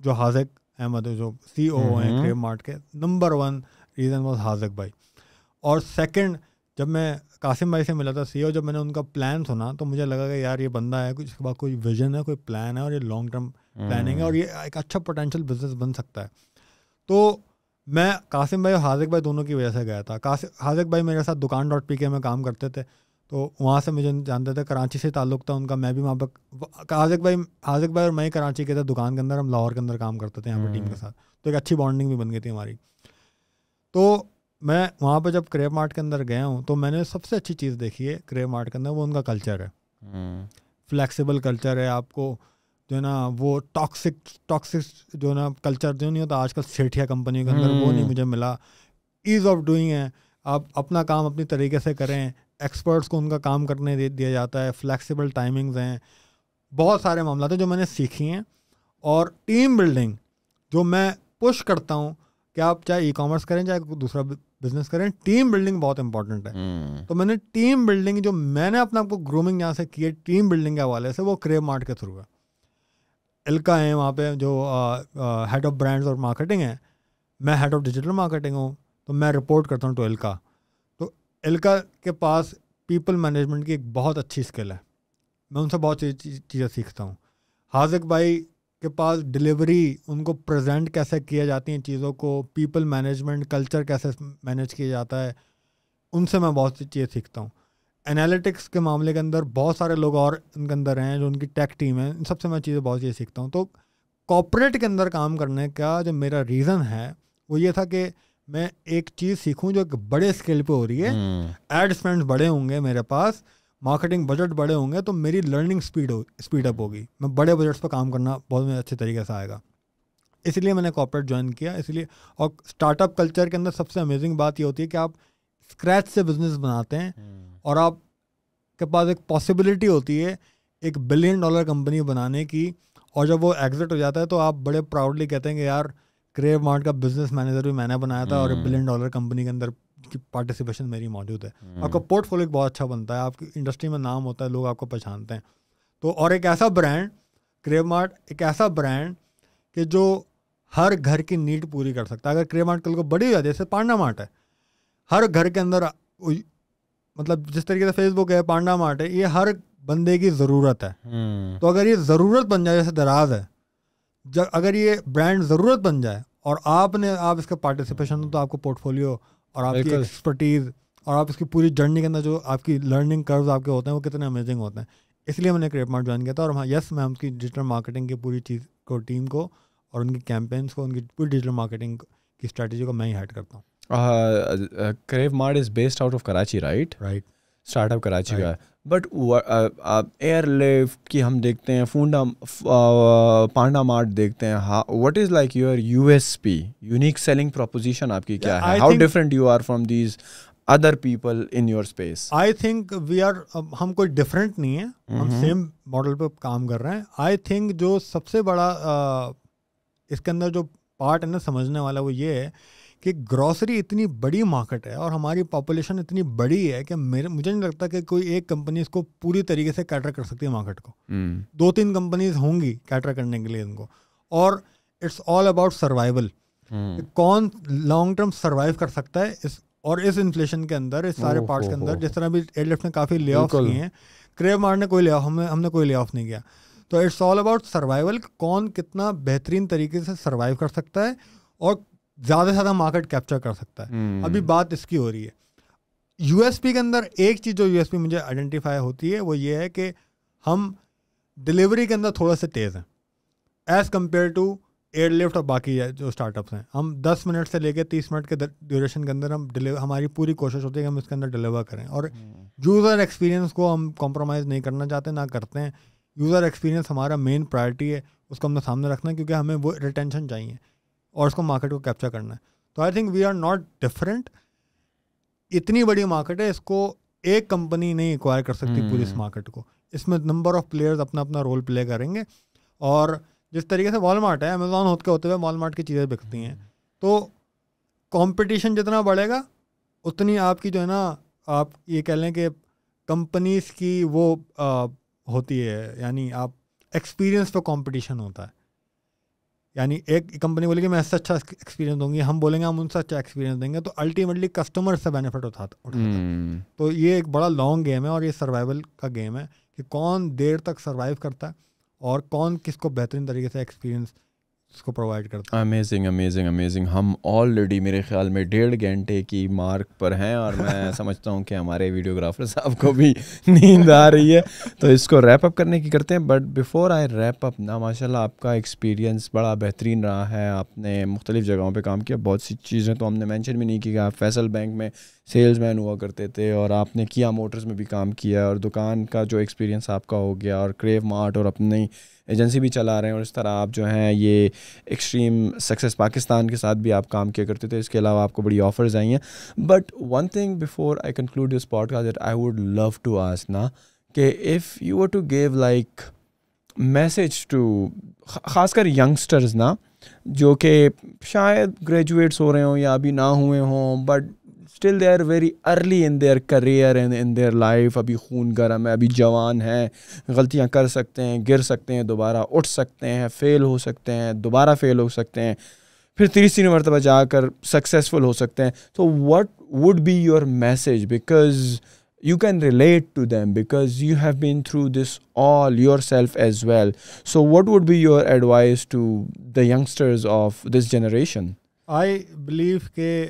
جو حاذق احمد جو سی او ہیں کریب مارٹ کے, نمبر 1 ریزن واز حاذق بھائی. اور سیکنڈ, جب میں قاسم بھائی سے ملا تھا سی او, جب میں نے ان کا پلان سنا تو مجھے لگا کہ یار یہ بندہ ہے, اس کے بعد کوئی ویژن ہے, کوئی پلان ہے, اور یہ لانگ ٹرم پلاننگ ہے, اور یہ ایک اچھا پوٹینشیل بزنس بن سکتا ہے. تو میں قاسم بھائی اور حاذق بھائی دونوں کی وجہ سے گیا تھا. حاذق بھائی میرے ساتھ Dukaan.pk میں کام کرتے تھے, تو وہاں سے مجھے جانتے تھے, کراچی سے تعلق تھا ان کا, میں بھی وہاں پہ حاذق بھائی اور میں کراچی کے تھے دکان کے اندر, ہم لاہور کے اندر کام کرتے تھے یہاں پہ ٹیم کے ساتھ, تو ایک اچھی بانڈنگ بھی بن گئی تھی ہماری. تو میں وہاں پہ جب کریب مارٹ کے اندر گیا ہوں تو میں نے سب سے اچھی چیز دیکھی ہے کریب مارٹ کے اندر, وہ ان کا کلچر ہے. فلیکسیبل کلچر ہے. آپ کو جو ہے نا وہ ٹاکسک جو ہے نا کلچر جو نہیں ہوتا آج کل سیٹھیا کمپنی کے اندر, وہ نہیں مجھے ملا. ایز آف ڈوئنگ ہے, آپ اپنا کام اپنی طریقے سے کریں, ایکسپرٹس کو ان کا کام کرنے دیا جاتا ہے, فلیکسیبل ٹائمنگز ہیں, بہت سارے معاملات ہیں جو میں نے سیکھی ہیں. اور ٹیم بلڈنگ جو میں پش کرتا ہوں کہ آپ چاہے ای کامرس کریں چاہے کوئی دوسرا بزنس کریں, ٹیم بلڈنگ بہت امپورٹنٹ ہے. تو میں نے ٹیم بلڈنگ جو میں نے اپنا آپ کو گرومنگ جہاں سے کی ہے ٹیم بلڈنگ کے حوالے سے, وہ کریب مارٹ کے تھرو ہے. الکا ہیں وہاں پہ جو ہیڈ آف برانڈز اور مارکیٹنگ ہے, میں ہیڈ آف ڈیجیٹل مارکیٹنگ ہوں, تو میں رپورٹ کرتا ہوں ٹو الکا. تو الکا کے پاس پیپل مینجمنٹ کی ایک بہت اچھی اسکل ہے, میں ان سے بہت چیزیں سیکھتا ہوں. حاذق بھائی کے پاس ڈلیوری, ان کو پریزنٹ کیسے کیا جاتی ہیں چیزوں کو, پیپل مینجمنٹ کلچر کیسے مینیج کیا جاتا ہے, ان سے میں بہت سی چیزیں سیکھتا ہوں. انالیٹکس کے معاملے کے اندر بہت سارے لوگ اور ان کے اندر ہیں جو ان کی ٹیک ٹیم ہے, ان سب سے میں چیزیں بہت چیزیں سیکھتا ہوں. تو کارپوریٹ کے اندر کام کرنے کا جو میرا ریزن ہے وہ یہ تھا کہ میں ایک چیز سیکھوں جو ایک بڑے اسکیل پہ ہو رہی ہے, ایڈ اسپینڈس بڑے ہوں گے میرے پاس, مارکیٹنگ بجٹ بڑے ہوں گے, تو میری لرننگ اسپیڈ اپ ہوگی, میں بڑے بجٹس پہ کام کرنا بہت اچھے طریقے سے آئے گا. اس لیے میں نے کارپوریٹ جوائن کیا. اس لیے, اور اسٹارٹ اپ کلچر کے اندر سب سے امیزنگ بات یہ ہوتی ہے کہ آپ اسکریچ سے بزنس بناتے ہیں, اور آپ کے پاس ایک پاسبلٹی ہوتی ہے ایک $1 بلین کمپنی بنانے کی, اور جب وہ ایگزٹ ہو جاتا ہے تو آپ بڑے پراؤڈلی کہتے ہیں کہ یار کریب مارٹ کا بزنس مینیجر بھی میں نے بنایا تھا, اور $1 بلین کمپنی کے اندر کی پارٹیسپیشن میری موجود ہے. آپ کا پورٹ فولیو بہت اچھا بنتا ہے, آپ کی انڈسٹری میں نام ہوتا ہے, لوگ آپ کو پہچانتے ہیں. تو اور ایک ایسا برانڈ, کریب مارٹ ایک ایسا برانڈ کہ جو ہر گھر کی نیڈ پوری کر سکتا ہے. اگر کریب مارٹ کل کو بڑی ہو جاتی ہے, جیسے پانڈا مارٹ ہے, ہر گھر کے اندر, مطلب جس طریقے سے فیس بک ہے, پانڈا مارٹ ہے, یہ ہر بندے کی ضرورت ہے. تو اگر یہ ضرورت بن جائے, جیسے دراز ہے, اگر یہ برانڈ ضرورت بن جائے اور آپ اس کا پارٹیسپیشن ہو, تو آپ کو پورٹ فولیو اور آپ کی ایکسپرٹیز اور آپ اس کی پوری جرنی کے اندر جو آپ کی لرننگ کروز آپ کے ہوتے ہیں وہ کتنے امیزنگ ہوتے ہیں. اس لیے میں نے کریب مارٹ جوائن کیا تھا. اور ہاں یس, میں ان کی ڈیجیٹل مارکیٹنگ کی پوری چیز کو, ٹیم کو, اور ان کی کیمپینس کو, ان کی پوری ڈیجیٹل مارکیٹنگ کی اسٹریٹجی کو میں ہی ہیڈ کرتا ہوں. Krave Mart is based out of Karachi, right? Startup Karachi کا ہے, بٹ ایئر لفٹ کی ہم دیکھتے ہیں, پانڈا مارٹ دیکھتے ہیں. What is like your USP, unique selling proposition آپ کی کیا ہے؟ How different you are from these other people in your space? I think ہم کوئی ڈفرینٹ نہیں ہیں, ہم سیم ماڈل پہ کام کر رہے ہیں. آئی تھنک جو سب سے بڑا اس کے اندر جو پارٹ ہے نا سمجھنے والا, وہ یہ ہے کہ گروسری اتنی بڑی مارکیٹ ہے اور ہماری پاپولیشن اتنی بڑی ہے کہ مجھے نہیں لگتا کہ کوئی ایک کمپنی اس کو پوری طریقے سے کیٹر کر سکتی ہے مارکیٹ کو. 2-3 کمپنیز ہوں گی کیٹر کرنے کے لیے ان کو, اور اٹس آل اباؤٹ سروائیول. کون لانگ ٹرم سروائیو کر سکتا ہے اس انفلیشن کے اندر, اس سارے پارٹس کے اندر. جس طرح بھی ایئر لفٹ نے کافی لے آف کیے ہیں, کریب مارٹ نے کوئی لے آف, ہم نے کوئی لے آف نہیں کیا. تو اٹس آل اباؤٹ سروائیول, کون کتنا بہترین طریقے سے سروائیو کر سکتا ہے اور زیادہ سے زیادہ مارکیٹ کیپچر کر سکتا ہے. ابھی بات اس کی ہو رہی ہے. USP کے اندر ایک چیز جو USP مجھے آئیڈینٹیفائی ہوتی ہے وہ یہ ہے کہ ہم ڈلیوری کے اندر تھوڑا سے تیز ہیں as compare to Airlift اور باقی جو اسٹارٹ اپس ہیں. ہم 10 منٹ سے لے کے 30 منٹ کے ڈیوریشن کے اندر ہماری پوری کوشش ہوتی ہے کہ ہم اس کے اندر ڈلیور کریں, اور یوزر ایکسپیرینس کو ہم کمپرومائز نہیں کرنا چاہتے, نہ کرتے ہیں. یوزر ایکسپیرینس ہمارا مین پرائرٹی ہے, اس کو ہم نے سامنے رکھنا ہے کیونکہ ہمیں وہ ریٹینشن چاہیے اور اس کو مارکیٹ کو کیپچر کرنا ہے. تو I think we are not different. اتنی بڑی مارکیٹ ہے, اس کو ایک کمپنی نہیں ایکوائر کر سکتی پوری اس مارکیٹ کو. اس میں نمبر آف پلیئرز اپنا اپنا رول پلے کریں گے. اور جس طریقے سے والمارٹ ہے, امیزون ہوتے ہوئے والمارٹ کی چیزیں بکتی ہیں, تو کمپٹیشن جتنا بڑھے گا اتنی آپ کی جو ہے نا, آپ یہ کہہ لیں کہ کمپنیز کی وہ ہوتی ہے, یعنی آپ ایکسپیرینس پہ کمپٹیشن ہوتا ہے. یعنی ایک کمپنی بولے گی میں اس سے اچھا ایکسپیرینس دوں گی, ہم بولیں گے ہم ان سے اچھا ایکسپیرینس دیں گے, تو الٹیمیٹلی کسٹمر سے بینیفٹ اٹھاتا ہے. تو یہ ایک بڑا لانگ گیم ہے اور یہ سروائیول کا گیم ہے کہ کون دیر تک سروائیو کرتا ہے اور کون کس کو بہترین طریقے سے ایکسپیرینس اس کو پرووائڈ کرتا ہے. Amazing amazing amazing. ہم آلریڈی میرے خیال میں 1.5 گھنٹے کی مارک پر ہیں اور میں سمجھتا ہوں کہ ہمارے ویڈیوگرافر صاحب کو بھی نیند آ رہی ہے, تو اس کو ریپ اپ کرنے کی کرتے ہیں. But before I wrap up نا, ماشاء اللہ آپ کا ایکسپیرینس بڑا بہترین رہا ہے. آپ نے مختلف جگہوں پہ کام کیا, بہت سی چیزیں تو ہم نے مینشن بھی نہیں کی کہ آپ فیصل بینک میں سیلز مین ہوا کرتے تھے اور آپ نے کیا موٹرز میں بھی کام کیا اور دکان کا جو ایکسپیرینس آپ کا ہو گیا اور کریو مارٹ اور اپنی ایجنسی بھی چلا رہے ہیں, اور اس طرح آپ جو ہیں یہ ایکسٹریم سکسیس پاکستان کے ساتھ بھی آپ کام کیا کرتے تھے. اس کے علاوہ آپ کو بڑی آفرز آئی ہیں. But one thing before I conclude this podcast that I would love to ask نا, کہ if you were to give like message to خاص کر ینگسٹرز نا, جو کہ شاید گریجویٹس ہو رہے ہوں یا ابھی نہ ہوئے ہوں, but still they are very early in their career and in their life, ابھی خون گرم ہے, ابھی جوان ہیں, غلطیاں کر سکتے ہیں, گر سکتے ہیں, دوبارہ اٹھ سکتے ہیں, فیل ہو سکتے ہیں, دوبارہ فیل ہو سکتے ہیں, پھر تیسری مرتبہ جا کر سکسیزفل ہو سکتے ہیں. تو what would be your message, because you can relate to them because you have been through this all yourself as well. So what would be your advice to the youngsters of this generation? I believe کہ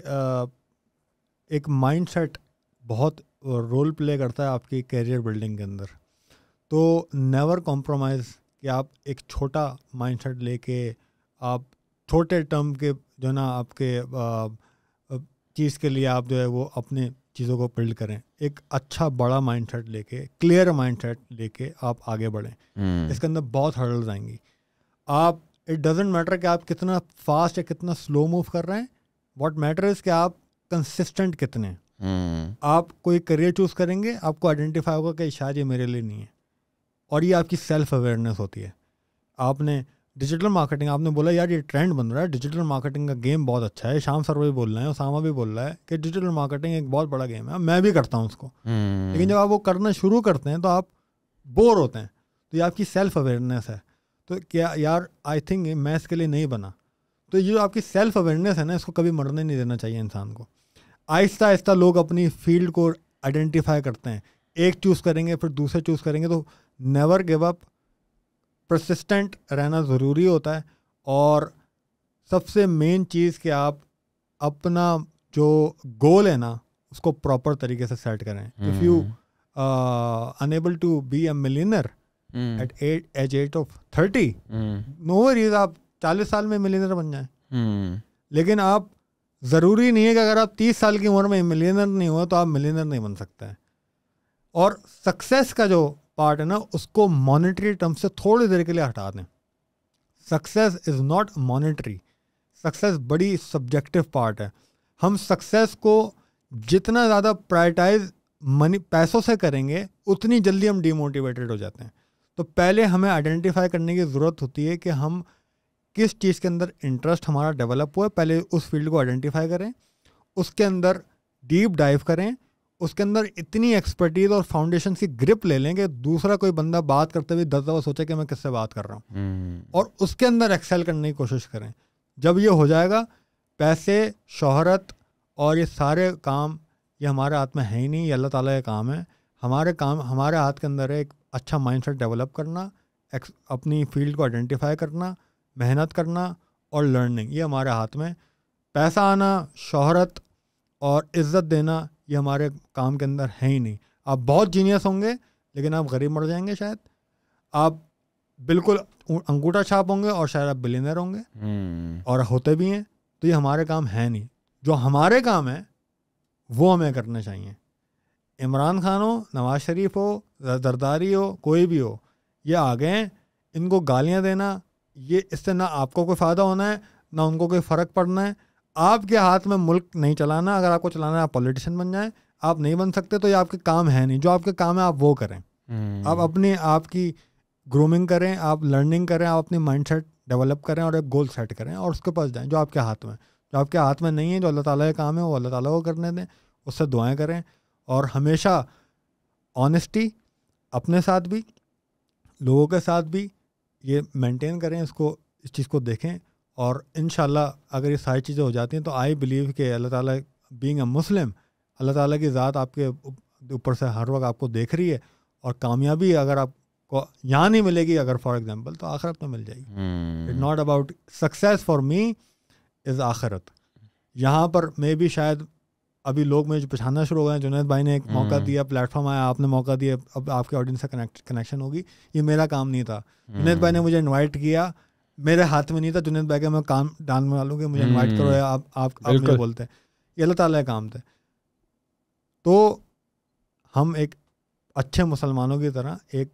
ایک mind set بہت role play کرتا ہے آپ کی career building کے اندر. تو never compromise کہ آپ ایک چھوٹا مائنڈ سیٹ لے کے آپ چھوٹے ٹرم کے جو ہے نا آپ کے چیز کے لیے آپ جو ہے وہ اپنے چیزوں کو بلڈ کریں. ایک اچھا بڑا مائنڈ سیٹ لے کے, کلیئر مائنڈ سیٹ لے کے آپ آگے بڑھیں. اس کے اندر بہت ہرڈلز آئیں گی. آپ اٹ ڈزنٹ میٹر کہ آپ کتنا فاسٹ یا کتنا سلو موو کر رہے ہیں, واٹ میٹر از کہ آپ کنسسٹنٹ کتنے ہیں. آپ کوئی کریئر چوز کریں گے, آپ کو آئیڈینٹیفائی ہوگا کہ شاید یہ میرے لیے نہیں ہے, اور یہ آپ کی سیلف اویئرنیس ہوتی ہے. آپ نے ڈیجیٹل مارکیٹنگ, آپ نے بولا یار یہ ٹرینڈ بن رہا ہے, ڈیجیٹل مارکیٹنگ کا گیم بہت اچھا ہے. شام سر بھی بول رہے ہیں, اسامہ بھی بول رہا ہے کہ ڈیجیٹل مارکیٹنگ ایک بہت بڑا گیم ہے, میں بھی کرتا ہوں اس کو. لیکن جب آپ وہ کرنا شروع کرتے ہیں تو آپ بور ہوتے ہیں. تو یہ آپ کی سیلف اویئرنیس ہے. تو کیا یار آئی تھنک میں اس کے لیے نہیں بنا. تو یہ جو آپ کی سیلف اویئرنیس ہے نا, اس کو کبھی مرنے نہیں دینا چاہیے انسان کو. آہستہ آہستہ لوگ اپنی فیلڈ کو آئیڈینٹیفائی کرتے ہیں, ایک چوز کریں گے پھر دوسرے چوز کریں گے. تو نیور گیو اپ, پرسسٹنٹ رہنا ضروری ہوتا ہے. اور سب سے مین چیز کہ آپ اپنا جو گول ہے نا اس کو پراپر طریقے سے سیٹ کریں. If you unable to be a millionaire at age 8 of 30, no worries, آپ 40 سال میں ملینئر بن جائیں. لیکن آپ ضروری نہیں ہے کہ اگر آپ 30 سال کی عمر میں ملینئر نہیں ہوا تو آپ ملینئر نہیں بن سکتے ہیں. اور سکسیس کا جو پارٹ ہے نا اس کو مانیٹری ٹرم سے تھوڑی دیر کے لیے ہٹا دیں. Success is not monetary, success بڑی سبجیکٹو پارٹ ہے. ہم سکسیس کو جتنا زیادہ پرائرٹائز منی پیسوں سے کریں گے اتنی جلدی ہم ڈی موٹیویٹڈ ہو جاتے ہیں. تو پہلے ہمیں آئیڈینٹیفائی کرنے کی ضرورت ہوتی ہے کہ ہم کس چیز کے اندر انٹرسٹ ہمارا ڈیولپ ہوا ہے. پہلے اس فیلڈ کو آئیڈینٹیفائی کریں, اس کے اندر ڈیپ ڈائیو کریں, اس کے اندر اتنی ایکسپرٹیز اور فاؤنڈیشن کی گرپ لے لیں کہ دوسرا کوئی بندہ بات کرتے ہوئے 10 دفعہ سوچے کہ میں کس سے بات کر رہا ہوں, اور اس کے اندر ایکسیل کرنے کی کوشش کریں. جب یہ ہو جائے گا, پیسے, شہرت اور یہ سارے کام یہ ہمارے ہاتھ میں ہے ہی نہیں, یہ اللہ تعالیٰ کا کام ہے. ہمارے ہاتھ کے اندر ہے ایک اچھا مائنڈ سیٹ ڈیولپ کرنا, اپنی فیلڈ کو آئیڈینٹیفائی کرنا, محنت کرنا اور لرننگ, یہ ہمارے ہاتھ میں. پیسہ آنا, شہرت اور عزت دینا یہ ہمارے کام کے اندر ہے ہی نہیں. آپ بہت جینیس ہوں گے لیکن آپ غریب مر جائیں گے شاید. آپ بالکل انگوٹھا چھاپ ہوں گے اور شاید آپ بلینئر ہوں گے, اور ہوتے بھی ہیں. تو یہ ہمارے کام ہے نہیں. جو ہمارے کام ہے وہ ہمیں کرنا چاہیے. عمران خان ہو, نواز شریف ہو, زرداری ہو, کوئی بھی ہو, یہ آگے ہیں. ان کو گالیاں دینا, یہ اس سے نہ آپ کو کوئی فائدہ ہونا ہے نہ ان کو کوئی فرق پڑنا ہے. آپ کے ہاتھ میں ملک نہیں چلانا. اگر آپ کو چلانا ہے آپ پولیٹیشین بن جائیں, آپ نہیں بن سکتے تو یہ آپ کے کام ہے نہیں. جو آپ کے کام ہے آپ وہ کریں. آپ اپنی آپ کی گرومنگ کریں, آپ لرننگ کریں, آپ اپنی مائنڈ سیٹ ڈیولپ کریں اور ایک گول سیٹ کریں اور اس کے پاس جائیں جو آپ کے ہاتھ میں. جو آپ کے ہاتھ میں نہیں ہے, جو اللہ تعالیٰ کے کام ہے وہ اللہ تعالیٰ کو کرنے دیں, اس سے دعائیں کریں. اور ہمیشہ آنیسٹی اپنے ساتھ بھی لوگوں کے ساتھ بھی یہ مینٹین کریں. اس چیز کو دیکھیں اور انشاءاللہ اگر یہ ساری چیزیں ہو جاتی ہیں تو آئی بلیو کہ اللہ تعالیٰ بینگ اے مسلم, اللہ تعالیٰ کی ذات آپ کے اوپر سے ہر وقت آپ کو دیکھ رہی ہے, اور کامیابی اگر آپ کو یہاں نہیں ملے گی اگر فار ایگزامپل, تو آخرت میں مل جائے گی. It not about success for me is آخرت. یہاں پر میں بھی شاید ابھی لوگ مجھے پہچاننا شروع ہو گئے ہیں. جنید بھائی نے ایک موقع دیا, پلیٹ فارم آیا, آپ نے موقع دیا, اب آپ کے آڈینس سے کنیکشن ہوگی. یہ میرا کام نہیں تھا. جنید بھائی نے مجھے انوائٹ کیا, میرے ہاتھ میں نہیں تھا جنید بھائی کا میں کام ڈالنے والوں کہ مجھے انوائٹ کرو یا آپ مجھے بولتے ہیں. یہ اللہ تعالیٰ کا کام تھا. تو ہم ایک اچھے مسلمانوں کی طرح ایک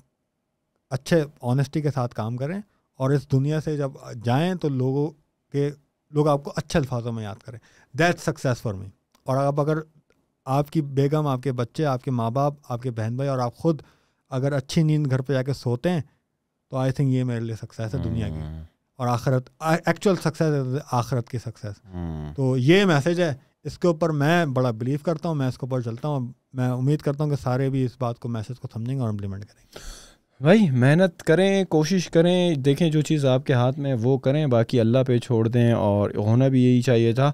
اچھے آنیسٹی کے ساتھ کام کریں, اور اس دنیا سے جب جائیں تو لوگ آپ کو اچھے الفاظوں میں یاد کریں. That success for me. اور اگر آپ کی بیگم, آپ کے بچے, آپ کے ماں باپ, آپ کے بہن بھائی اور آپ خود اگر اچھی نیند گھر پہ جا کے سوتے ہیں تو آئی تھنک یہ میرے لیے سکسیس ہے دنیا کی. اور آخرت, ایکچوئل سکسیس آخرت کی سکسیس. تو یہ میسیج ہے, اس کے اوپر میں بڑا بلیو کرتا ہوں, میں اس کے اوپر چلتا ہوں. میں امید کرتا ہوں کہ سارے بھی اس بات کو, میسیج کو سمجھیں گے اور امپلیمنٹ کریں گے. بھائی محنت کریں, کوشش کریں, دیکھیں جو چیز آپ کے ہاتھ میں وہ کریں, باقی اللہ پہ چھوڑ دیں, اور ہونا بھی یہی چاہیے تھا.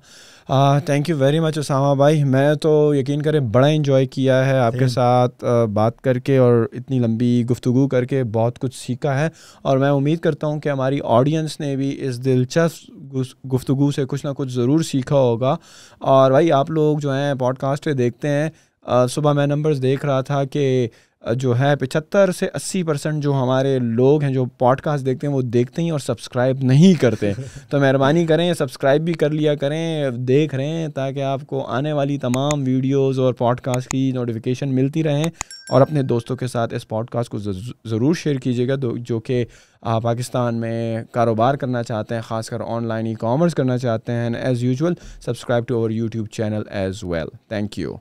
Thank you very much Usama بھائی. میں تو یقین کریں بڑا انجوائے کیا ہے آپ کے ساتھ بات کر کے, اور اتنی لمبی گفتگو کر کے بہت کچھ سیکھا ہے, اور میں امید کرتا ہوں کہ ہماری آڈینس نے بھی اس دلچسپ گفتگو سے کچھ نہ کچھ ضرور سیکھا ہوگا. اور بھائی آپ لوگ جو ہیں پوڈ کاسٹ پہ دیکھتے ہیں, صبح میں نمبرز دیکھ رہا تھا کہ جو ہے 75 سے 80% جو ہمارے لوگ ہیں جو پوڈ کاسٹ دیکھتے ہیں وہ دیکھتے ہیں اور سبسکرائب نہیں کرتے. تو مہربانی کریں سبسکرائب بھی کر لیا کریں, دیکھ رہے ہیں, تاکہ آپ کو آنے والی تمام ویڈیوز اور پوڈ کاسٹ کی نوٹیفیکیشن ملتی رہیں. اور اپنے دوستوں کے ساتھ اس پوڈ کاسٹ کو ضرور شیئر کیجیے گا جو کہ پاکستان میں کاروبار کرنا چاہتے ہیں, خاص کر آن لائن ای کامرس کرنا چاہتے ہیں. As usual subscribe to our YouTube channel as well. Thank you.